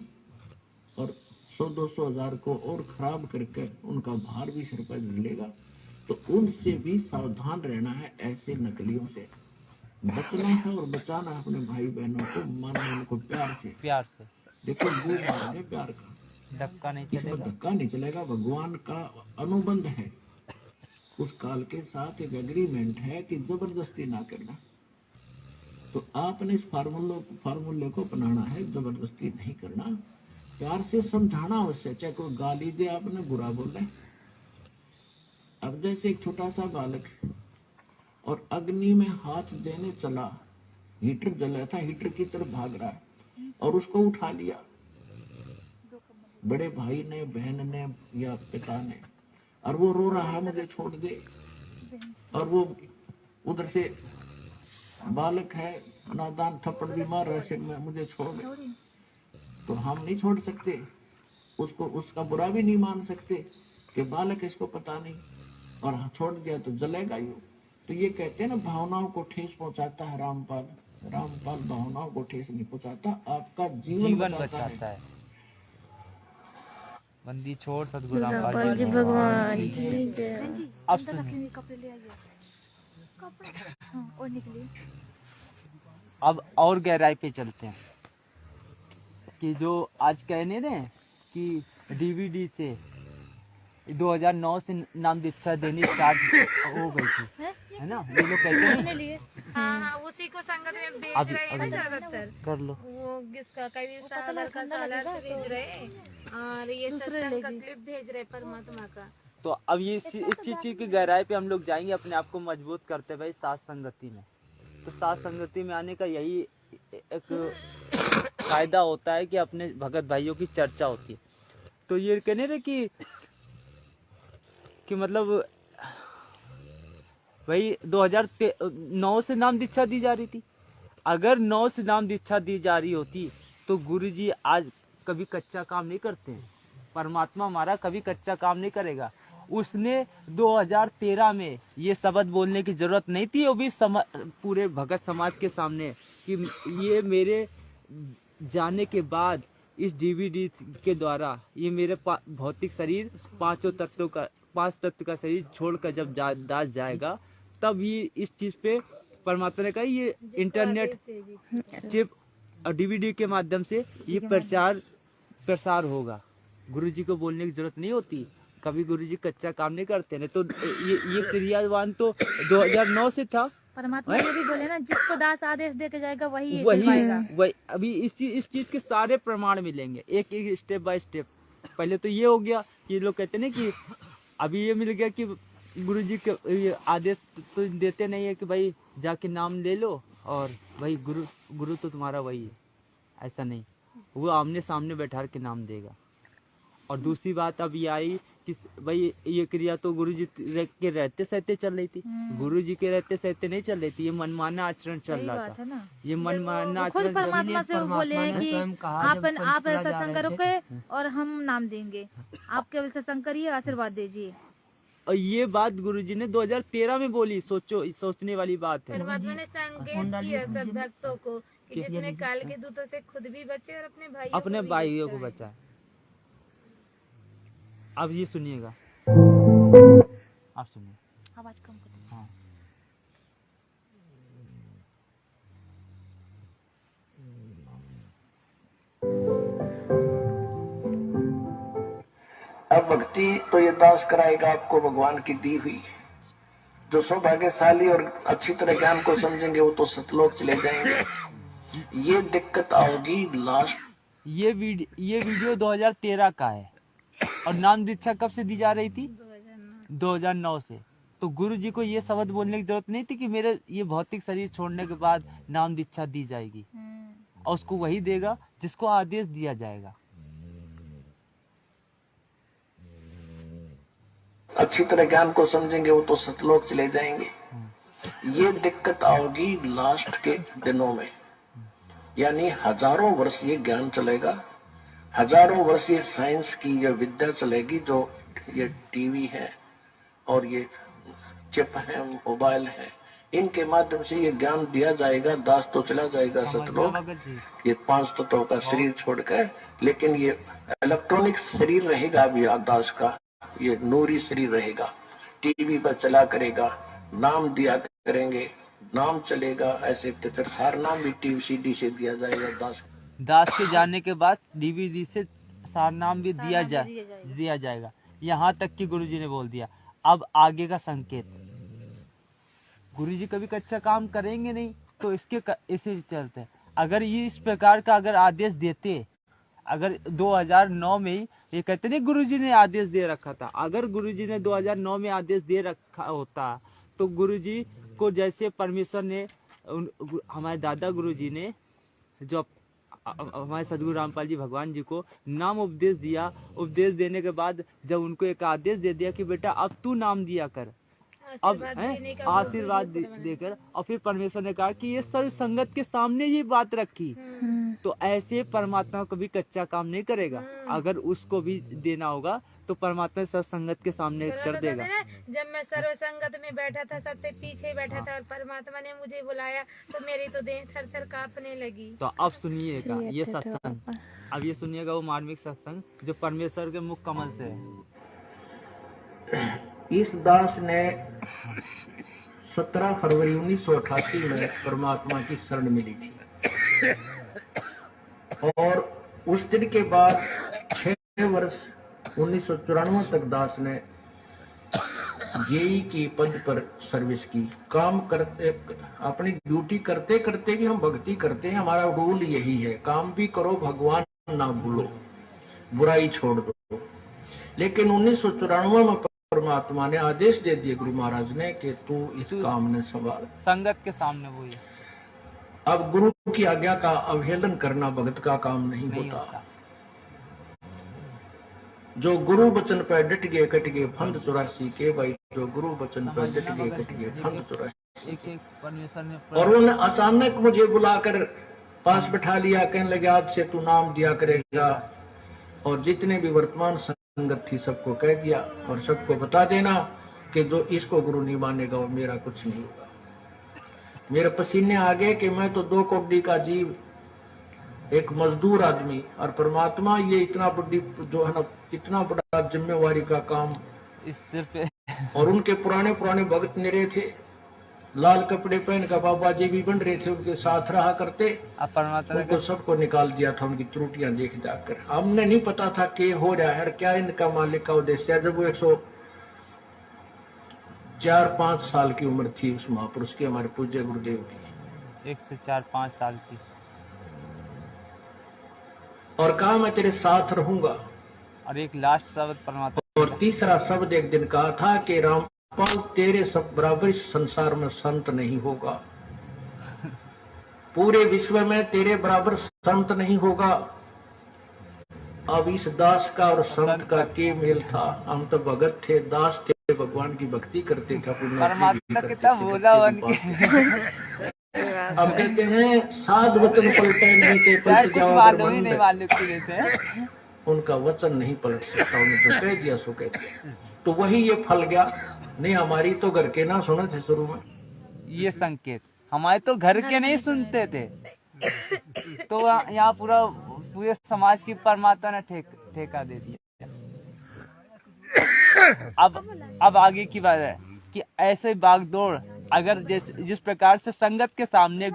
और 100-200 हजार को और खराब करके उनका भार भी सिर पर लेगा। तो उनसे भी सावधान रहना है, ऐसे नकलियों से बचना है और बचाना है अपने भाई बहनों को, मानो उनको प्यार से। देखो वो मार्ग है प्यार का, धक्का नहीं इसमें चलेगा। धक्का नहीं चलेगा। भगवान का अनुबंध है, उस काल के साथ एक एग्रीमेंट है कि जबरदस्ती ना करना। तो आपने इस फार्मूले को अपनाना है, जबरदस्ती नहीं करना, प्यार से समझाना उससे, चाहे कोई गाली दे आपने बुरा बोले। अब जैसे एक छोटा सा बालक और अग्नि में हाथ देने चला, हीटर जल रहा था, हीटर की तरफ भाग रहा है और उसको उठा लिया बड़े भाई ने, बहन ने या पिता ने, और वो रो रहा है मुझे छोड़ दे, और वो उधर से बालक है नादान थप्पड़ भी मार रहा है में, मुझे छोड़ दे। तो हम नहीं छोड़ सकते उसको, उसका बुरा भी नहीं मान सकते कि बालक इसको पता नहीं और छोड़ दिया तो जलेगा ही। तो ये कहते हैं ना, भावनाओं को ठेस पहुंचाता है रामपाल भावनाओं को ठेस नहीं पहुंचाता, आपका जीवन बचाता है। बंदी छोड़ सतगुरु रामपाल जी भगवान की जय। अब सुनिए, अब और गहराई पे चलते हैं कि जो आज कहने रहे कि डीवीडी से 2009 से नाम दीक्षा देनी स्टार्ट हो गई थी, है ना? ये लोग कहते हैं हाँ, उसी को संगत में बेच रहे हैं ना ज्यादातर। कर लो वो किसका कबीर सागर का सालार भेज रहे हैं और ये सत्संग का क्लिप भेज रहे परमात्मा का। तो अब ये इस चीज की गहराई पे हम लोग जाएंगे, अपने आप को मजबूत करते भाई साथ संगति में। तो साथ संगति में आने का यही एक फायदा होता है कि अपने भगत भाइयों की चर्चा होती है। तो ये कहने रहे कि मतलब वही 2009 से नाम दीक्षा दी जा रही थी। अगर 9 से नाम दीक्षा दी जा रही होती तो गुरुजी आज कभी कच्चा काम नहीं करते हैं। परमात्मा हमारा कभी कच्चा काम नहीं करेगा। उसने 2013 में ये शब्द बोलने की जरूरत नहीं थी, वो भी पूरे भगत समाज के सामने कि ये मेरे जाने के बाद इस डीवीडी के द्वारा ये मेरे भौतिक शरीर 5 तत्व का शरीर छोड़कर जब दास जाएगा, तब ये इस चीज पे परमात्मा ने कहा ये इंटरनेट चिप और डीवीडी के माध्यम से ये प्रसार होगा। गुरुजी को बोलने की जरूरत नहीं होती, कभी गुरुजी कच्चा काम नहीं करते। नहीं तो ये क्रियावान तो 2009 से था। परमात्मा ये भी बोले ना, जिसको दास आदेश दे के जाएगा वही अभी इस चीज के सारे प्रमाण मिलेंगे, एक एक स्टेप बाय स्टेप। पहले तो ये हो गया कि लोग कहते ना कि अभी ये मिल गया कि गुरुजी के आदेश तो देते नहीं है कि भाई जाके नाम ले लो और भाई गुरु तो तुम्हारा वही है। ऐसा नहीं, वो आमने सामने बैठा के नाम देगा। और दूसरी बात अब ये आई कि भाई ये क्रिया तो गुरुजी के रहते सहते चल रही थी, गुरुजी के रहते सहते नहीं चल रही थी, ये मनमाना आचरण चल रहा था। ये मनमाना खुद आचरण परमात्मा से वो बोले हैं कि आप सत्संग करोगे और हम नाम देंगे, आप केवल सत्संग करिए, आशीर्वाद दीजिए। और ये बात गुरुजी ने 2013 में बोली। सोचो, सोचने वाली बात है। परमात्मा ने संकेत किया सब भक्तों को कि जितने काल के दूतों से खुद भी बचे और अपने भाइयों को बचाए। अब ये सुनिएगा, आप सुनिए, आवाज कम करो। हाँ। अब भक्ति तो ये दास कराएगा आपको भगवान की दी हुई। जो सौभाग्यशाली और अच्छी तरह ज्ञान को समझेंगे वो तो सतलोक चले जाएंगे। ये दिक्कत आओगी लास्ट। ये वीडियो 2013 का है और नाम दीक्षा कब से दी जा रही थी? 2009 से। तो गुरु जी को ये शब्द बोलने की जरूरत नहीं थी कि मेरे ये भौतिक शरीर छोड़ने के बाद नाम दीक्षा दी जाएगी, और उसको वही देगा जिसको आदेश दिया जाएगा। अच्छी तरह ज्ञान को समझेंगे वो तो सतलोक चले जाएंगे। ये दिक्कत आओगी लास्ट के दिनों में, यानी हजारों वर्ष ये ज्ञान चलेगा, हजारों वर्ष ये साइंस की ये विद्या चलेगी। जो ये टीवी है और ये चिप है, मोबाइल है, इनके माध्यम से ये ज्ञान दिया जाएगा। दास तो चला जाएगा सतलोक, ये 5 तत्वों का शरीर छोड़कर, लेकिन ये इलेक्ट्रॉनिक शरीर रहेगा अभी दास का, ये नूरी शरीर रहेगा। टीवी पर चला करेगा, नाम दिया करेंगे, नाम चलेगा। ऐसे तो फिर हर नाम भी टीवी सीडी से दिया जाएगा। दास के जाने के बाद डीवीडी से सार नाम भी दिया जाएगा। यहाँ तक कि गुरुजी ने बोल दिया। अब आगे का संकेत, गुरुजी कभी कच्चा काम करेंगे नहीं, तो इसे चलते। अगर ये इस प्रकार का अगर आदेश देते, अगर 2009 में ही ये कहते नहीं गुरुजी ने आदेश दे रखा था, अगर गुरुजी ने 2009 में आदेश दे रखा होता तो गुरुजी को जैसे परमेश्वर ने हमारे दादा गुरुजी ने जो हमारे सदगुरु रामपाल जी भगवान जी को नाम उपदेश दिया, उपदेश देने के बाद जब उनको एक आदेश दे दिया कि बेटा अब तू नाम दिया कर, अब आशीर्वाद देकर, और फिर परमेश्वर ने कहा कि ये सर्व संगत के सामने ये बात रखी, तो ऐसे परमात्मा कभी कच्चा काम नहीं करेगा। अगर उसको भी देना होगा तो परमात्मा सर्व संगत के सामने कर देगा। जब मैं सर्व संगत में बैठा था, सबसे पीछे बैठा था और परमात्मा ने मुझे बुलाया तो मेरी तो देह थर थर कांपने लगी। तो अब सुनिएगा ये सत्संग, अब ये सुनिएगा वो मार्मिक सत्संग जो परमेश्वर के मुख कमल से है। इस दास ने 17 फरवरी 1988 में परमात्मा की शरण मिली थी, और उस दिन के बाद 6 वर्ष 1994 तक दास ने जेई की पद पर सर्विस की। काम करते, अपनी ड्यूटी करते करते भी हम भक्ति करते हैं। हमारा रूल यही है, काम भी करो, भगवान ना भूलो, बुराई छोड़ दो। लेकिन 1994 में परमात्मा ने आदेश दे दिए गुरु महाराज ने कि तू इस काम ने संभाल। संगत के सामने वो है। अब गुरु की आज्ञा का अवहेलन करना भगत का काम नहीं होता। जो गुरु वचन पर डट गए कट गए फंद 84 के भाई, जो गुरु वचन पर डट गए कट गए फंद 84। परमेश्वर ने और उन्होंने अचानक मुझे बुलाकर पास बैठा लिया, कहने लगे आज से तू नाम दिया करेगा, और जितने भी वर्तमान संगत थी सबको कह दिया, और सबको बता देना कि जो इसको गुरु नहीं मानेगा वो मेरा कुछ नहीं होगा। मेरे पसीने आ गए कि मैं तो 2 कौड़ी का जीव, एक मजदूर आदमी, और परमात्मा ये इतना बड़ी जो है ना, इतना बड़ा जिम्मेवारी का काम इस सिर पे। और उनके पुराने भक्त निरे थे, लाल कपड़े पहन कर बाबा जी भी बन रहे थे, उनके साथ रहा करते। उनको सबको निकाल दिया था उनकी त्रुटियां देख जाकर। हमने नहीं पता था कि हो रहा है, क्या इनका मालिक का उद्देश्य है। जब वो 104-5 साल की उम्र थी उस महापुरुष की, हमारे पूज्य गुरुदेव की, 104-5 साल की, और कहा मैं तेरे साथ रहूंगा। और एक लास्ट शब्द परमात्मा, और तीसरा शब्द एक दिन कहा था कि रामपाल तेरे सब बराबर इस संसार में संत नहीं होगा, पूरे विश्व में तेरे बराबर संत नहीं होगा। अब इस दास का और संत का के मेल था। हम तो भगत थे, दास थे, भगवान की भक्ति करते थे, परमात्मा कितना भोला बन के अब कहते हैं साध वचन पलटे नहीं थे, पलट कुछ जाओ मालूम ही नहीं मालूम की जैसे उनका वचन नहीं पलट सकता, उन्हें जो कह दिया सो कह दिया। तो वही ये फल गया। नहीं हमारी तो घर के ना सुने थे शुरू में ये संकेत, हमारे तो घर के नहीं सुनते थे, तो यहाँ पूरे समाज की परमात्मा ने ठेका दे दिया। अब आगे की बात है कि ऐसे बागदौड़ अगर जिस प्रकार से संगत के सामने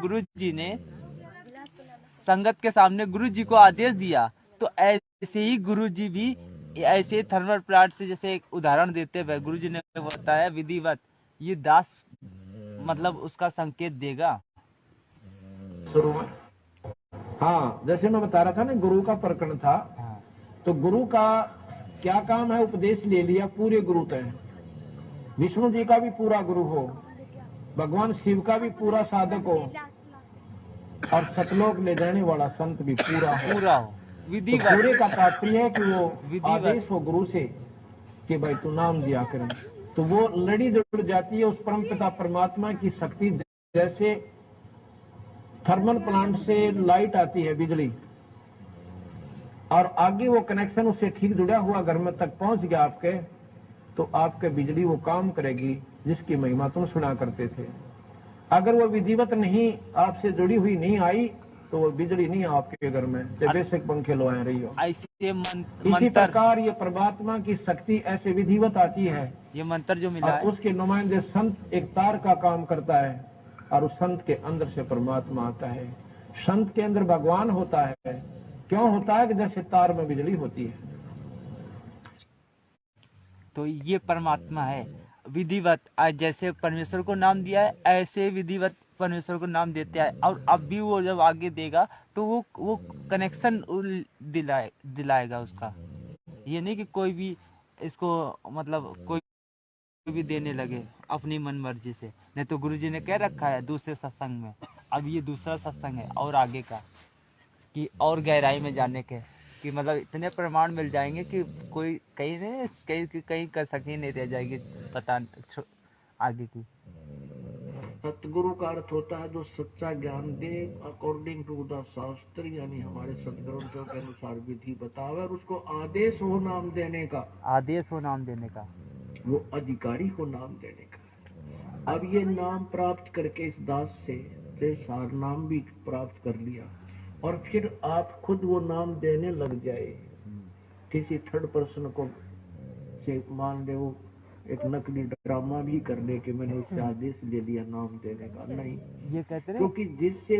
गुरु जी को आदेश दिया, तो ऐसे ही गुरु जी भी ऐसे थर्मल प्लांट से, जैसे एक उदाहरण देते हुए गुरु जी ने बताया विधिवत, ये दास मतलब उसका संकेत देगा शुरू में। हाँ, जैसे मैं बता रहा था ना, गुरु का प्रकरण था। तो गुरु का क्या काम है? उपदेश ले लिया, पूरे गुरु तय। विष्णु जी का भी पूरा गुरु हो, भगवान शिव का भी पूरा साधक हो, और सतलोक ले जाने वाला संत भी पूरा हो। विधि तो पूरे का तात्पर्य है कि वो आदेश हो गुरु से कि भाई तू नाम दिया कर, तो वो लड़ी जुड़ जाती है उस परम पिता परमात्मा की शक्ति। जैसे थर्मल प्लांट से लाइट आती है, बिजली, और आगे वो कनेक्शन उससे ठीक जुड़ा हुआ घर में तक पहुंच गया आपके, तो आपके बिजली वो काम करेगी जिसकी महिमा तुम सुना करते थे। अगर वो विधिवत नहीं आपसे जुड़ी हुई नहीं आई, तो वो बिजली नहीं आपके घर में, बेशक पंखे लो आ रही हो। इसी प्रकार ये परमात्मा की शक्ति ऐसे विधिवत आती है। ये मंत्र जो मिला है, उसके नुमाइंदे संत एक तार का काम करता है, और उस संत के अंदर से परमात्मा आता है। संत के अंदर भगवान होता है। क्यों होता है? कि जैसे तार में बिजली होती है। तो ये परमात्मा है विधिवत। आज जैसे परमेश्वर को नाम दिया है, ऐसे विधिवत परमेश्वर को नाम देते हैं। और अब भी वो जब आगे देगा तो वो कनेक्शन दिलाएगा उसका। ये नहीं कि कोई भी इसको मतलब कोई भी देने लगे अपनी मन मर्जी से। नहीं तो गुरुजी ने कह रखा है दूसरे सत्संग में, अब ये दूसरा सत्संग है और आगे का, कि और गहराई में जाने के, कि मतलब इतने प्रमाण मिल जाएंगे कि कोई कहीं कर सकती नहीं रह जाएगी पता आगे की। सतगुरु का अर्थ होता है जो सच्चा ज्ञान दे अकॉर्डिंग टू द शास्त्र, यानी हमारे सदग्रंथों के अनुसार विधि बतावे, और उसको आदेश हो नाम देने का, वो अधिकारी को नाम देने का। अब ये नाम प्राप्त करके इस दास से सार नाम भी प्राप्त कर लिया, और फिर आप खुद वो नाम देने लग जाए। किसी थर्ड पर्सन को से मान ले वो एक नकली ड्रामा भी करने के मैंने उससे आदेश ले लिया नाम देने का, नहीं, ये कहते हैं क्योंकि जिससे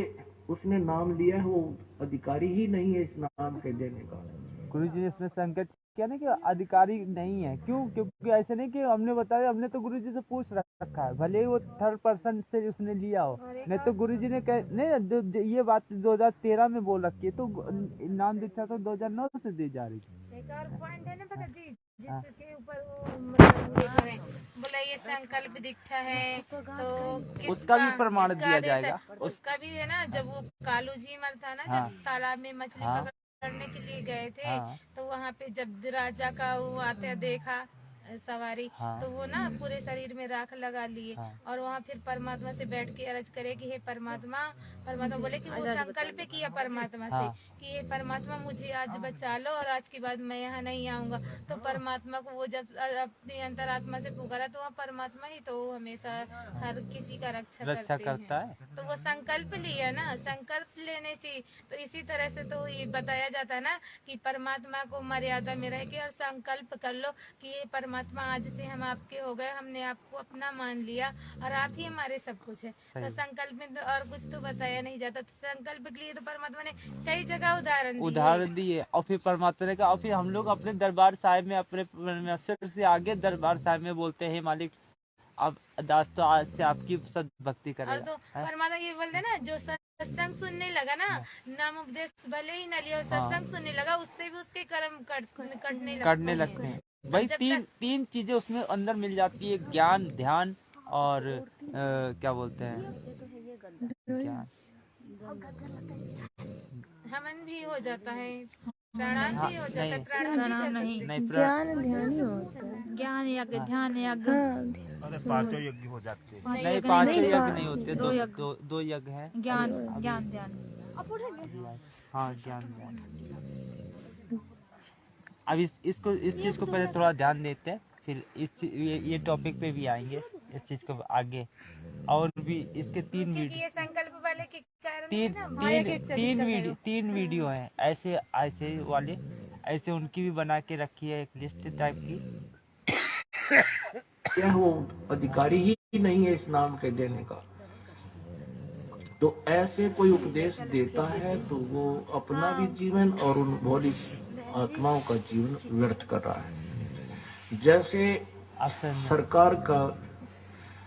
उसने नाम लिया है वो अधिकारी ही नहीं है इस नाम के देने का। गुरुजी ने इसमें संकेत किया ना कि अधिकारी नहीं है। क्यों? क्योंकि ऐसे नहीं कि हमने बताया, हमने तो गुरुजी से पूछ रखा है, भले ही वो थर्ड पर्सन से उसने लिया हो। नहीं तो गुरुजी ने नहीं, ये बात 2013 में बोल रखी है, तो नाम दीक्षा तो 2009 से दी जा रही है। एक और पॉइंट है ना पता जी, जिसके ऊपर वो मतलब बोला ये संकल्प दीक्षा है, तो उसका भी प्रमाण दिया जाएगा। उसका भी है ना, जब वो कालू जी मरता ना, जब तालाब में मछली पकड़ने के लिए गए थे, तो वहाँ पे जब राजा का वो आते देखा सवारी, तो वो ना पूरे शरीर में राख लगा लिए, और वहाँ फिर परमात्मा से बैठ के अर्ज करे कि हे परमात्मा बोले कि वो संकल्प किया परमात्मा से कि हे परमात्मा मुझे आज बचा लो, और आज के बाद मैं यहाँ नहीं आऊंगा। तो परमात्मा को वो जब अपनी अंतरात्मा से पुकारा, तो वहाँ परमात्मा ही तो हमेशा हर किसी का रक्षा करता है। तो वो संकल्प लिया ना, संकल्प लेने से। तो इसी तरह से तो ये बताया जाता है ना कि परमात्मा को मर्यादा में रह के और संकल्प कर लो कि ये परमात्मा आज से हम आपके हो गए, हमने आपको अपना मान लिया, और आप ही हमारे सब कुछ है। तो संकल्प में तो और कुछ तो बताया नहीं जाता। तो संकल्प के लिए तो परमात्मा ने कई जगह उदाहरण दिए, और फिर परमात्मा ने कहा, और फिर हम लोग अपने दरबार साहिब में अपने परमेश्वर से आगे दरबार साहिब में बोलते हैं, मालिक अब दास तो आज से आपकी सद भक्ति करेगा। और तो परमात्मा ये बोलते ना, जो सत्संग सुनने लगा ना, नाम उपदेश भले ही न लिया, सत्संग सुनने लगा, उससे भी उसके कर्म कटने लगते हैं। भाई तीन चीजें उसमें अंदर मिल जाती है, ज्ञान, ध्यान और क्या बोलते हैं, ज्ञान, हमन भी हो जाता है। प्रणाम भी हो जाता है, प्रणाम प्रणाम नहीं, नहीं ज्ञान ध्यान ही होता है। ज्ञान यज्ञ, ध्यान यज्ञ, नहीं, यज्ञ पांचों नहीं, यज्ञ नहीं होते, दो यज्ञ। दो यज्ञ है। ज्ञान ज्ञान ध्यान। हाँ, ज्ञान ध्यान। अब इस चीज को पहले थोड़ा ध्यान देते हैं, फिर ये टॉपिक पे भी आएंगे, इस चीज को आगे। और भी इसके तीन क्योंकि ये संकल्प वाले के कारण तीन वीडियो हैं ऐसे वाले, ऐसे उनकी भी बना के रखी है एक लिस्ट टाइप की। क्या वो अधिकारी ही नहीं है इस नाम के देने का? तो ऐसे कोई उपदेश देता है तो वो अपना भी जीवन और उन भोली आत्माओं का जीवन व्यर्थ कर रहा है। जैसे सरकार का,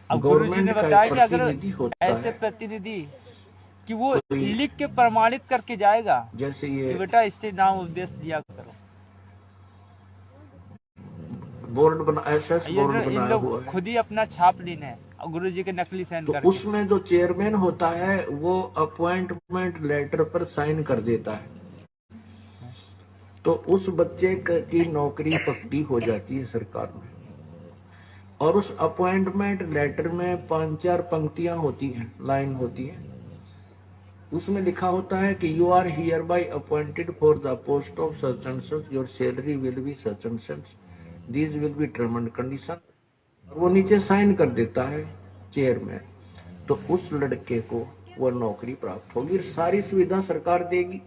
अब गुरुजी ने बताया कि अगर प्रतिनिधि होता ऐसे है, प्रतिनिधि कि वो लिख के प्रमाणित करके जाएगा जैसे कि ये बेटा इससे नाम उपदेश दिया करो। बोर्ड बना, एसएस बोर्ड इन बनाया हुआ लोग है, खुद ही अपना छाप लेना है और गुरुजी के नकली साइन तो करके। उसमें जो चेयरमैन होता है वो अपॉइंटमेंट लेटर पर साइन कर देता है, तो उस बच्चे की नौकरी पक्की हो जाती है सरकार में। और उस अपॉइंटमेंट लेटर में 5-4 पंक्तियां होती हैं, लाइन होती है, उसमें लिखा होता है कि you are hereby appointed for the post of such and such, your salary will be such and such, these will be term and condition. वो नीचे साइन कर देता है चेयरमैन, तो उस लड़के को वो नौकरी प्राप्त होगी, सारी सुविधा सरकार देगी।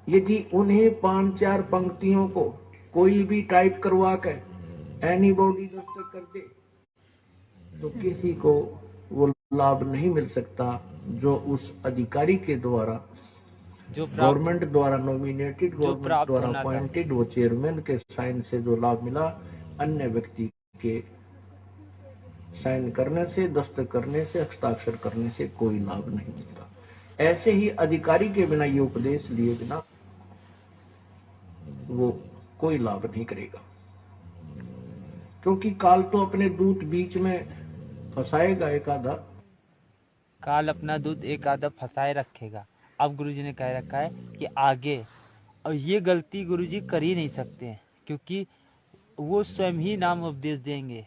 यदि उन्हें 5-4 पंक्तियों को कोई भी टाइप करवा कर एनीबॉडी दस्तखत कर दे तो किसी को वो लाभ नहीं मिल सकता जो उस अधिकारी के द्वारा, जो गवर्नमेंट द्वारा नॉमिनेटेड, गवर्नमेंट प्राप्त द्वारा होना था। अपॉइंटेड, वो चेयरमैन के साइन से जो लाभ मिला, अन्य व्यक्ति के साइन करने से, दस्तखत करने से, हस्ताक्षर करने से कोई लाभ नहीं मिलता। ऐसे ही अधिकारी के बिना, ये उपदेश लिए बिना वो कोई लाभ नहीं करेगा, क्योंकि काल तो अपने दूत बीच में फंसाएगा एक आधा। काल अपना दूध एक आधा फंसाए रखेगा। अब गुरुजी ने कह रखा है कि आगे, और ये गलती गुरुजी कर ही नहीं सकते हैं, क्योंकि वो स्वयं ही नाम उपदेश देंगे,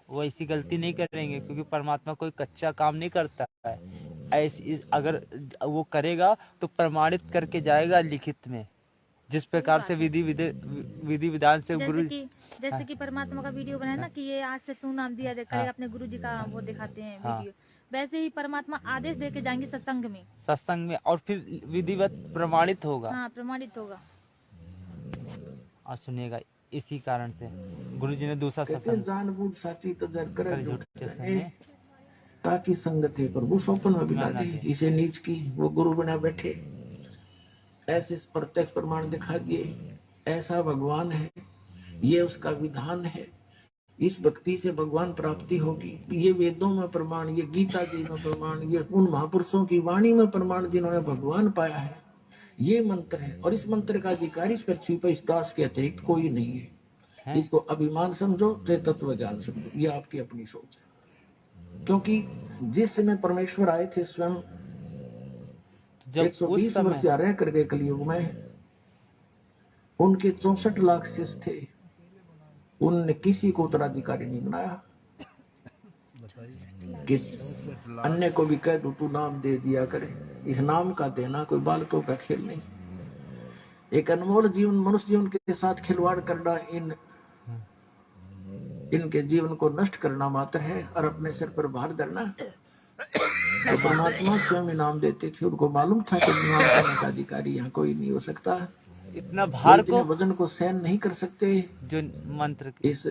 वो ऐसी गलती नहीं करेंगे, क्योंकि परमात्मा कोई कच्चा काम नहीं करता है। ऐसी अगर वो करेगा तो प्रमाणित करके जाएगा लिखित में, जिस प्रकार से विधि विधान से गुरु, जैसे कि परमात्मा का वीडियो बनाया ना कि ये आज से तू नाम दिया करेगा, अपने गुरुजी का वो दिखाते हैं वीडियो, वैसे ही परमात्मा आदेश देके जाएंगे सत्संग में, और फिर विधिवत प्रमाणित होगा। हाँ, प्रमाणित होगा। और सुनिएगा, इसी कारण से गुरुजी ने दूसरा सत्संग जानबूझ साची तो जर करे झूठे संग ताकि संगत है प्रभु स्वप्न में बिना दे, इसे नीच की वो गुरु बना बैठे, ऐसे प्रत्यक्ष प्रमाण दिखा दिए, ऐसा भगवान है, ये उसका विधान है, इस भक्ति से भगवान प्राप्ति होगी, ये वेदों में प्रमाण, ये गीता जी में प्रमाण, ये उन महापुरुषों की वाणी में प्रमाण जिन्होंने भगवान पाया है, ये मंत्र है। और इस मंत्र का अधिकारी इस पृथ्वी पर इस दास के अतिरिक्त कोई नहीं है। इसको अभिमान समझो, तत्व ज्ञान समझो, ये आपकी अपनी सोच है। क्योंकि जिस समय परमेश्वर आए थे स्वयं, जब 120 वर्ष रह करके कलयुग में, उनके 64 लाख शिष्य थे, उनने किसी को उत्तराधिकारी नहीं बनाया। किस अन्य को भी कह दो तू नाम दे दिया करे, इस नाम का देना कोई बालकों का खेल नहीं। एक अनमोल जीवन, मनुष्य जीवन के साथ खिलवाड़ करना, इनके जीवन को नष्ट करना मात्र है, और अपने सिर पर भार धरना। तो परमात्मा स्वयं इनाम देते थे, उनको मालूम था कि नाम करने का अधिकारी यहाँ कोई नहीं हो सकता। इतना भार को, वजन को सहन नहीं कर सकते, जो मंत्र इस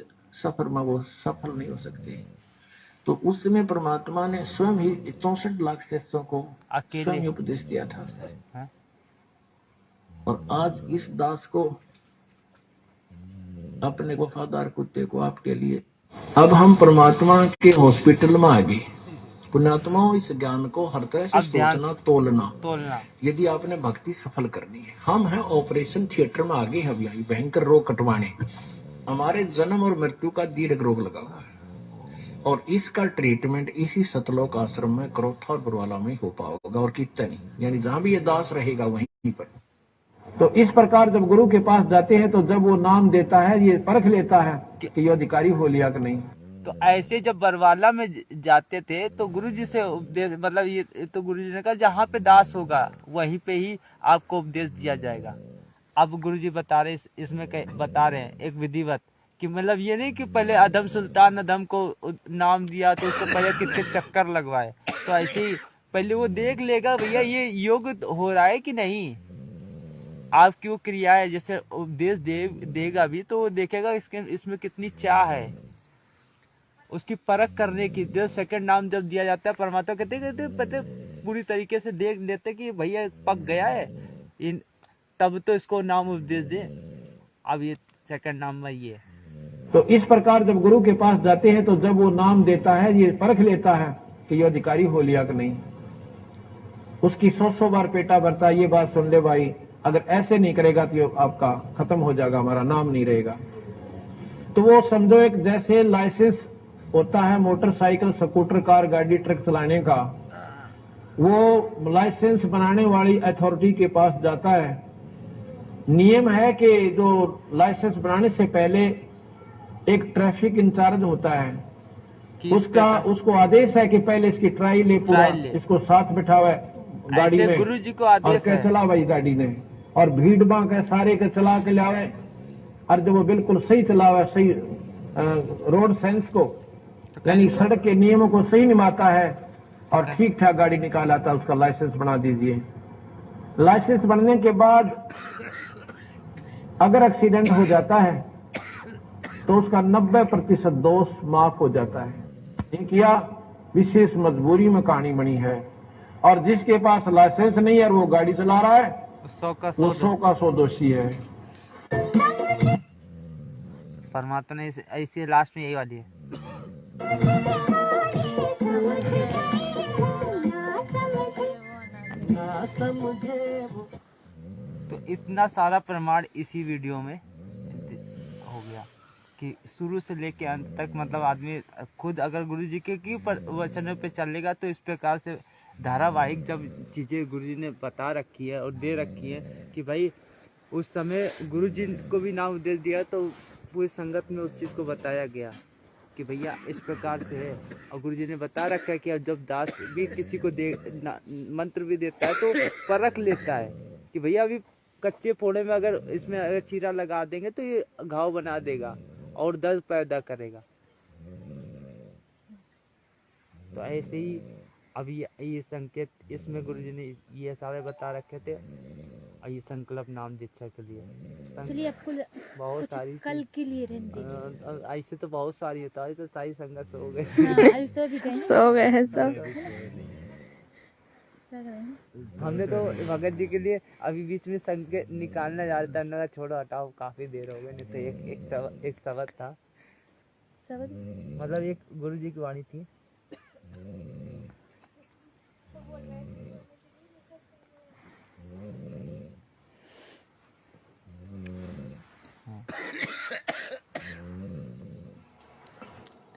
सफर में वो सफल नहीं हो सकते। तो उस समय परमात्मा ने स्वयं ही 64 लाख शिष्यों को अकेले उपदेश दिया था। और आज इस दास को, अपने वफादार कुत्ते को आपके लिए, अब हम परमात्मा के हॉस्पिटल में आ गए। पुण्यात्माओं, इस ज्ञान को हर तरह से सोचना, तोलना यदि आपने भक्ति सफल करनी है। हम हैं ऑपरेशन थिएटर में आगे हैं, अभी भयंकर रोग कटवाने। हमारे जन्म और मृत्यु का दीर्घ रोग लगा हुआ है, और इसका ट्रीटमेंट इसी सतलोक आश्रम में, क्रोथा और बुरवाला में हो पाएगा, और कितना नहीं। यानी जहां भी ये दास रहेगा वहीं तो इस प्रकार जब गुरु के पास जाते हैं तो जब वो नाम देता है ये परख लेता है कि ये अधिकारी हो लिया कि नहीं। तो ऐसे जब बरवाला में जाते थे तो गुरुजी से उपदेश, मतलब ये तो गुरुजी ने कहा जहाँ पे दास होगा वहीं पे ही आपको उपदेश दिया जाएगा। अब गुरुजी बता रहे इसमें बता रहे हैं एक विधिवत कि मतलब ये नहीं कि पहले अधम सुल्तान अधम को नाम दिया तो उसको पहले कितने चक्कर लगवाए, तो ऐसे ही पहले वो देख लेगा भैया ये योग हो रहा है कि नहीं, आपकी वो क्रिया है। जैसे उपदेश देगा भी तो वो देखेगा इसमें कितनी चाह है, उसकी परख करने की। जो सेकंड नाम जब दिया जाता है परमात्मा कहते पूरी तरीके से देख लेते कि भैया पक गया है तब तो इसको नाम उपदेश दे। अब ये सेकंड नाम में ये तो इस प्रकार जब गुरु के पास जाते हैं तो जब वो नाम देता है ये परख लेता है कि ये अधिकारी हो लिया कि नहीं। उसकी 100 बार पेटा भरता है, ये बात सुन ले भाई, अगर ऐसे नहीं करेगा तो आपका खत्म हो जाएगा, हमारा नाम नहीं रहेगा। तो वो समझो एक जैसे लाइसेंस होता है मोटरसाइकिल स्कूटर कार गाड़ी ट्रक चलाने का, वो लाइसेंस बनाने वाली अथॉरिटी के पास जाता है। नियम है कि जो लाइसेंस बनाने से पहले एक ट्रैफिक इंचार्ज होता है, उसको आदेश है कि पहले इसकी ट्रायल ले पूरा, इसको साथ बिठावे गाड़ी में, गुरुजी को आदेश और चला भाई गाड़ी ने, और भीड़ बांक है सारे के चला के लावे, और जब वो बिल्कुल सही चलावे, सही रोड सेंस को यानी सड़क के नियमों को सही निभाता है और ठीक ठाक गाड़ी निकाल आता है, उसका लाइसेंस बना दीजिए। लाइसेंस बनने के बाद अगर एक्सीडेंट हो जाता है तो उसका 90% दोष माफ हो जाता है। क्या विशेष मजबूरी में कहानी बनी है, और जिसके पास लाइसेंस नहीं है और वो गाड़ी चला रहा है वो 100 का 100 दोषी है। परमात्मा ने ऐसे लास्ट में यही वाली है। तो इतना सारा प्रमाण इसी वीडियो में हो गया कि शुरू से लेके अंत तक, मतलब आदमी खुद अगर गुरुजी के की वचनों पे चलेगा तो इस प्रकार से धारावाहिक जब चीजें गुरुजी ने बता रखी है और दे रखी है कि भाई उस समय गुरुजी को भी नाम उपदेश दिया तो पूरी संगत में उस चीज को बताया गया कि भैया इस प्रकार से है। और गुरुजी ने बता रखा है कि जब दास भी किसी को मंत्र भी देता है तो परख लेता है कि भैया अभी कच्चे फोड़े में अगर इसमें अगर चीरा लगा देंगे तो ये घाव बना देगा और दर्द पैदा करेगा। तो ऐसे ही अभी ये संकेत इसमें गुरुजी ने ये सारे बता रखे थे। और ये संकल्प नाम दीक्षा के लिए चलिए आपको बहुत सारी कल के लिए रहने दीजिए। ऐसे तो बहुत सारी होता है, तो सारी संगत हो गए, सो गए हैं सब। हमने तो भगत जी के लिए अभी बीच में संकेत निकालना जा रहा था, छोड़ो हटाओ काफी देर हो गई। नहीं तो एक शब्द था, मतलब एक गुरु जी की वाणी थी।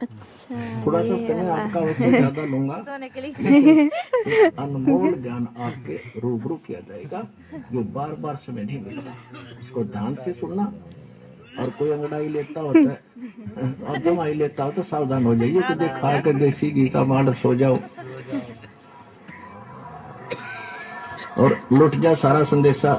अच्छा, थोड़ा सा समय आपका उससे ज्यादा लूंगा, सोने के लिए अनमोल ज्ञान आपके रूबरू किया जाएगा जो बार बार समय नहीं मिलता। इसको ध्यान से सुनना, और कोई अंगड़ाई लेता होता है और दवाई लेता हो तो सावधान हो जाइए, तो खा कर देसी घी का मांड सो जाओ और लुट जा सारा संदेशा।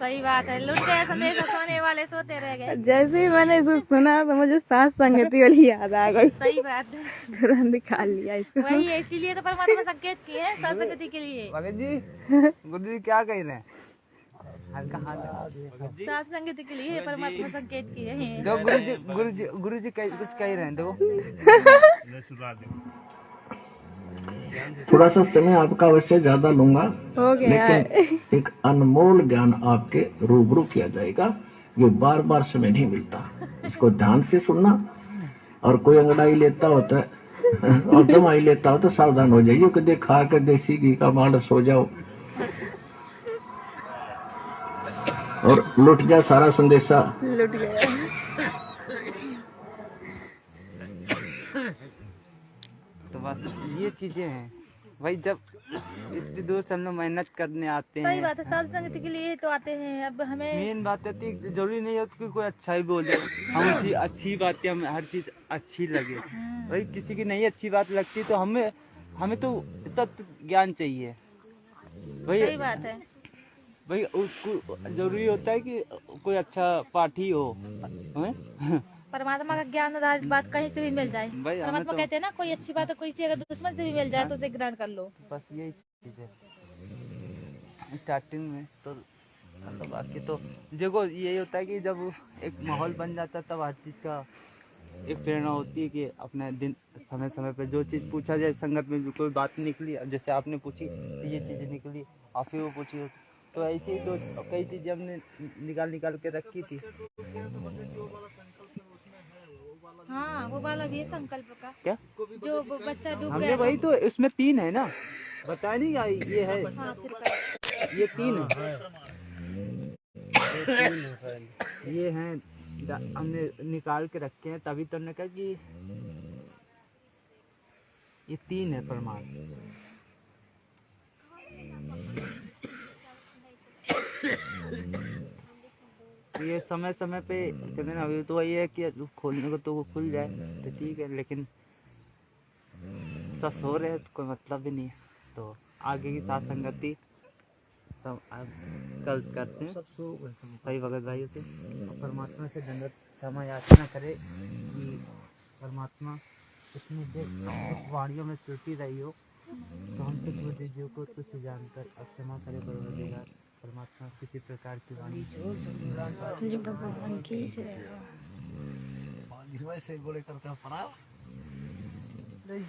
सही बात है, लुट गया संदेशा, सोने वाले सोते रह गए। जैसे ही मैंने सुना तो मुझे सात संगति वाली याद आ गई। सही बात है, तुरंत निकाल लिया इसको। वही है, इसीलिए तो परमात्मा संकेत किए हैं सात संगति के लिए। भगत जी गुरु जी क्या कह रहे हैं? हल्का हाथ सात संगति के लिए परमात्मा संकेत किए हैं। दो गुरु जी कुछ कह रहे हैं, दो थोड़ा सा समय आपका अवश्य ज्यादा लूंगा, हो गया लेकिन एक अनमोल ज्ञान आपके रूबरू किया जाएगा जो बार बार समय नहीं मिलता। इसको ध्यान से सुनना, और कोई अंगड़ाई लेता होता है और दवाई लेता हो तो सावधान हो जाइए, कि खा कर देसी घी का मांड सो जाओ और लुट जा सारा संदेशा। लुट गया। तो बस ये चीजें हैं भाई जब इतनी दूर से हम लोग मेहनत करने आते सही हैं, बात है, साधु संगत के लिए तो आते हैं। अब हमें मेन बात है कि जरूरी नहीं है कि कोई अच्छा ही बोले, हम उसी अच्छी बातें, हमें हर चीज अच्छी लगे। भाई किसी की नहीं अच्छी बात लगती तो हमें तो तत्व ज्ञान चाहिए भाई। सही बात है। भाई उसको जरूरी होता है कि कोई अच्छा पाठी हो, हैं? परमात्मा का ज्ञान और बात कहीं से भी मिल जाए। भाई हमें परमात्मा तो कहते हैं ना, कोई अच्छी बात है, कोई चीज अगर दुश्मन से भी मिल जाए तो उसे ग्रहण कर लो। बस यही चीज है स्टार्टिंग में तो। मतलब बाकी तो देखो यही होता है कि जब एक माहौल बन जाता है तब हर चीज का एक प्रेरणा होती है कि अपने दिन समय समय पे जो चीज पूछा जाए, संगत में जो कोई बात निकली, अब जैसे आपने पूछी तो ये चीज निकली, आप ही वो पूछी, तो ऐसे ही तो कई चीजें हमने निकाल के रखी थी। हाँ, वो वाला भी है संकल्प का, क्या जो वो बच्चा डूब हमने गया वही तो, इसमें 3 है ना, बताया नहीं क्या ये है, हाँ, फिर कर। ये 3 है, ये हैं हमने निकाल के रखे हैं, तभी तो हमने कहा कि ये 3 है प्रमाण। ये समय समय पे कहते ना, अभी तो वही है कि खोलने को तो वो खुल जाए तो ठीक है, लेकिन सब सो रहे हैं तो कोई मतलब भी नहीं है। तो आगे की साथ संगति सब कल करते हैं सही भगत भाइयों से, और परमात्मा से दंडवत क्षमा याचना करे कि परमात्मा इसमें से कुछ वाणियों में त्रुटि रही हो तो हम कुछ बुद्धिजीव को तुच्छ जानकर अब क्षमा करे परवरदिगार। परमात्मा किसी प्रकार की वाणी भगवान की जय। नहीं